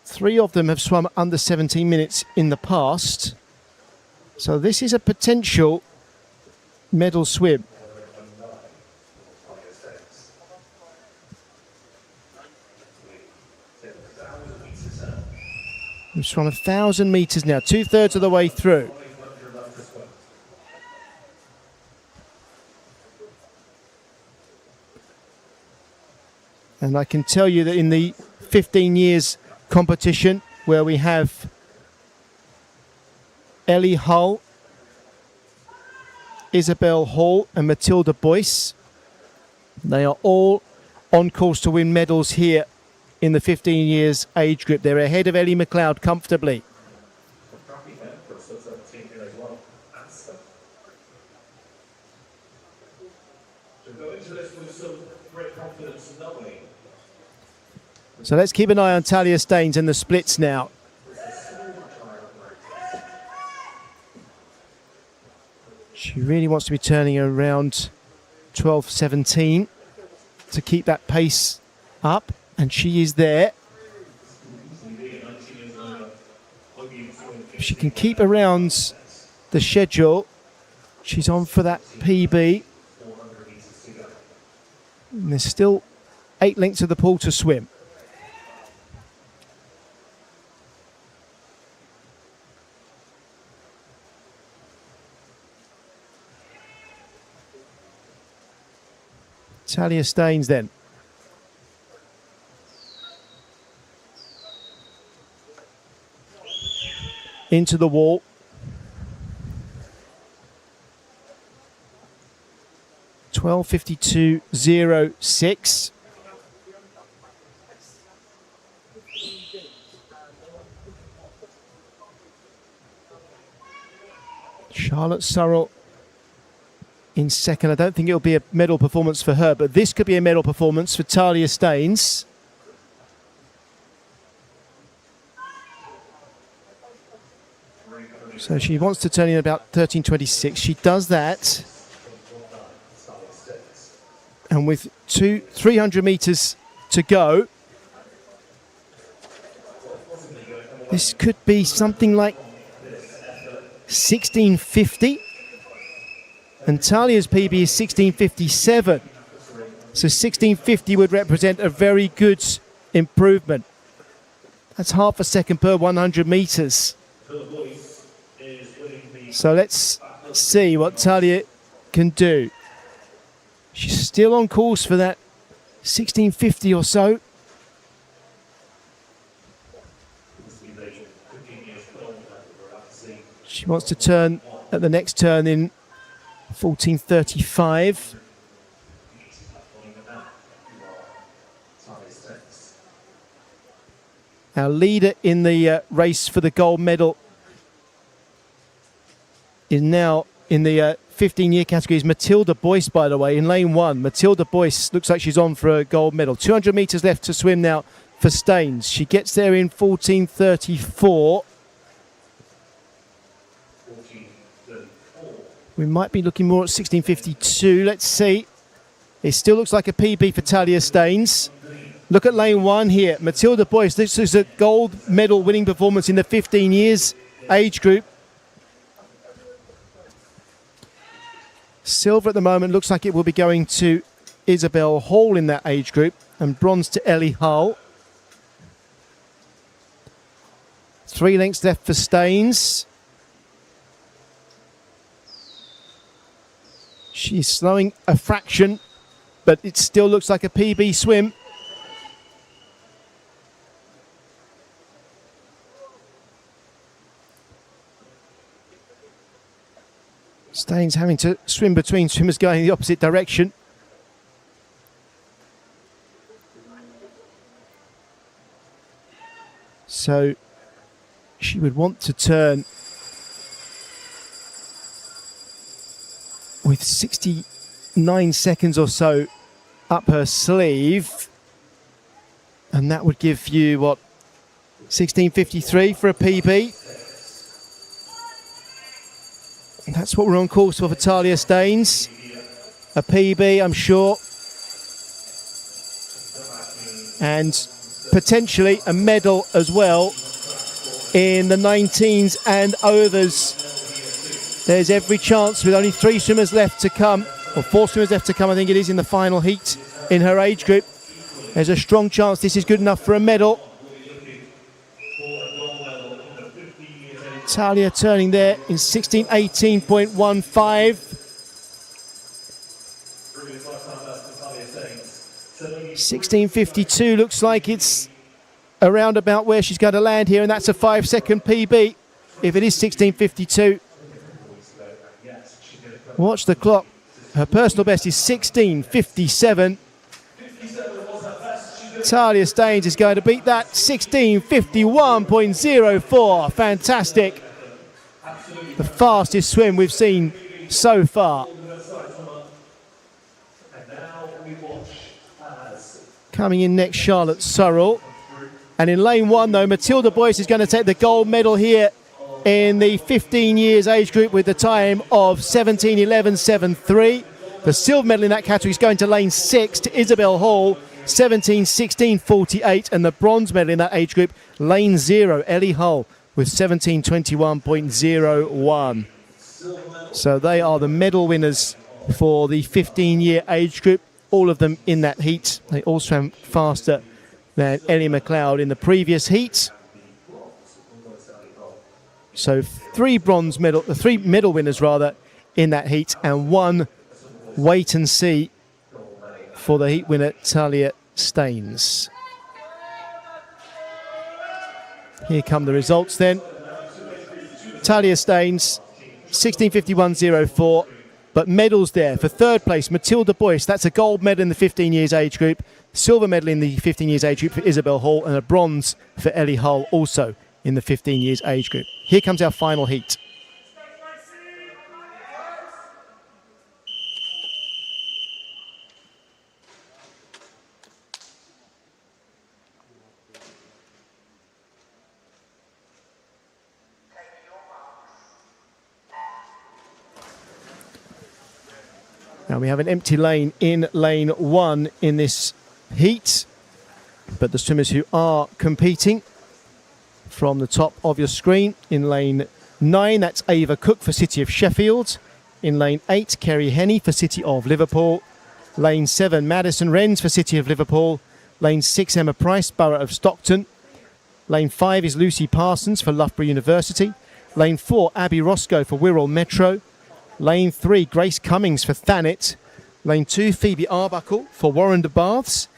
3 of them have swum under 17 minutes in the past. So this is a potential medal swim. We've swum 1,000 metres now, 2/3 of the way through. And I can tell you that in the 15 years competition where we have Ellie Hull, Isabel Hall and Matilda Boyce, they are all on course to win medals here in the 15 years age group. They're ahead of Ellie McLeod comfortably. So let's keep an eye on Talia Staines and the splits now. She really wants to be turning around 12:17 to keep that pace up, and she is there. If she can keep around the schedule, she's on for that PB. And there's still 8 lengths of the pool to swim. Talia Staines then. Into the wall. (12:52.06). Charlotte Surrell in second. I don't think it'll be a medal performance for her, but this could be a medal performance for Talia Staines. So she wants to turn in about 13:26. She does that. And with 300 metres to go, this could be something like 16:50. And Talia's PB is 16:57. So 16:50 would represent a very good improvement. That's half a second per 100 metres. So let's see what Talia can do. She's still on course for that 16:50 or so. She wants to turn at the next turn in 14:35. Our leader in the race for the gold medal is now in the 15-year category is Matilda Boyce, by the way, in lane 1. Matilda Boyce looks like she's on for a gold medal. 200 metres left to swim now for Staines. She gets there in 14:34. We might be looking more at 16:52. Let's see. It still looks like a PB for Talia Staines. Look at lane 1 here. Matilda Boyce, this is a gold medal winning performance in the 15 years age group. Silver at the moment looks like it will be going to Isabel Hall in that age group, and bronze to Ellie Hull. 3 lengths left for Staines. She's slowing a fraction, but it still looks like a PB swim. Staines having to swim between swimmers going in the opposite direction. So she would want to turn with 69 seconds or so up her sleeve. And that would give you, what, 16:53 for a PB. And that's what we're on course for Talia Staines. A PB, I'm sure. And potentially a medal as well in the 19s and overs. There's every chance with only 3 swimmers left to come, or 4 swimmers left to come, I think it is, in the final heat in her age group. There's a strong chance this is good enough for a medal. Talia turning there in 16:18.15. 16:52 looks like it's around about where she's going to land here, and that's a 5-second PB. If it is 16:52, watch the clock. Her personal best is 16:57. Talia Staines is going to beat that. 16:51.04. Fantastic. The fastest swim we've seen so far. Coming in next, Charlotte Surrell. And in lane 1, though, Matilda Boyce is going to take the gold medal here in the 15 years age group with the time of 17:11.73. The silver medal in that category is going to lane 6 to Isabel Hall, 17:16.48, and the bronze medal in that age group, lane 0, Ellie Hull, with 17:21.01. So they are the medal winners for the 15-year age group, all of them in that heat. They all swam faster than Ellie McLeod in the previous heat. So 3 medal winners rather in that heat, and 1 wait and see for the heat winner, Talia Staines. Here come the results then. Talia Staines, 16:51.04, but medals there. For third place, Matilda Boyce, that's a gold medal in the 15 years age group, silver medal in the 15 years age group for Isabel Hall, and a bronze for Ellie Hull, also in the 15 years age group. Here comes our final heat. Now we have an empty lane in lane 1 in this heat, but the swimmers who are competing from the top of your screen, in lane 9, that's Ava Cook for City of Sheffield. In lane 8, Kerry Henney for City of Liverpool. Lane 7, Madison Wrens for City of Liverpool. Lane 6, Emma Price, Borough of Stockton. Lane 5 is Lucy Parsons for Loughborough University. Lane 4, Abby Roscoe for Wirral Metro. Lane 3, Grace Cummings for Thanet. Lane 2, Phoebe Arbuckle for Warrender Baths.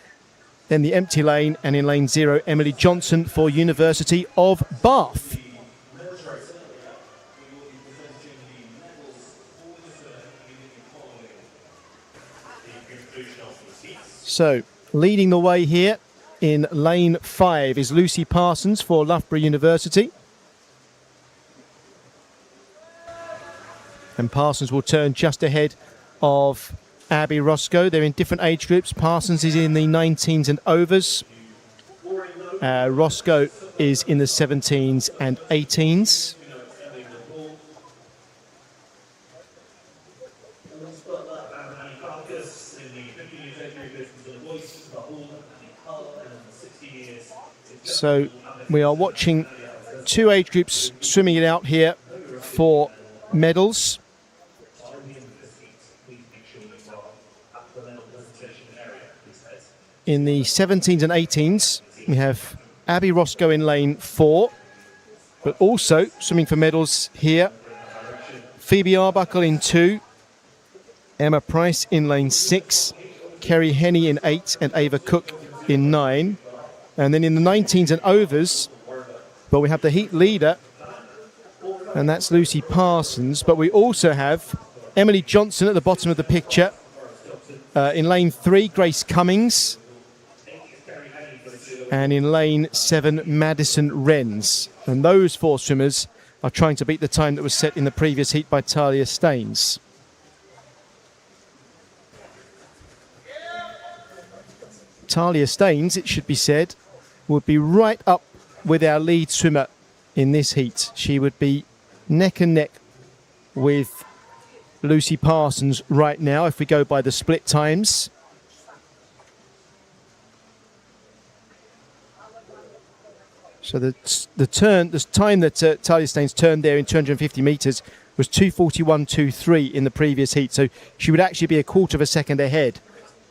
Then the empty lane, and in lane 0, Emily Johnson for University of Bath. So, leading the way here in lane 5 is Lucy Parsons for Loughborough University. And Parsons will turn just ahead of Abby Roscoe. They're in different age groups. Parsons is in the 19s and overs. Roscoe is in the 17s and 18s. So we are watching 2 age groups swimming it out here for medals. In the 17s and 18s, we have Abby Roscoe in lane 4, but also swimming for medals here, Phoebe Arbuckle in 2, Emma Price in lane 6, Kerry Henney in 8, and Ava Cook in 9. And then in the 19s and overs, but we have the heat leader, and that's Lucy Parsons, but we also have Emily Johnson at the bottom of the picture. In lane 3, Grace Cummings. And in lane 7, Madison Renz. And those 4 swimmers are trying to beat the time that was set in the previous heat by Talia Staines. Talia Staines, it should be said, would be right up with our lead swimmer in this heat. She would be neck and neck with Lucy Parsons right now if we go by the split times. So the time that Talia Staines turned there in 250 metres was 2:41.23 in the previous heat. So she would actually be a quarter of a second ahead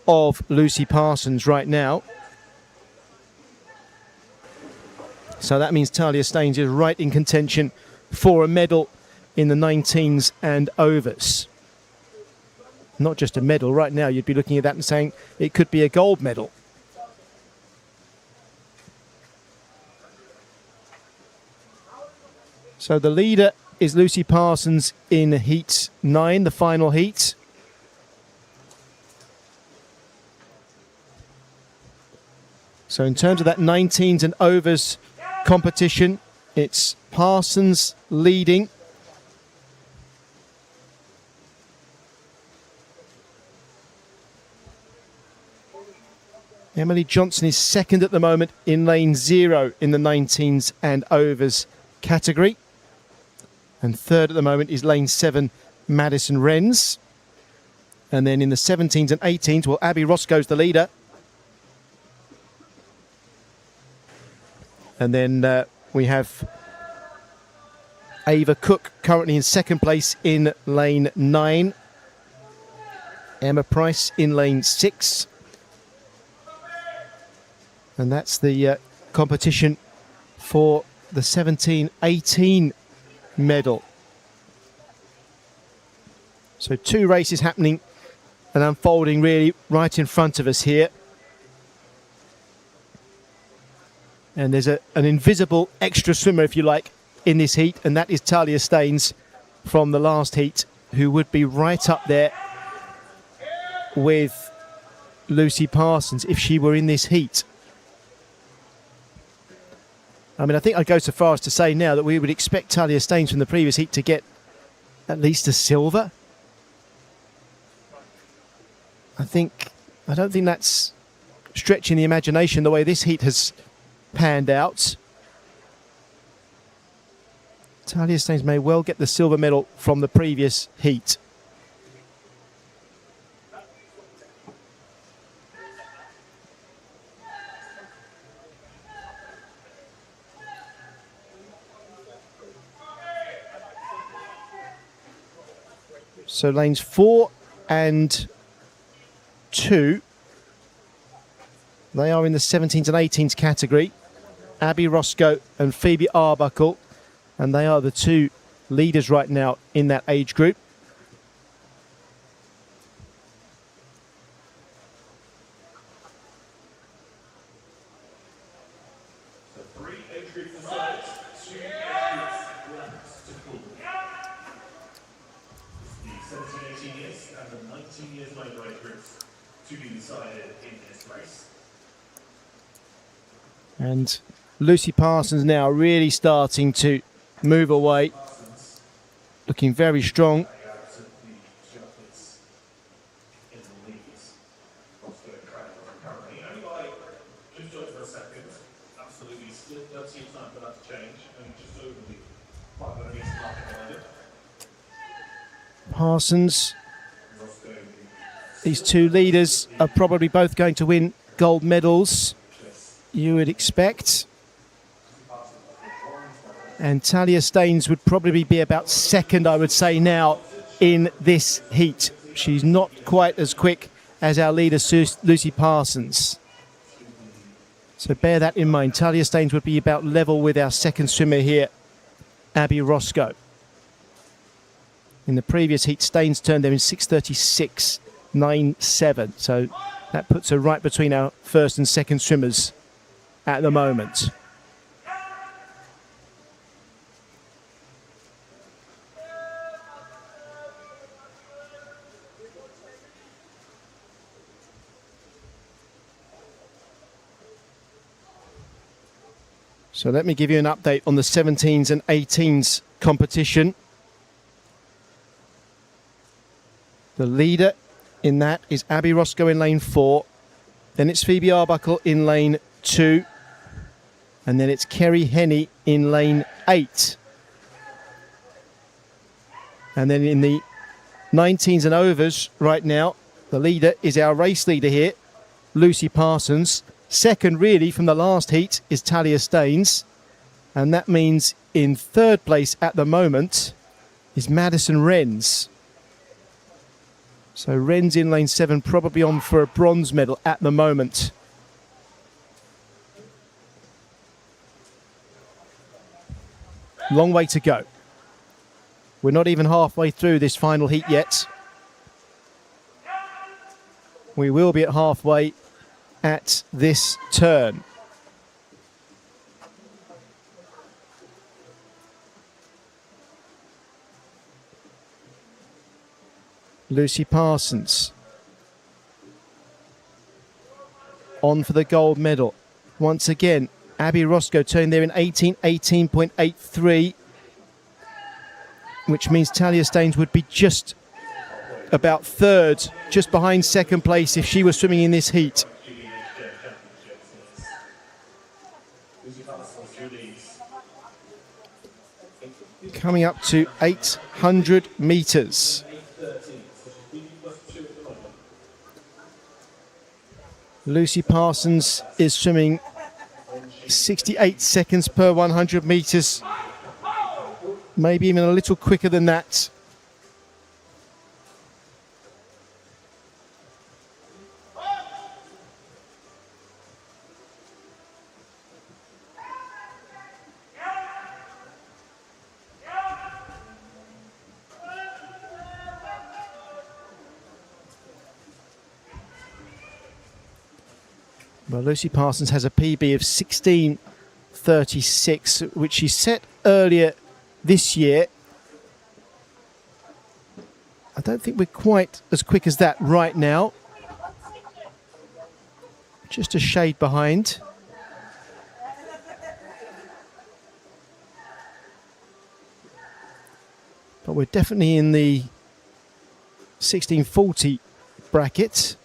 of Lucy Parsons right now. So that means Talia Staines is right in contention for a medal in the 19s and overs. Not just a medal. Right now you'd be looking at that and saying it could be a gold medal. So the leader is Lucy Parsons in heat 9, the final heat. So in terms of that 19s and overs competition, it's Parsons leading. Emily Johnson is second at the moment in lane 0 in the 19s and overs category. And third at the moment is lane 7, Madison Renz. And then in the 17s and 18s, well, Abby Roscoe's the leader. And then we have Ava Cook currently in second place in lane 9. Emma Price in lane 6. And that's the competition for the 17-18 medal. So 2 races happening and unfolding really right in front of us here. And there's an invisible extra swimmer, if you like, in this heat, and that is Talia Staines from the last heat, who would be right up there with Lucy Parsons if she were in this heat. I mean, I think I'd go so far as to say now that we would expect Talia Staines from the previous heat to get at least a silver. I don't think that's stretching the imagination the way this heat has panned out. Talia Staines may well get the silver medal from the previous heat. So lanes 4 and 2, they are in the 17s and 18s category. Abby Roscoe and Phoebe Arbuckle, and they are the 2 leaders right now in that age group. So 3 age groups aside, 2 age groups left to pull. The 17-18 years and the 19 years and over age groups to be decided in this race. And Lucy Parsons now really starting to move away, looking very strong. Parsons, these 2 leaders are probably both going to win gold medals, you would expect. And Talia Staines would probably be about second, I would say now, in this heat. She's not quite as quick as our leader, Lucy Parsons. So bear that in mind. Talia Staines would be about level with our second swimmer here, Abby Roscoe. In the previous heat, Staines turned there in 6:36.97. So that puts her right between our first and second swimmers at the moment. So let me give you an update on the 17s and 18s competition. The leader in that is Abby Roscoe in lane 4. Then it's Phoebe Arbuckle in lane 2. And then it's Kerry Henney in lane 8. And then in the 19s and overs right now, the leader is our race leader here, Lucy Parsons. Second, really, from the last heat is Talia Staines. And that means in third place at the moment is Madison Renz. So Renz in lane 7, probably on for a bronze medal at the moment. Long way to go. We're not even halfway through this final heat yet. We will be at halfway at this turn. Lucy Parsons on for the gold medal. Once again, Abby Roscoe turned there in 18.83, which means Talia Staines would be just about third, just behind second place if she was swimming in this heat. Coming up to 800 metres. Lucy Parsons is swimming 68 seconds per 100 metres, maybe even a little quicker than that. Well, Lucy Parsons has a PB of 16:36, which she set earlier this year. I don't think we're quite as quick as that right now. Just a shade behind. But we're definitely in the 16:40 bracket.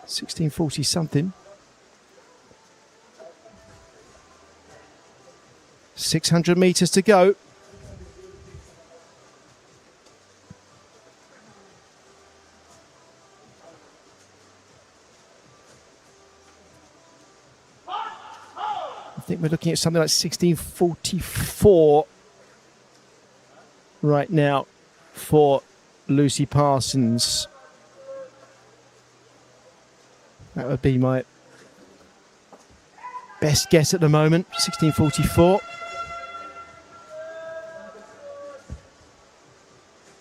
16:40 something. 600 metres to go. I think we're looking at something like 16:44 right now for Lucy Parsons. That would be my best guess at the moment, 16:44.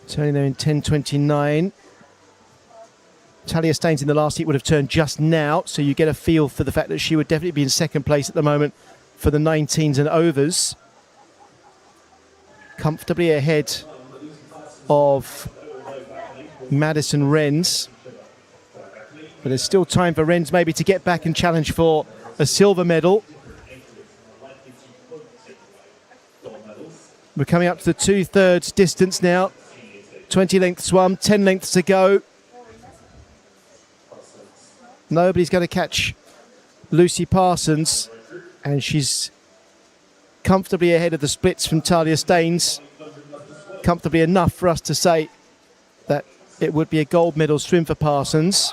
Turning there in 10:29. Talia Staines in the last heat would have turned just now, so you get a feel for the fact that she would definitely be in second place at the moment for the 19s and overs. Comfortably ahead of Madison Renz. But there's still time for Renz maybe to get back and challenge for a silver medal. We're coming up to the 2/3 distance now. 20 lengths swum, 10 lengths to go. Nobody's going to catch Lucy Parsons, and she's comfortably ahead of the splits from Talia Staines. Comfortably enough for us to say that it would be a gold medal swim for Parsons.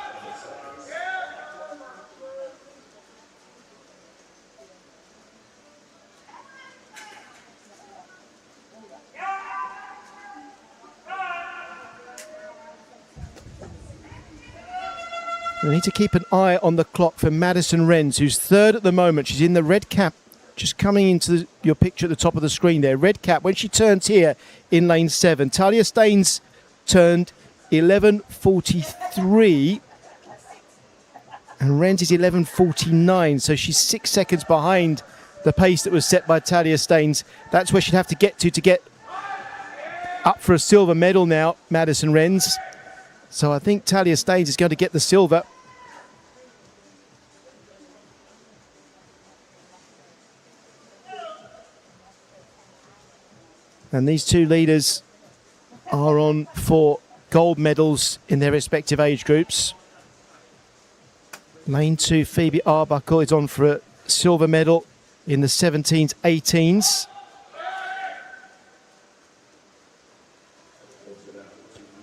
We need to keep an eye on the clock for Madison Renz, who's third at the moment. She's in the red cap, just coming into your picture at the top of the screen there. Red cap when she turns here in lane 7. Talia Staines turned 11:43, and Renz is 11:49, so she's 6 seconds behind the pace that was set by Talia Staines. That's where she'd have to get up for a silver medal now, Madison Renz. So I think Talia Staines is going to get the silver. And these two leaders are on for gold medals in their respective age groups. Lane 2, Phoebe Arbuckle is on for a silver medal in the 17s, 18s.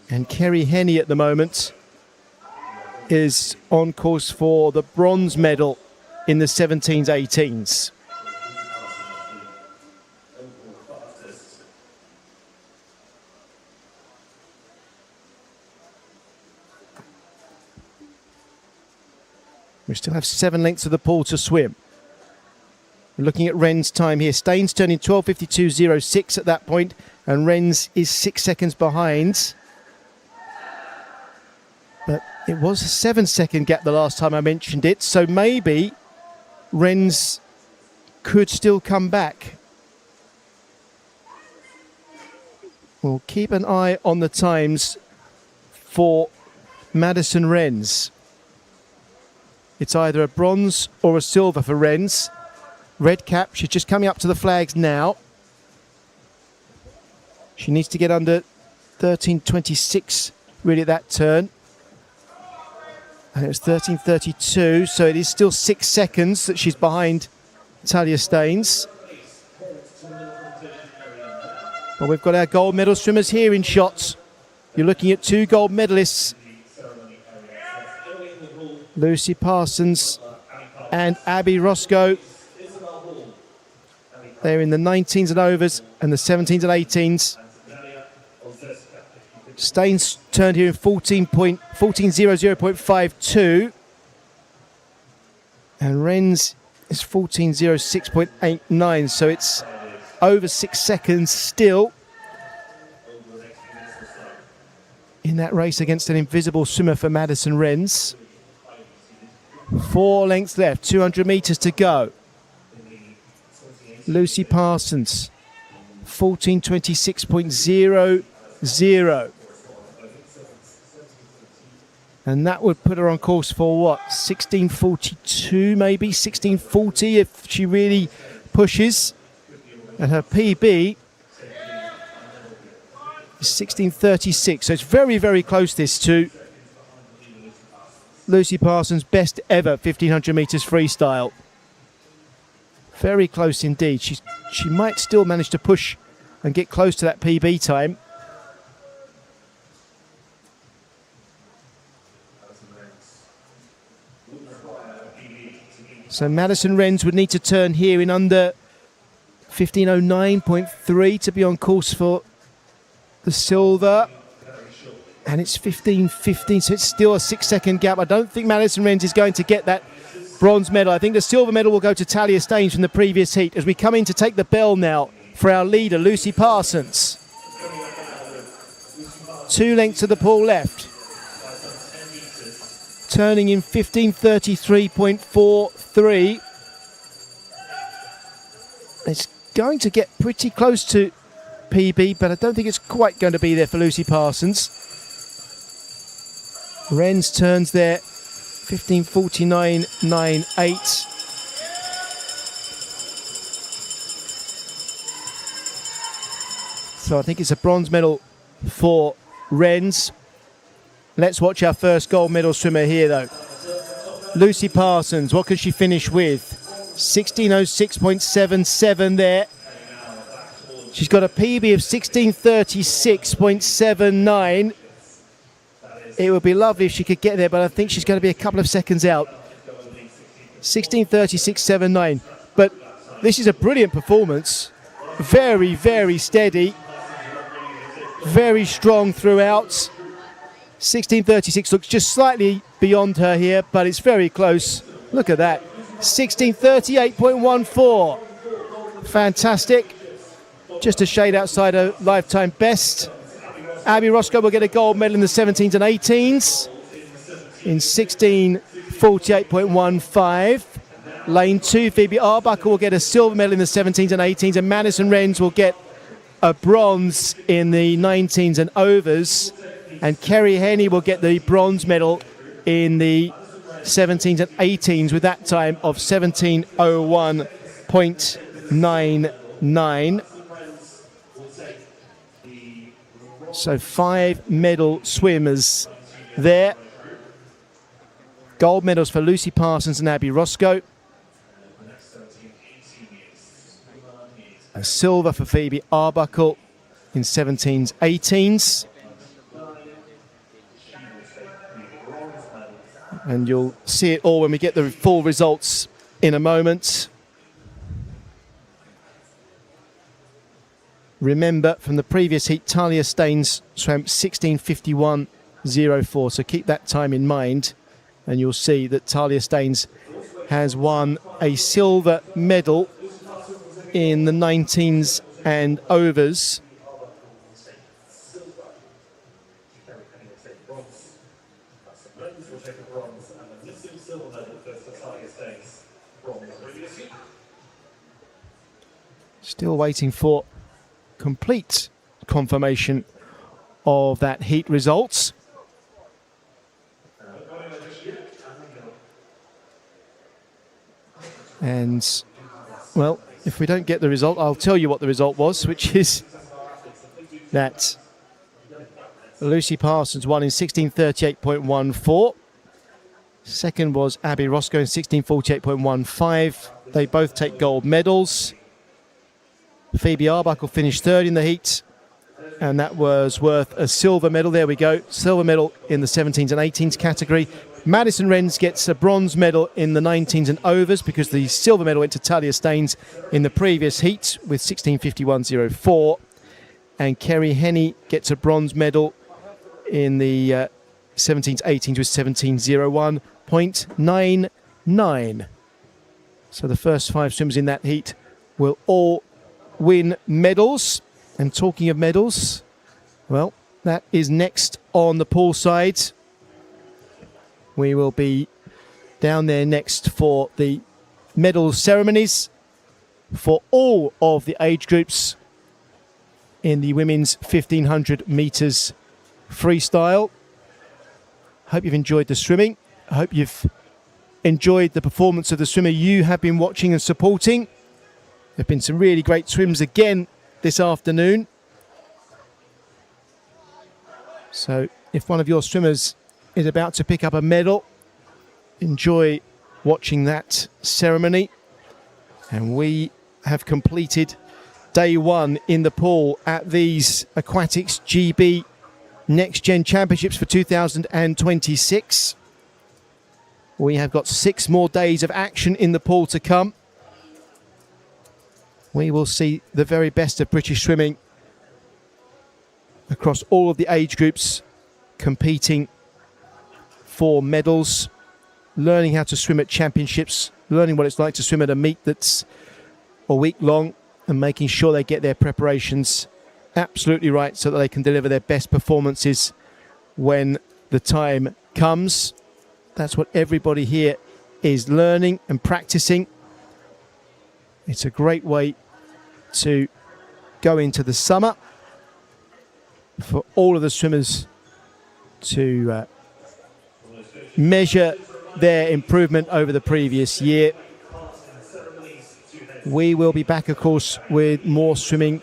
And Kerry Henney at the moment is on course for the bronze medal in the 17s, 18s. We still have 7 lengths of the pool to swim. We're looking at Wren's time here. Staines turning 12:52.06 at that point, and Wren's is 6 seconds behind. But it was a 7-second gap the last time I mentioned it, so maybe Wren's could still come back. We'll keep an eye on the times for Madison Wren's. It's either a bronze or a silver for Wren's. Red cap, she's just coming up to the flags now. She needs to get under 13.26 really at that turn. And it was 13.32, so it is still 6 seconds that she's behind Talia Staines. But we've got our gold medal swimmers here in shots. You're looking at 2 gold medalists, Lucy Parsons and Abby Roscoe. They're in the 19s and overs and the 17s and 18s. Staines turned here in 14.00.52. And Wren's is 14.06.89. So it's over 6 seconds still in that race against an invisible swimmer for Madison Wren's. 4 lengths left, 200 metres to go. Lucy Parsons, 14.26.00. And that would put her on course for what? 16.42 maybe, 16.40 if she really pushes. And her PB is 16.36. So it's very, very close this to Lucy Parsons' best ever 1500 metres freestyle. Very close indeed. She might still manage to push and get close to that PB time. So Madison Wren's would need to turn here in under 15.09.3 to be on course for the silver. And it's 15.15, so it's still a 6 second gap. I don't think Madison Wren's is going to get that bronze medal. I think the silver medal will go to Talia Staines from the previous heat as we come in to take the bell now for our leader, Lucy Parsons. 2 lengths of the pool left. Turning in 15.33.43. It's going to get pretty close to PB, but I don't think it's quite going to be there for Lucy Parsons. Wren's turns there 15.49.98. So I think it's a bronze medal for Wren's. Let's watch our first gold medal swimmer here though. Lucy Parsons, what can she finish with? 16.06.77 there. She's got a PB of 16.36.79. It would be lovely if she could get there, but I think she's going to be a couple of seconds out. 16.36.79. But this is a brilliant performance. Very, very steady. Very strong throughout. 16.36 looks just slightly beyond her here, but it's very close. Look at that. 16.38.14. Fantastic. Just a shade outside her lifetime best. Abby Roscoe will get a gold medal in the 17s and 18s in 16.48.15. Lane 2, Phoebe Arbuckle will get a silver medal in the 17s and 18s, and Madison Wren's will get a bronze in the 19s and overs. And Kerry Henney will get the bronze medal in the 17s and 18s with that time of 17.01.99. So 5 medal swimmers there. Gold medals for Lucy Parsons and Abby Roscoe. A silver for Phoebe Arbuckle in 17s, 18s. And you'll see it all when we get the full results in a moment. Remember, from the previous heat, Talia Staines swam 16:51.04, so keep that time in mind, and you'll see that Talia Staines has won a silver medal in the 19s and overs. Still waiting for complete confirmation of that heat results. And, well, if we don't get the result, I'll tell you what the result was, which is that Lucy Parsons won in 16:38.14. Second was Abby Roscoe in 16:48.15. They both take gold medals. Phoebe Arbuckle finished third in the heat, and that was worth a silver medal. There we go, silver medal in the 17s and 18s category. Madison Renz gets a bronze medal in the 19s and overs because the silver medal went to Talia Staines in the previous heat with 16:51.04. And Kerry Henney gets a bronze medal in the 17s, 18s with 17:01.99. So the first 5 swimmers in that heat will all win medals. And talking of medals, well, that is next on the pool side. We will be down there next for the medal ceremonies for all of the age groups in the women's 1500 metres freestyle. Hope you've enjoyed the swimming. I hope you've enjoyed the performance of the swimmer you have been watching and supporting. There have been some really great swims again this afternoon. So if one of your swimmers is about to pick up a medal, enjoy watching that ceremony. And we have completed day 1 in the pool at these Aquatics GB Next Gen Championships for 2026. We have got 6 more days of action in the pool to come. We will see the very best of British swimming across all of the age groups competing for medals, learning how to swim at championships, learning what it's like to swim at a meet that's a week long, and making sure they get their preparations absolutely right so that they can deliver their best performances when the time comes. That's what everybody here is learning and practicing. It's a great way to go into the summer for all of the swimmers to measure their improvement over the previous year. We will be back, of course, with more swimming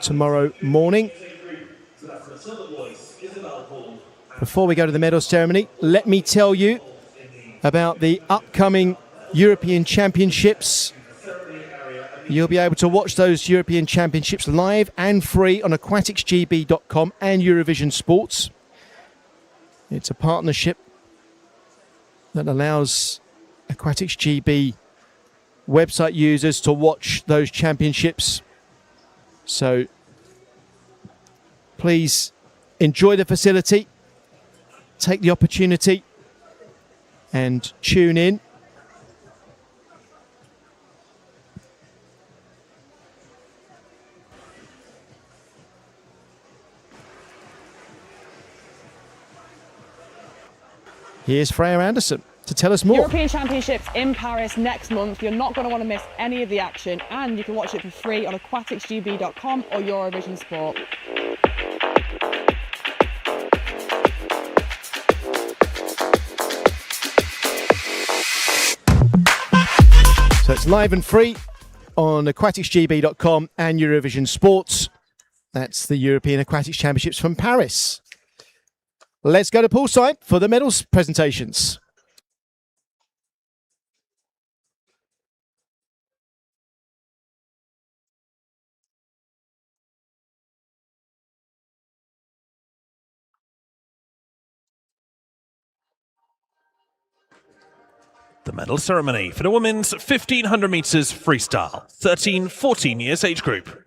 tomorrow morning. Before we go to the medal ceremony, let me tell you about the upcoming European Championships. You'll be able to watch those European Championships live and free on aquaticsgb.com and Eurovision Sports. It's a partnership that allows Aquatics GB website users to watch those championships. So please enjoy the facility, take the opportunity and tune in. Here's Freya Anderson to tell us more. European Championships in Paris next month. You're not going to want to miss any of the action, and you can watch it for free on aquaticsgb.com or Eurovision Sport. So it's live and free on aquaticsgb.com and Eurovision Sports. That's the European Aquatics Championships from Paris. Let's go to poolside for the medals presentations. The medal ceremony for the women's 1500 meters freestyle, 13-14 years age group.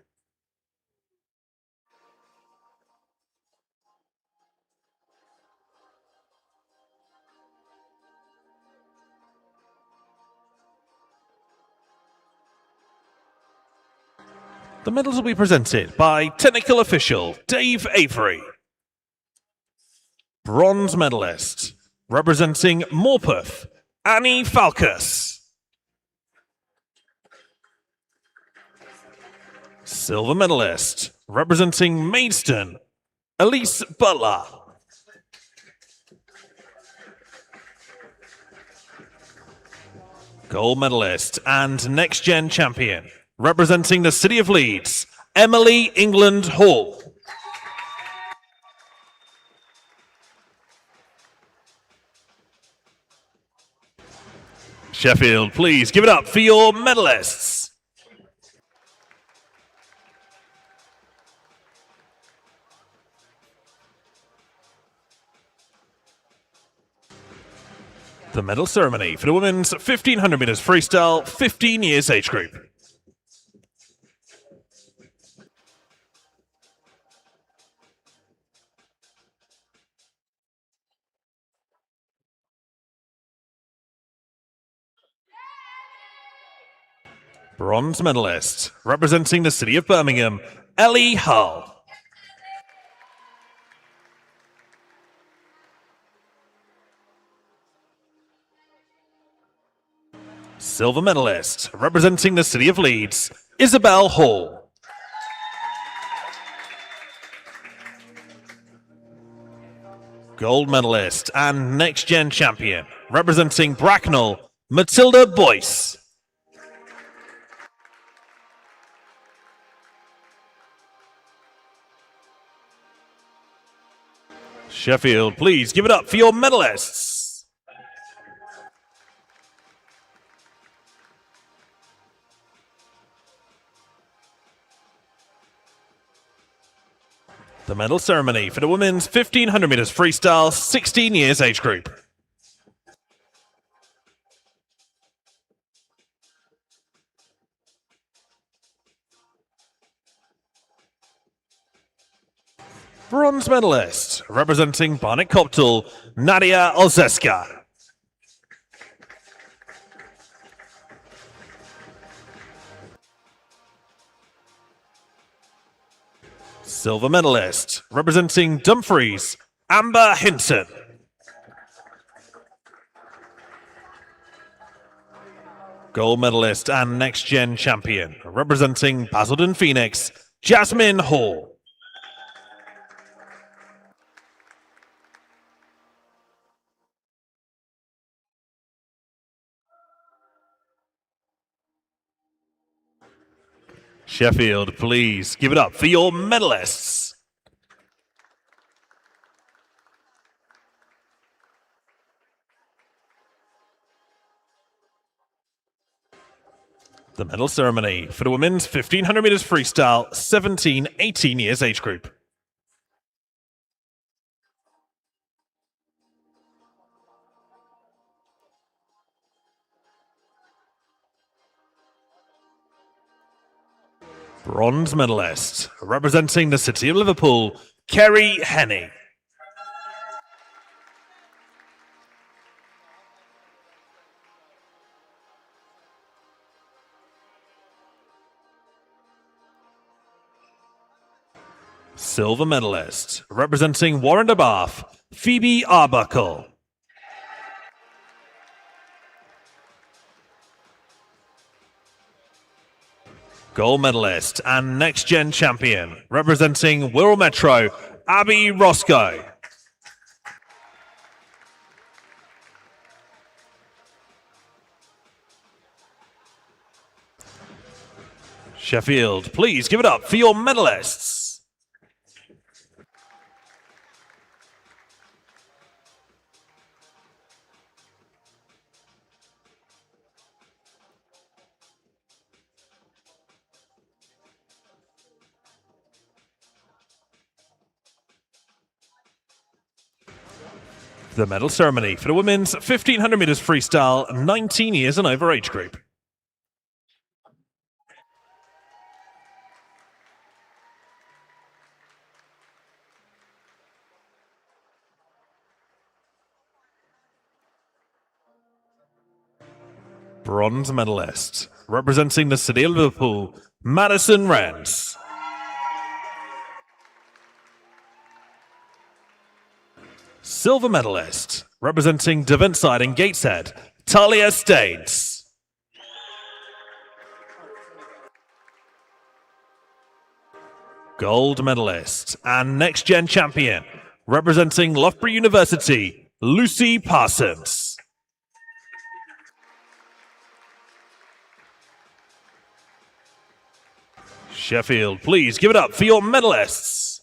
The medals will be presented by technical official Dave Avery. Bronze medalist, representing Morpeth, Annie Falkus. Silver medalist, representing Maidstone, Elise Butler. Gold medalist and next gen champion, representing the City of Leeds, Emily England Hall. Sheffield, please give it up for your medalists. The medal ceremony for the women's 1500 meters freestyle, 15 years age group. Bronze medalist, representing the City of Birmingham, Ellie Hull. Silver medalist, representing the City of Leeds, Isabel Hall. Gold medalist and next gen champion, representing Bracknell, Matilda Boyce. Sheffield, please give it up for your medalists. The medal ceremony for the women's 1500 meters freestyle, 16 years age group. Bronze medalist, representing Barnet Coptal, Nadia Olzeska. Silver medalist, representing Dumfries, Amber Hinton. Gold medalist and next gen champion, representing Basildon Phoenix, Jasmine Hall. Sheffield, please give it up for your medalists. The medal ceremony for the women's 1500 meters freestyle, 17-18 years age group. Bronze medalist, representing the City of Liverpool, Kerry Henney. Silver medalist, representing Warren de Bath, Phoebe Arbuckle. Gold medalist and next gen champion, representing Wirral Metro, Abby Roscoe. Sheffield, please give it up for your medalists. The medal ceremony for the women's 1500 meters freestyle 19 years and over age group. Bronze medalist, representing the city of Liverpool, Madison Rance. Silver medalist, representing Devonside and Gateshead, Talia Staines. Gold medalist and next gen champion, representing Loughborough University, Lucy Parsons. Sheffield, please give it up for your medalists.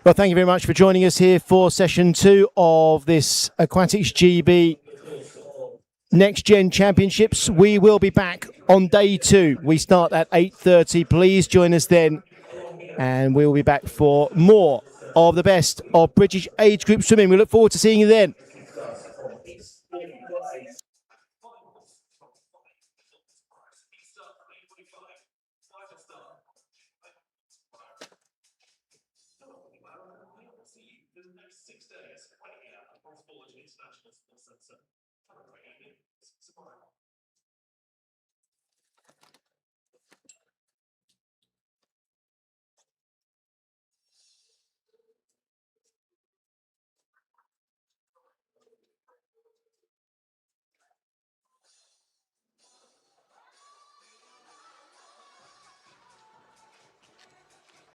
Well, thank you very much for joining us here for session 2 of this Aquatics GB Next Gen Championships. We will be back on day 2. We start at 8:30. Please join us then. And we will be back for more of the best of British age group swimming. We look forward to seeing you then. The next 6 days, 20 International Sports Center.